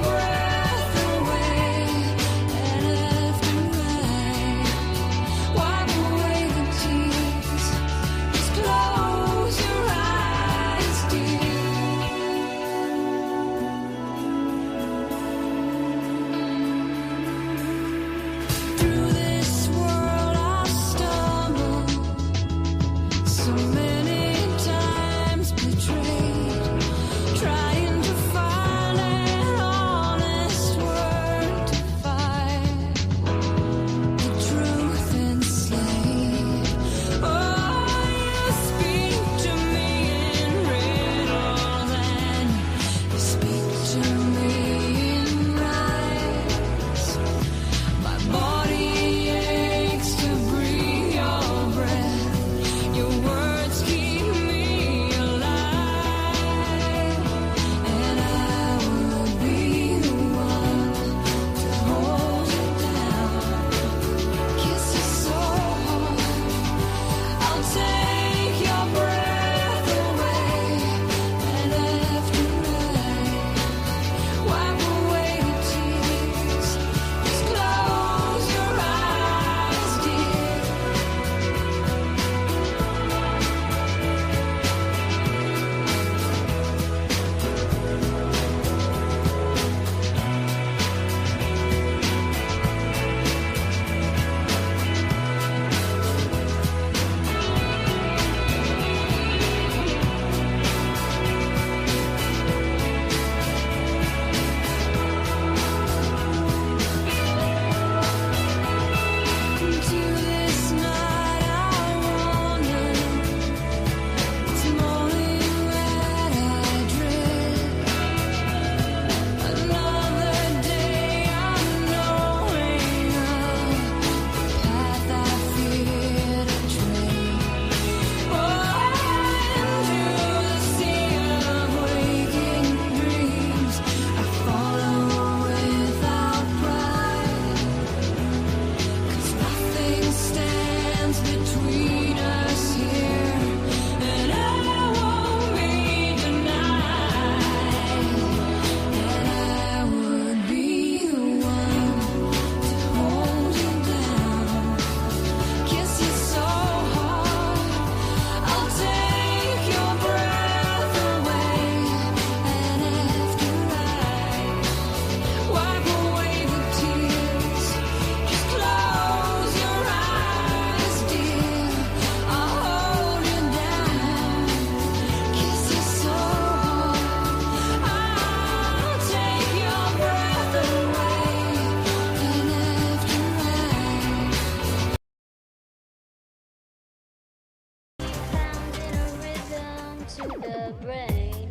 to the brain.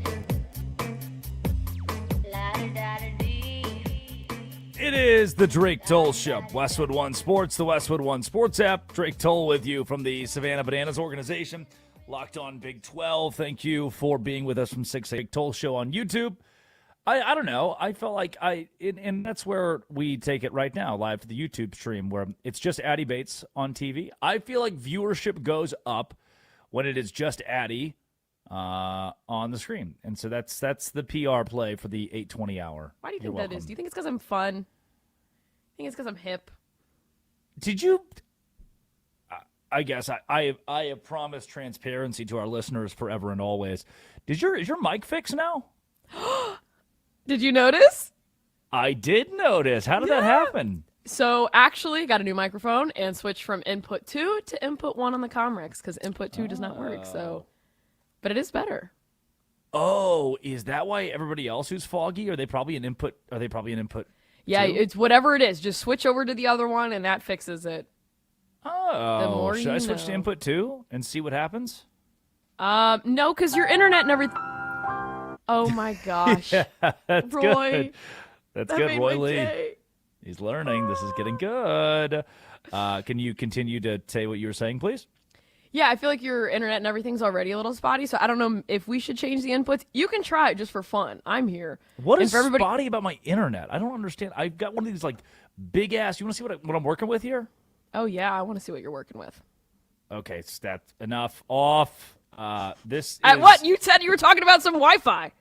It is the Drake Toll Show. Westwood One Sports, the Westwood One Sports app. Drake Toll with you from the Savannah Bananas organization. Locked on Big 12. Thank you for being with us from 6 Drake Toll Show on YouTube. I don't know. I felt like and that's where we take it right now, live to the YouTube stream, where it's just Addie Bates on TV. I feel like viewership goes up when it is just Addie on the screen. And so that's the PR play for the 8:20 hour. Why do you think that is? Do you think it's because I'm fun? I think it's because I'm hip. Did you? I guess I have promised transparency to our listeners forever and always. Is your mic fixed now? Did you notice? I did notice. How did that happen? So actually, got a new microphone and switched from input 2 to input 1 on the Comrex because input 2 does not work. So, but it is better. Oh, is that why everybody else who's foggy? Are they probably an input? Yeah, 2? it's whatever it is. Just switch over to the other one, and that fixes it. Oh, should I switch to input 2 and see what happens? No, because your internet and everything. Oh my gosh, yeah, that's Roy, good. That's that good, made Roy my Lee. day. He's learning. This is getting good. Can you continue to say what you were saying, please? Yeah, I feel like your internet and everything's already a little spotty, so I don't know if we should change the inputs. You can try it just for fun. I'm here. What And is for everybody- spotty about my internet? I don't understand. I've got one of these like big ass. You want to see what I'm working with here? Oh yeah, I want to see what you're working with. Okay, so that's enough. Off. This. At is, what? You said you were talking about some Wi-Fi.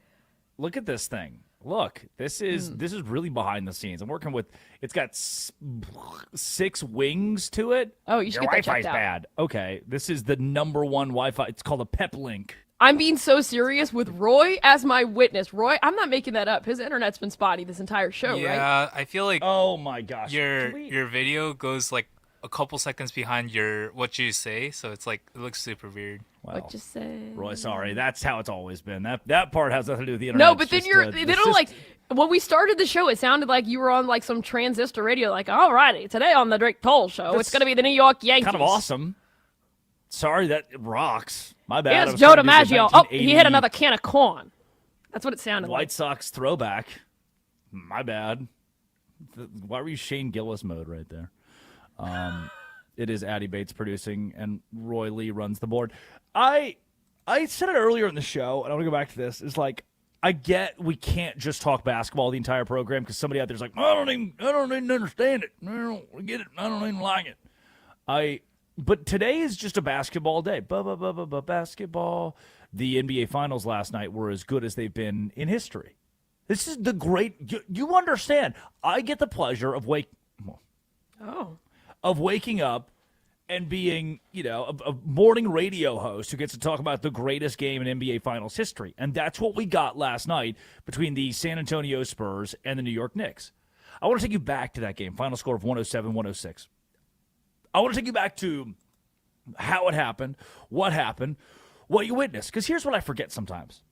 Look at this thing. Look, this is really behind the scenes. I'm working with. It's got 6 wings to it. Oh, you should Your get that Wi-Fi's checked out. bad. Okay, this is the number one Wi-Fi. It's called a PepLink. I'm being so serious with Roy as my witness. Roy, I'm not making that up. His internet's been spotty this entire show, right? Yeah, I feel like. Oh my gosh. Your video goes like a couple seconds behind what you say, so it's like it looks super weird. Well, what you say? Roy, sorry. That's how it's always been. That part has nothing to do with the internet. No, but It's then just, they don't like when we started the show. It sounded like you were on like some transistor radio. Like, all righty, today on the Drake Toll Show, it's That's going to be the New York Yankees. kind of awesome. Sorry, that rocks. My bad. I It's was Joe trying to do the DiMaggio. Oh, he 1980 hit another can of corn. That's what it sounded like. White Sox throwback. My bad. Why were you Shane Gillis mode right there? It is Addie Bates producing, and Roy Lee runs the board. I said it earlier in the show, and I want to go back to this. It's like, I get we can't just talk basketball the entire program because somebody out there's like, I don't even understand it. I don't get it. I don't even like it. But today is just a basketball day. Basketball. The NBA Finals last night were as good as they've been in history. This is the great. You understand? I get the pleasure of waking up and being, a morning radio host who gets to talk about the greatest game in NBA Finals history. And that's what we got last night between the San Antonio Spurs and the New York Knicks. I want to take you back to that game, final score of 107-106. I want to take you back to how it happened, what you witnessed. Because here's what I forget sometimes.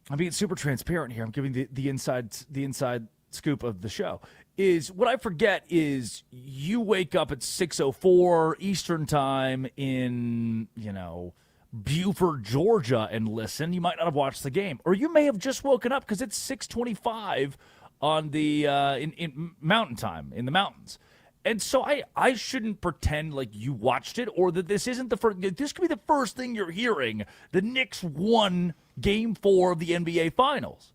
I'm being super transparent here. I'm giving the inside scoop of the show. Is what I forget is you wake up at 6:04 Eastern time in, Buford, Georgia and listen. You might not have watched the game. Or you may have just woken up because it's 6:25 on the in mountain time in the mountains. And so I shouldn't pretend like you watched it or that this isn't the first. This could be the first thing you're hearing. The Knicks won Game 4 of the NBA Finals.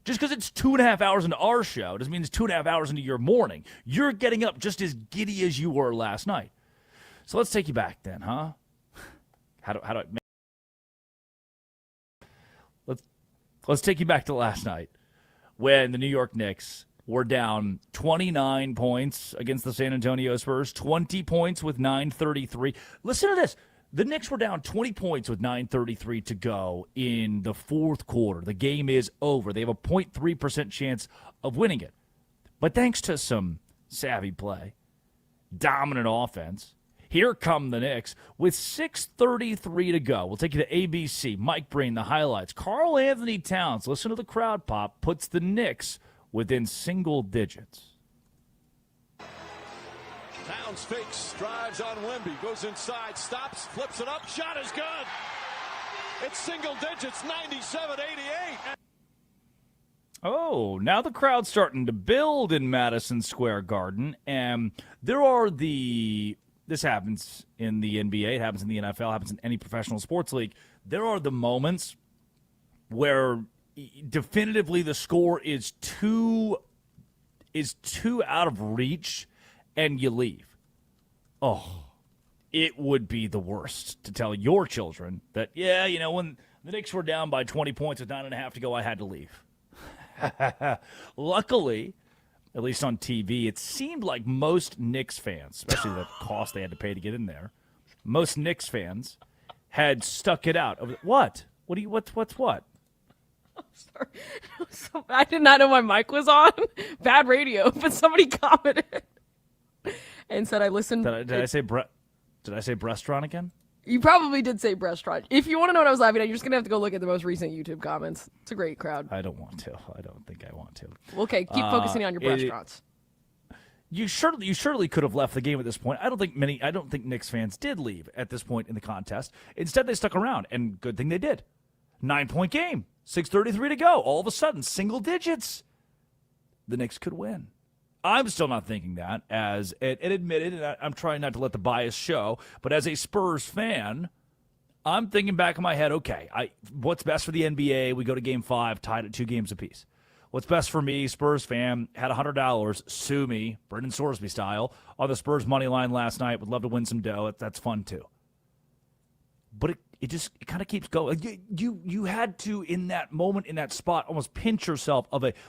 Just because it's 2.5 hours into our show doesn't mean it's 2.5 hours into your morning. You're getting up just as giddy as you were last night. So let's take you back then, huh? How do I let's take you back to last night when the New York Knicks were down 29 points against the San Antonio Spurs, 20 points with 9:33. Listen to this. The Knicks were down 20 points with 9:33 to go in the fourth quarter. The game is over. They have a 0.3% chance of winning it. But thanks to some savvy play, dominant offense, here come the Knicks with 6:33 to go. We'll take you to ABC. Mike Breen, the highlights. Karl Anthony Towns, listen to the crowd pop, puts the Knicks within single digits. Towns fakes, drives on Wemby, goes inside, stops, flips it up, shot is good. It's single digits, 97-88. Oh, now the crowd's starting to build in Madison Square Garden, and there are this happens in the NBA, it happens in the NFL, it happens in any professional sports league. There are the moments where definitively the score is too out of reach and you leave. Oh, it would be the worst to tell your children that, when the Knicks were down by 20 points with 9.5 to go, I had to leave. Luckily, at least on TV, it seemed like most Knicks fans, especially the cost they had to pay to get in there, most Knicks fans had stuck it out. What? What's what? I'm sorry. I did not know my mic was on. Bad radio, but somebody commented and said I listened. Did I say restaurant again? You probably did say restaurant. If you want to know what I was laughing at, you're just going to have to go look at the most recent YouTube comments. It's a great crowd. I don't want to. I don't think I want to. Okay, keep focusing on your restaurants. You surely could have left the game at this point. I don't think Knicks fans did leave at this point in the contest. Instead, they stuck around, and good thing they did. 9-point game, 6:33 to go. All of a sudden, single digits. The Knicks could win. I'm still not thinking that, as it admitted, and I'm trying not to let the bias show, but as a Spurs fan, I'm thinking back in my head, okay, what's best for the NBA? We go to Game 5, tied at 2 games apiece. What's best for me, Spurs fan, had $100, sue me, Brendan Sorsby style, on the Spurs money line last night, would love to win some dough. That's fun too. But it kind of keeps going. You had to, in that moment, in that spot, almost pinch yourself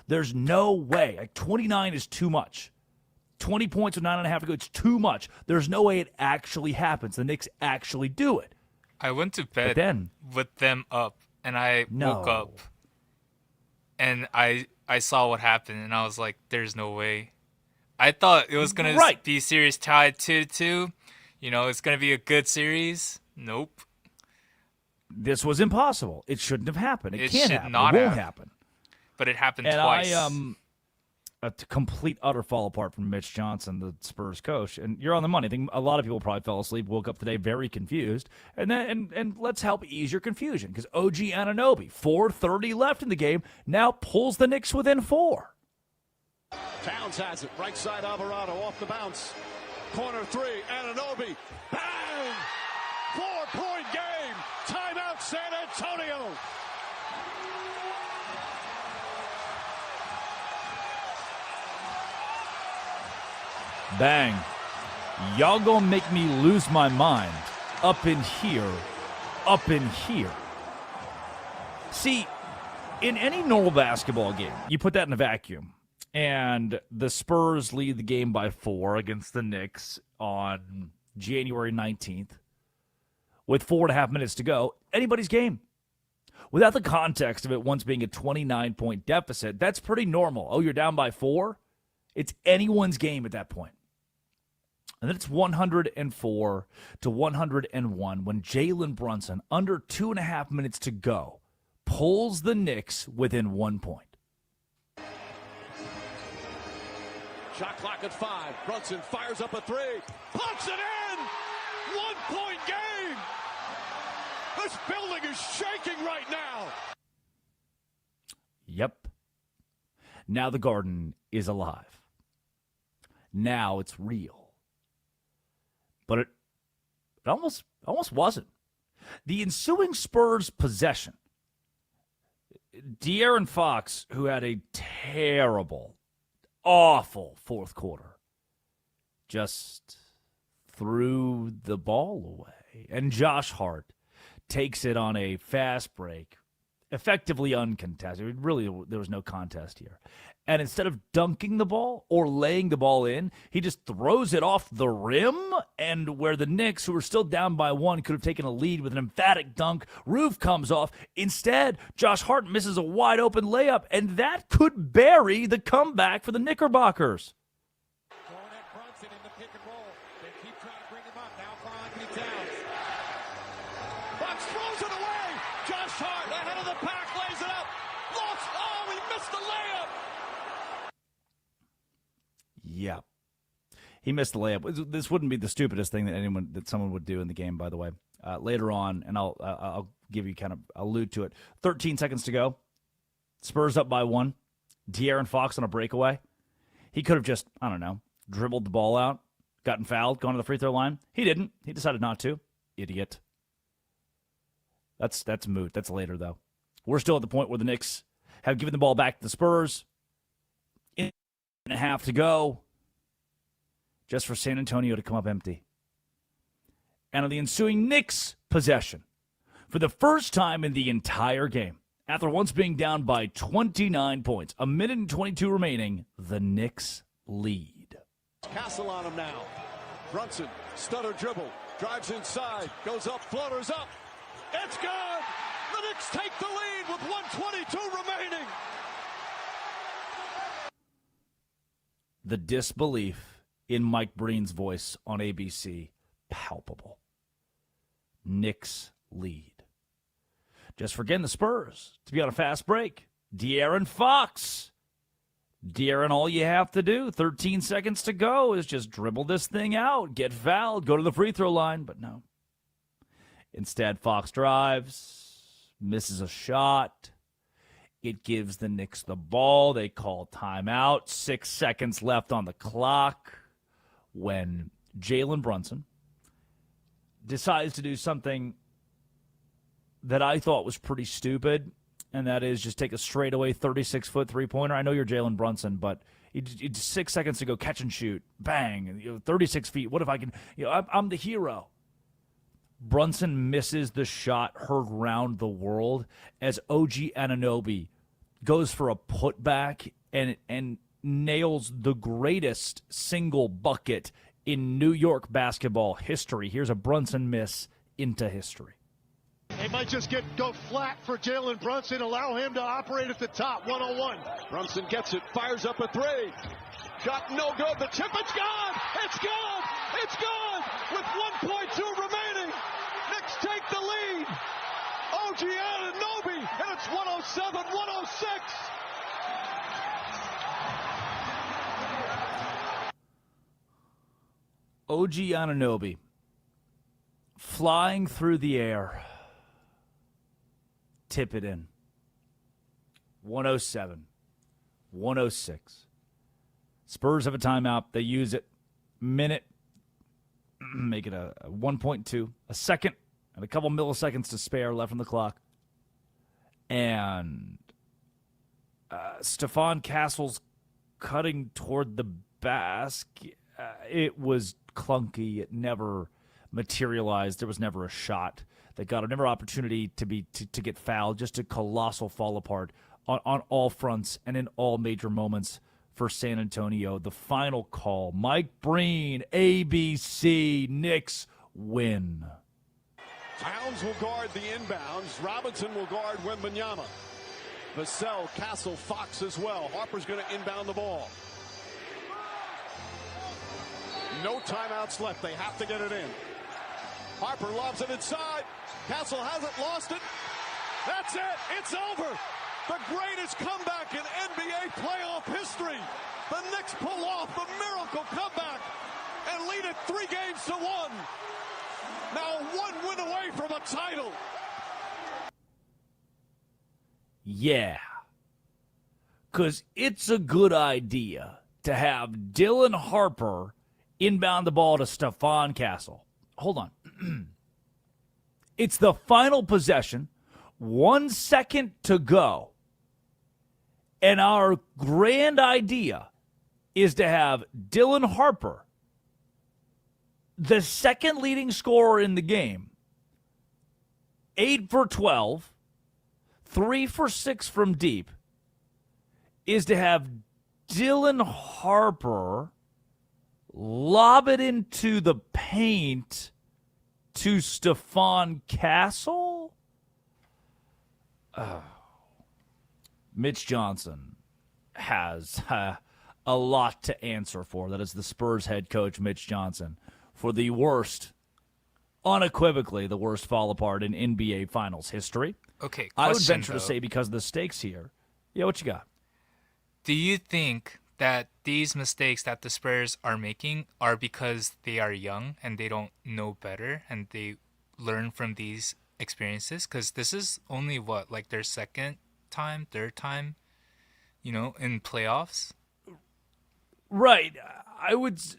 there's no way. Like 29 is too much. 20 points with 9.5 to go, it's too much. There's no way it actually happens. The Knicks actually do it. I went to bed with them up, and I woke up, and I saw what happened, and I was like, there's no way. I thought it was going to be series tied 2-2. It's going to be a good series. Nope. This was impossible. It shouldn't have happened. It can't happen. Not it won't happen. But it happened and twice. A complete, utter fall apart from Mitch Johnson, the Spurs coach. And you're on the money. I think a lot of people probably fell asleep, woke up today very confused. And let's help ease your confusion, because OG Anunoby, 4:30 left in the game, now pulls the Knicks within 4. Towns has it. Right side Alvarado off the bounce. Corner 3, Anunoby. Bang! 4-point game. Timeout, San Antonio. Bang. Y'all gonna make me lose my mind up in here. See, in any normal basketball game, you put that in a vacuum, and the Spurs lead the game by 4 against the Knicks on January 19th. With 4.5 minutes to go, anybody's game. Without the context of it once being a 29-point deficit, that's pretty normal. Oh, you're down by 4? It's anyone's game at that point. And then it's 104 to 101 when Jalen Brunson, under 2.5 minutes to go, pulls the Knicks within 1 point. Shot clock at 5. Brunson fires up a 3. Puts it in! 1-point game! This building is shaking right now! Yep. Now the Garden is alive. Now it's real. But it almost wasn't. The ensuing Spurs possession, De'Aaron Fox, who had a terrible, awful fourth quarter, just threw the ball away. And Josh Hart takes it on a fast break, effectively uncontested. Really, there was no contest here. And instead of dunking the ball or laying the ball in, he just throws it off the rim, and where the Knicks, who were still down by 1, could have taken a lead with an emphatic dunk, roof comes off. Instead, Josh Hart misses a wide-open layup, and that could bury the comeback for the Knickerbockers. Fox throws it away. Josh Hart ahead of the pack, lays it up. Lost. Oh, he missed the layup. Yeah. He missed the layup. This wouldn't be the stupidest thing that someone would do in the game, by the way. later on, and I'll give you kind of allude to it. 13 seconds to go. Spurs up by 1. De'Aaron Fox on a breakaway. He could have just, I don't know, dribbled the ball out, gotten fouled, gone to the free throw line. He didn't. He decided not to. Idiot. That's moot. That's later, though. We're still at the point where the Knicks have given the ball back to the Spurs. In and a half to go. Just for San Antonio to come up empty. And on the ensuing Knicks possession, for the first time in the entire game, after once being down by 29 points, a minute and 22 remaining, the Knicks lead. Castle on him now. Brunson, stutter dribble, drives inside, goes up, floaters up. It's good! The Knicks take the lead with 1:22 remaining. The disbelief in Mike Breen's voice on ABC, palpable. Knicks lead. Just forgetting the Spurs to be on a fast break. De'Aaron Fox. De'Aaron, all you have to do, 13 seconds to go, is just dribble this thing out, get fouled, go to the free throw line. But no. Instead, Fox drives, misses a shot. It gives the Knicks the ball. They call timeout. 6 seconds left on the clock when Jalen Brunson decides to do something that I thought was pretty stupid, and that is just take a straightaway 36-foot three-pointer. I know you're Jalen Brunson, but 6 seconds to go, catch and shoot, bang, 36 feet. What if I can? I'm the hero. Brunson misses the shot heard round the world as OG Anunoby goes for a putback and nails the greatest single bucket in New York basketball history. Here's a Brunson miss into history. They might just go flat for Jalen Brunson, allow him to operate at the top, 101. Brunson gets it, fires up a three. Shot no good, the tip, it's gone! It's gone! It's gone! With 1.2 remaining, Knicks take the lead. OG Anunoby, and it's 107-106. OG Anunoby flying through the air. Tip it in. 107. 106. Spurs have a timeout. They use it. Minute. Make it a 1.2. A second and a couple milliseconds to spare left on the clock. And Stephon Castle's cutting toward the basket. It was clunky. It never materialized. There was never a shot. They got never opportunity to get fouled. Just a colossal fall apart on all fronts and in all major moments for San Antonio. The final call. Mike Breen, ABC, Knicks win. Towns will guard the inbounds. Robinson will guard Wembanyama. Vassell, Castle, Fox as well. Harper's going to inbound the ball. No timeouts left. They have to get it in. Harper lobs it inside. Castle hasn't lost it. That's it. It's over. The greatest comeback in NBA playoff history. The Knicks pull off the miracle comeback and lead it 3-1. Now 1 win away from a title. Yeah. Because it's a good idea to have Dylan Harper inbound the ball to Stephon Castle. Hold on. It's the final possession. 1 second to go. And our grand idea is to have Dylan Harper, the second leading scorer in the game, 8 for 12, 3 for 6 from deep, is to have Dylan Harper lob it into the paint to Stephon Castle? Mitch Johnson has a lot to answer for. That is the Spurs head coach, Mitch Johnson, for the worst, unequivocally the worst fall apart in NBA Finals history. Okay, I would question, venture to say because of the stakes here. Yeah, what you got? Do you think that these mistakes that the Spurs are making are because they are young and they don't know better and they learn from these experiences? Because this is only their second time, third time, in playoffs. Right.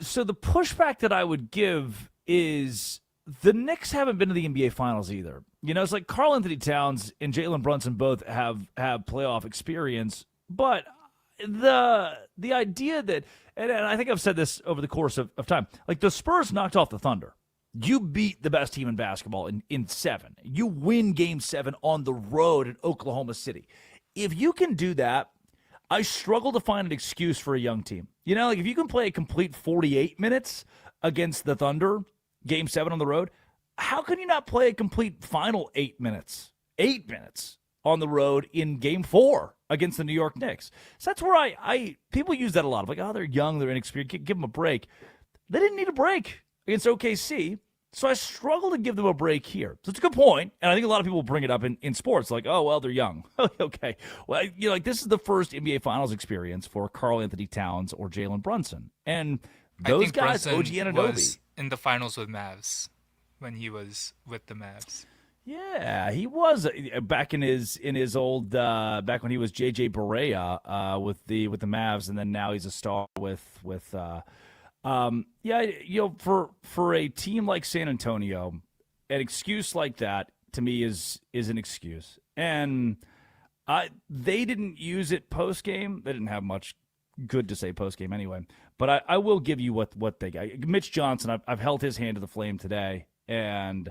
So the pushback that I would give is the Knicks haven't been to the NBA Finals either. It's like Karl Anthony Towns and Jalen Brunson both have playoff experience, but the idea that, and I think I've said this over the course of time, like the Spurs knocked off the Thunder. You beat the best team in basketball in 7. You win Game 7 on the road in Oklahoma City. If you can do that, I struggle to find an excuse for a young team. If you can play a complete 48 minutes against the Thunder, Game 7 on the road, how can you not play a complete final 8 minutes? 8 minutes on the road in Game 4 against the New York Knicks. So that's where people use that a lot. Like, they're young, they're inexperienced, give them a break. They didn't need a break against OKC, so I struggle to give them a break here. So it's a good point, and I think a lot of people bring it up in sports, like, oh, well, they're young. Okay. Well, this is the first NBA Finals experience for Karl Anthony Towns or Jalen Brunson. And those guys, OG Anunoby, was in the finals with Mavs when he was with the Mavs. Yeah, he was back in his old back when he was JJ Barea with the Mavs, and then now he's a star with for a team like San Antonio, an excuse like that to me is an excuse, and they didn't use it post game. They didn't have much good to say post game anyway. But I will give you what they got. Mitch Johnson, I've held his hand to the flame today, and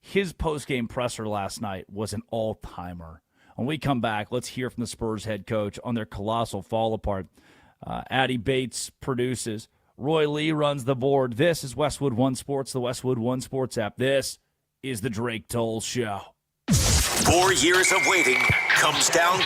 his post-game presser last night was an all-timer. When we come back, let's hear from the Spurs head coach on their colossal fall-apart. Addy Bates produces. Roy Lee runs the board. This is Westwood One Sports, the Westwood One Sports app. This is the Drake Toll Show. 4 years of waiting comes down.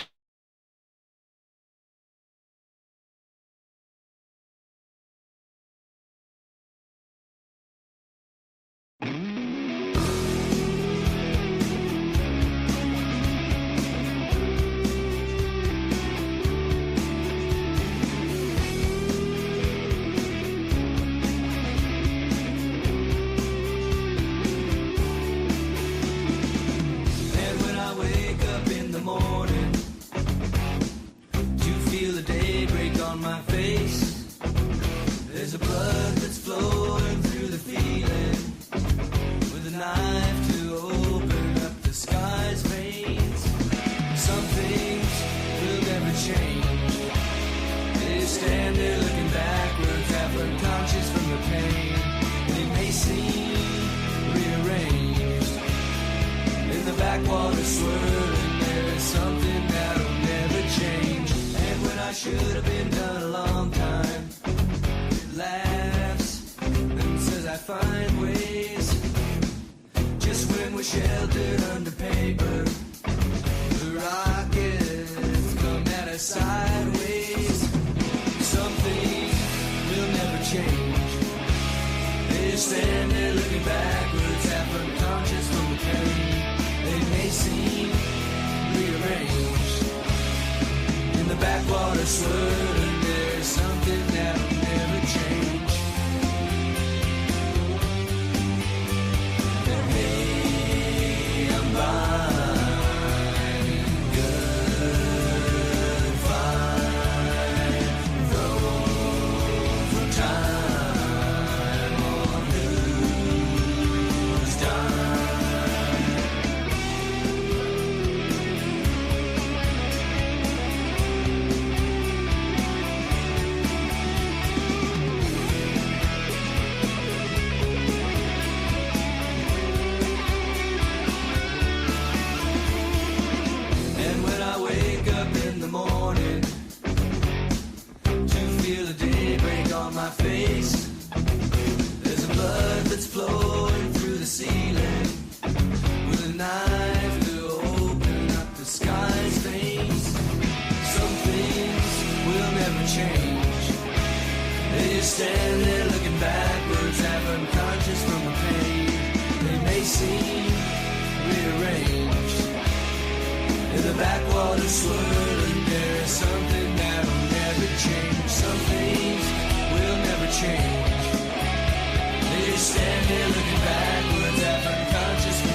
Stand there looking backwards, half unconscious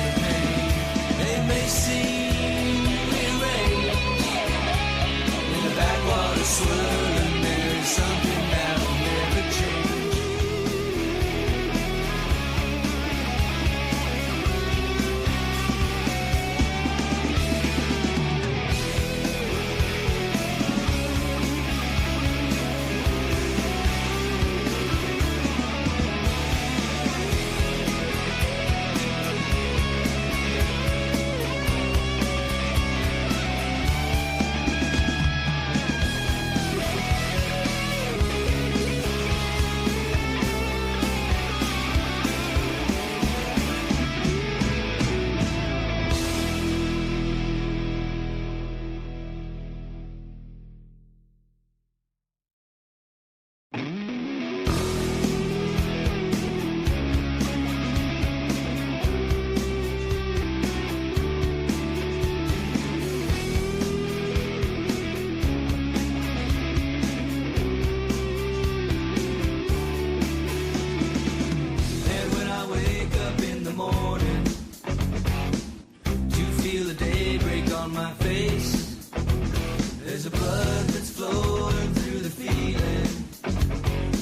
There's a blood that's flowing through the feeling,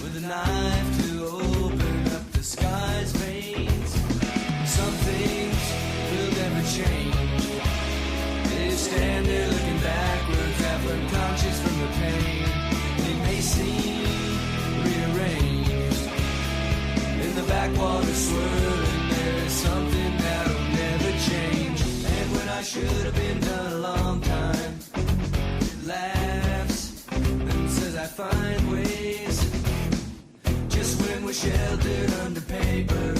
with a knife to open up the sky's veins. Some things will never change. They stand there looking backwards, half unconscious from the pain. They may seem rearranged in the backwater swirling. There's something that'll never change. And when I should have been done a long time, it laughs and says I find ways. Just when we're sheltered under paper,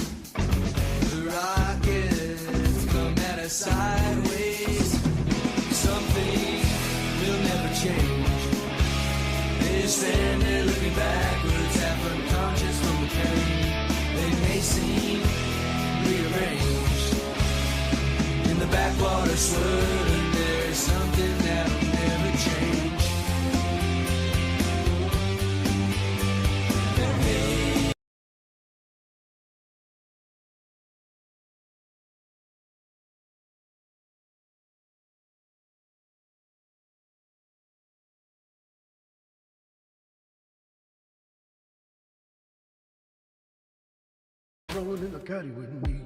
the rockets come at us sideways. Something will never change. They stand there looking backwards, half unconscious from the pain. They may seem rearranged in the backwater swirling. There's something that'll never change. Rolling in the caddy with me.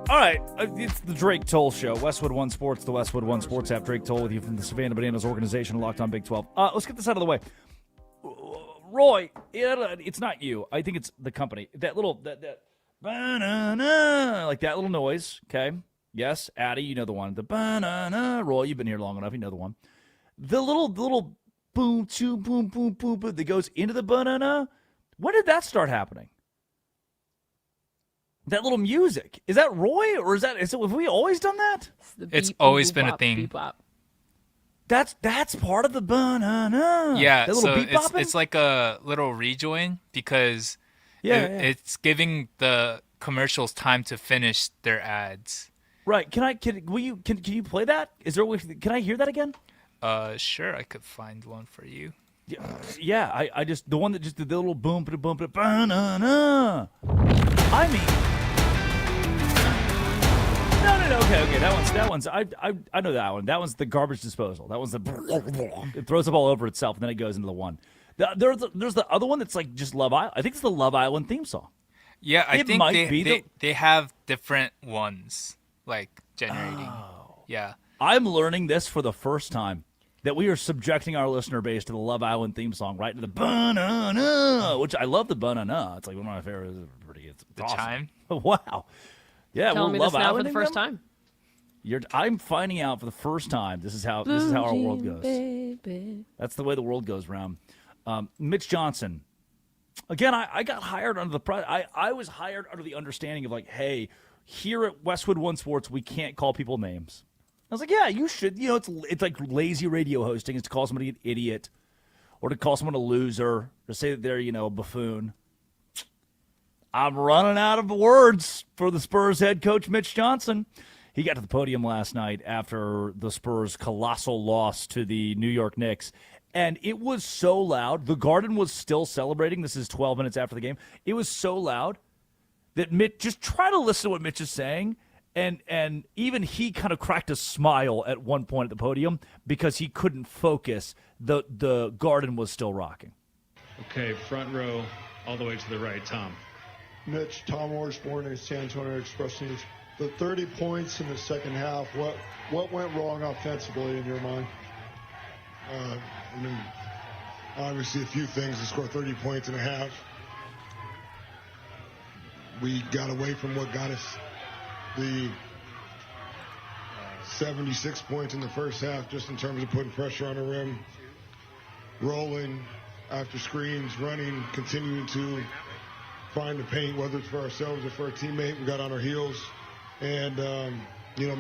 All right, it's the Drake Toll Show. Westwood One Sports, the Westwood One Sports app. Drake Toll with you from the Savannah Bananas organization, Locked On Big 12. Let's get this out of the way. Roy, it's not you. I think it's the company. That little, that banana, like that little noise, okay? Yes, Addy, you know the one. The banana. Roy, you've been here long enough. You know the one. The little boom, boom, boom, boom that goes into the banana. When did that start happening? That little music. Is that Roy, or have we always done that? It's always been a thing. That's part of the banana. Yeah, that so beat it's like a little rejoin because it's giving the commercials time to finish their ads. Right. Can you play that? Is there a way? Can I hear that again? Sure, I could find one for you. Yeah, I just the one that just did the little boom banana. I mean, no. Okay. That one's. I know that one. That one's the garbage disposal. That one's the. It throws up all over itself, and then it goes into the one. There's the other one that's like just Love Island. I think it's the Love Island theme song. Yeah, I think they have different ones like generating. Oh. Yeah, I'm learning this for the first time. That we are subjecting our listener base to the Love Island theme song, right? To the banana, which I love the banana. It's like one of my favorites. It's pretty. It's awesome. Chime. Wow. Yeah, Telling we're me Love this now Island for the first time. I'm finding out for the first time. This is how our world goes. Baby. That's the way the world goes round. Mitch Johnson. Again, I got hired under I was hired under the understanding of like, hey, here at Westwood One Sports, we can't call people names. I was like, yeah, you should. You know, it's like lazy radio hosting is to call somebody an idiot or to call someone a loser or to say that they're, a buffoon. I'm running out of words for the Spurs head coach, Mitch Johnson. He got to the podium last night after the Spurs' colossal loss to the New York Knicks, and it was so loud. The Garden was still celebrating. This is 12 minutes after the game. It was so loud that Mitch, just try to listen to what Mitch is saying. And even he kind of cracked a smile at one point at the podium because he couldn't focus. The Garden was still rocking. Okay, front row, all the way to the right, Tom. Mitch, Tom Orsborn, San Antonio Express News. The 30 points in the second half, what went wrong offensively in your mind? Obviously a few things to score 30 points in a half. We got away from what got us the 76 points in the first half, just in terms of putting pressure on the rim, rolling after screens, running, continuing to find the paint, whether it's for ourselves or for a teammate. We got on our heels and,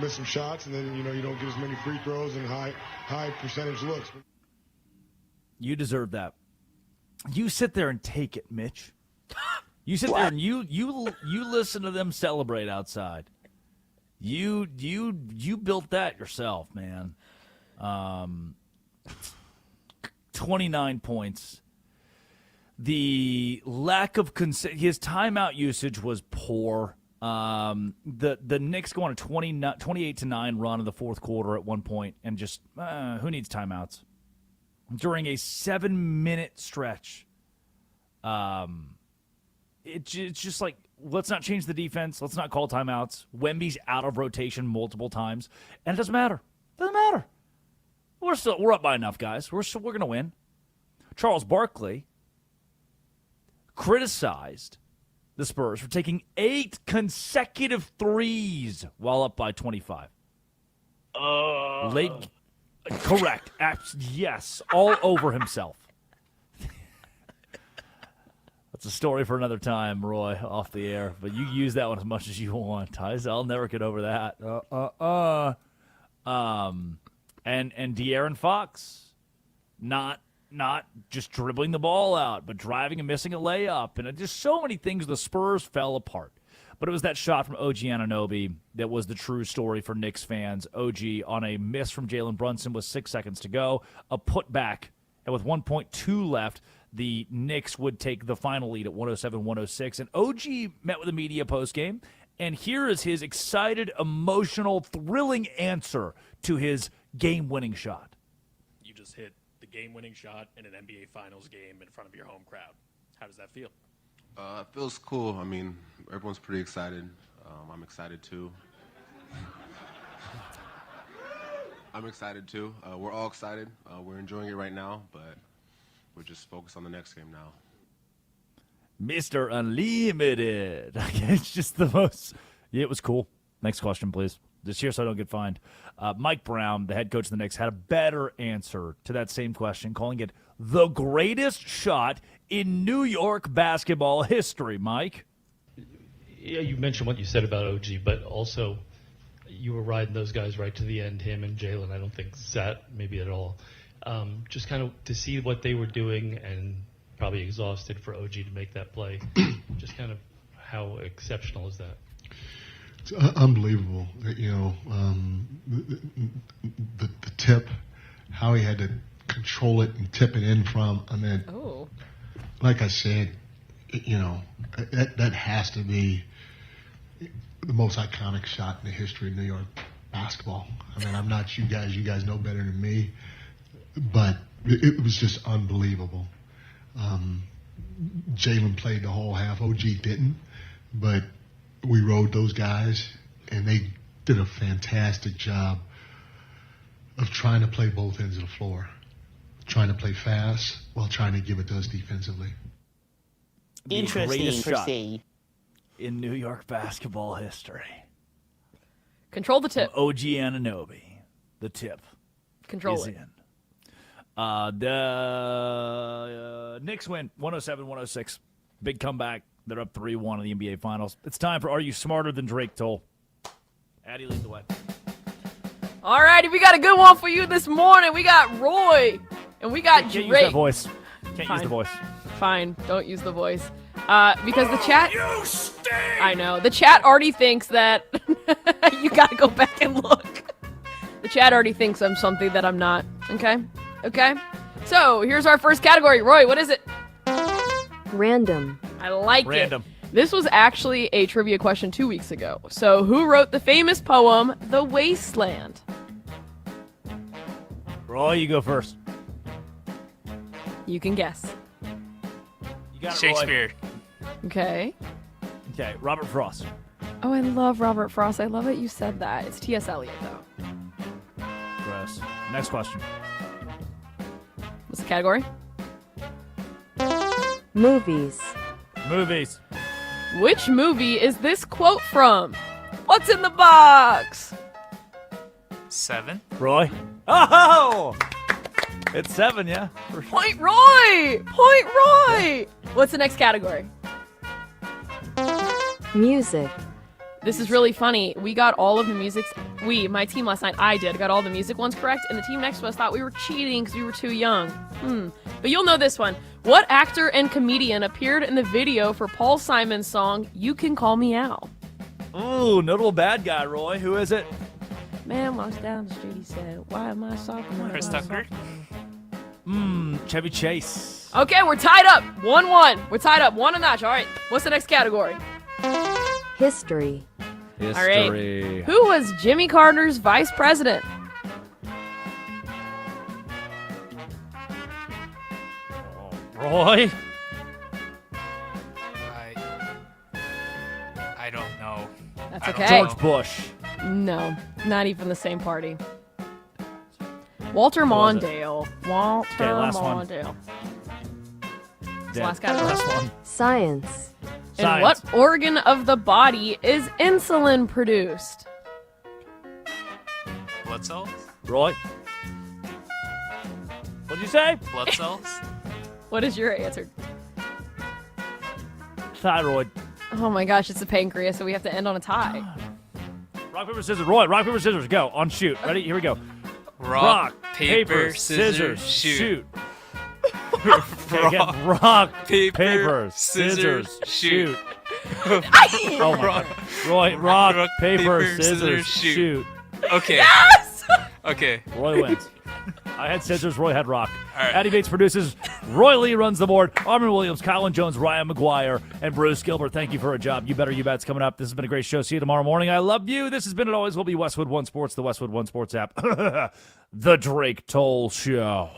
miss some shots, and then, you don't get as many free throws and high percentage looks. You deserve that. You sit there and take it, Mitch. You sit there and you listen to them celebrate outside. You built that yourself, man. 29 points. The lack of his timeout usage was poor. The Knicks go on a 28-9 run in the fourth quarter at one point, and just who needs timeouts during a 7-minute stretch? It's just like, let's not change the defense. Let's not call timeouts. Wemby's out of rotation multiple times, and it doesn't matter. Doesn't matter. We're up by enough, guys. We're going to win. Charles Barkley criticized the Spurs for taking 8 consecutive threes while up by 25. Correct. Yes, all over himself. That's a story for another time, Roy, off the air. But you use that one as much as you want. I'll never get over that. And De'Aaron Fox, not just dribbling the ball out, but driving and missing a layup. And just so many things, the Spurs fell apart. But it was that shot from OG Anunoby that was the true story for Knicks fans. OG on a miss from Jalen Brunson with 6 seconds to go, a putback, and with 1.2 left, the Knicks would take the final lead at 107-106. And OG met with the media postgame, and here is his excited, emotional, thrilling answer to his game-winning shot. You just hit the game-winning shot in an NBA Finals game in front of your home crowd. How does that feel? It feels cool. I mean, everyone's pretty excited. I'm excited too. We're all excited. We're enjoying it right now, but we're just focused on the next game now. Mr. Unlimited. It's just the most. Yeah, it was cool. Next question, please. This year, so I don't get fined. Mike Brown, the head coach of the Knicks, had a better answer to that same question, calling it the greatest shot in New York basketball history. Mike? Yeah, you mentioned what you said about OG, but also you were riding those guys right to the end, him and Jalen. I don't think Zat maybe at all. Just kind of to see what they were doing and probably exhausted for OG to make that play. Just kind of how exceptional is that? It's unbelievable. You know, the tip, how he had to control it and tip it in from. I mean, like I said, you know, that has to be the most iconic shot in the history of New York basketball. I mean, I'm not you guys. You guys know better than me. But it was just unbelievable. Jalen played the whole half. OG didn't. But we rode those guys, and they did a fantastic job of trying to play both ends of the floor, trying to play fast while trying to give it to us defensively. Interesting shot in New York basketball history. Control the tip. OG Anunoby, the tip. Control is it. in. The Knicks win 107-106. Big comeback. They're up 3-1 in the NBA Finals. It's time for Are You Smarter Than Drake Toll? Addie, lead the way. All righty, we got a good one for you this morning. We got Roy, and we got Drake. Can't use that voice. Can't use the voice. Fine, don't use the voice. Because the chat... You stink! I know. The chat already thinks that... you got to go back and look. The chat already thinks I'm something that I'm not. Okay? Okay? So, here's our first category. Roy, what is it? Random. I like Random. it. This was actually a trivia question 2 weeks ago. So, who wrote the famous poem, The Wasteland? Roy, you go first. You can guess. You got it, Shakespeare. Okay. Okay, Robert Frost. Oh, I love Robert Frost. I love that you said that. It's T.S. Eliot, though. Gross. Next question. What's the category? Movies. Movies. Which movie is this quote from? What's in the box? 7. Roy. Oh! It's 7, yeah. Point Roy! Point Roy! What's the next category? Music. This is really funny. We got all of the music. My team last night, got all the music ones correct, and the team next to us thought we were cheating because we were too young. But you'll know this one. What actor and comedian appeared in the video for Paul Simon's song, You Can Call Me Al? Ooh, notable bad guy, Roy. Who is it? Man walks down the street, he said, why am I talking? Chris Tucker. Chevy Chase. Okay, we're tied up. 1-1. We're tied up. 1 a notch. All right. What's the next category? History. All right. Who was Jimmy Carter's vice president? Roy? I don't know. That's okay. George Bush. No, not even the same party. Walter Mondale. Walter last one. Mondale. Dead. Last guy. Last one. Science. In what organ of the body is insulin produced? Blood cells? Roy? What'd you say? Blood cells? What is your answer? Thyroid. Oh my gosh, it's the pancreas, so we have to end on a tie. Rock, paper, scissors. Roy, rock, paper, scissors. Go. On shoot. Ready? Here we go. Rock, paper, scissors, shoot. Rock, paper, scissors, shoot. Oh my God. Roy, rock, paper, scissors, shoot. Okay. Yes! Okay. Roy wins. I had scissors, Roy had rock. All right. Addy Bates produces. Roy Lee runs the board. Armin Williams, Colin Jones, Ryan McGuire, and Bruce Gilbert. Thank you for a job. You better, you bet's coming up. This has been a great show. See you tomorrow morning. I love you. This has been and always will be Westwood One Sports, the Westwood One Sports app, the Drake Toll Show.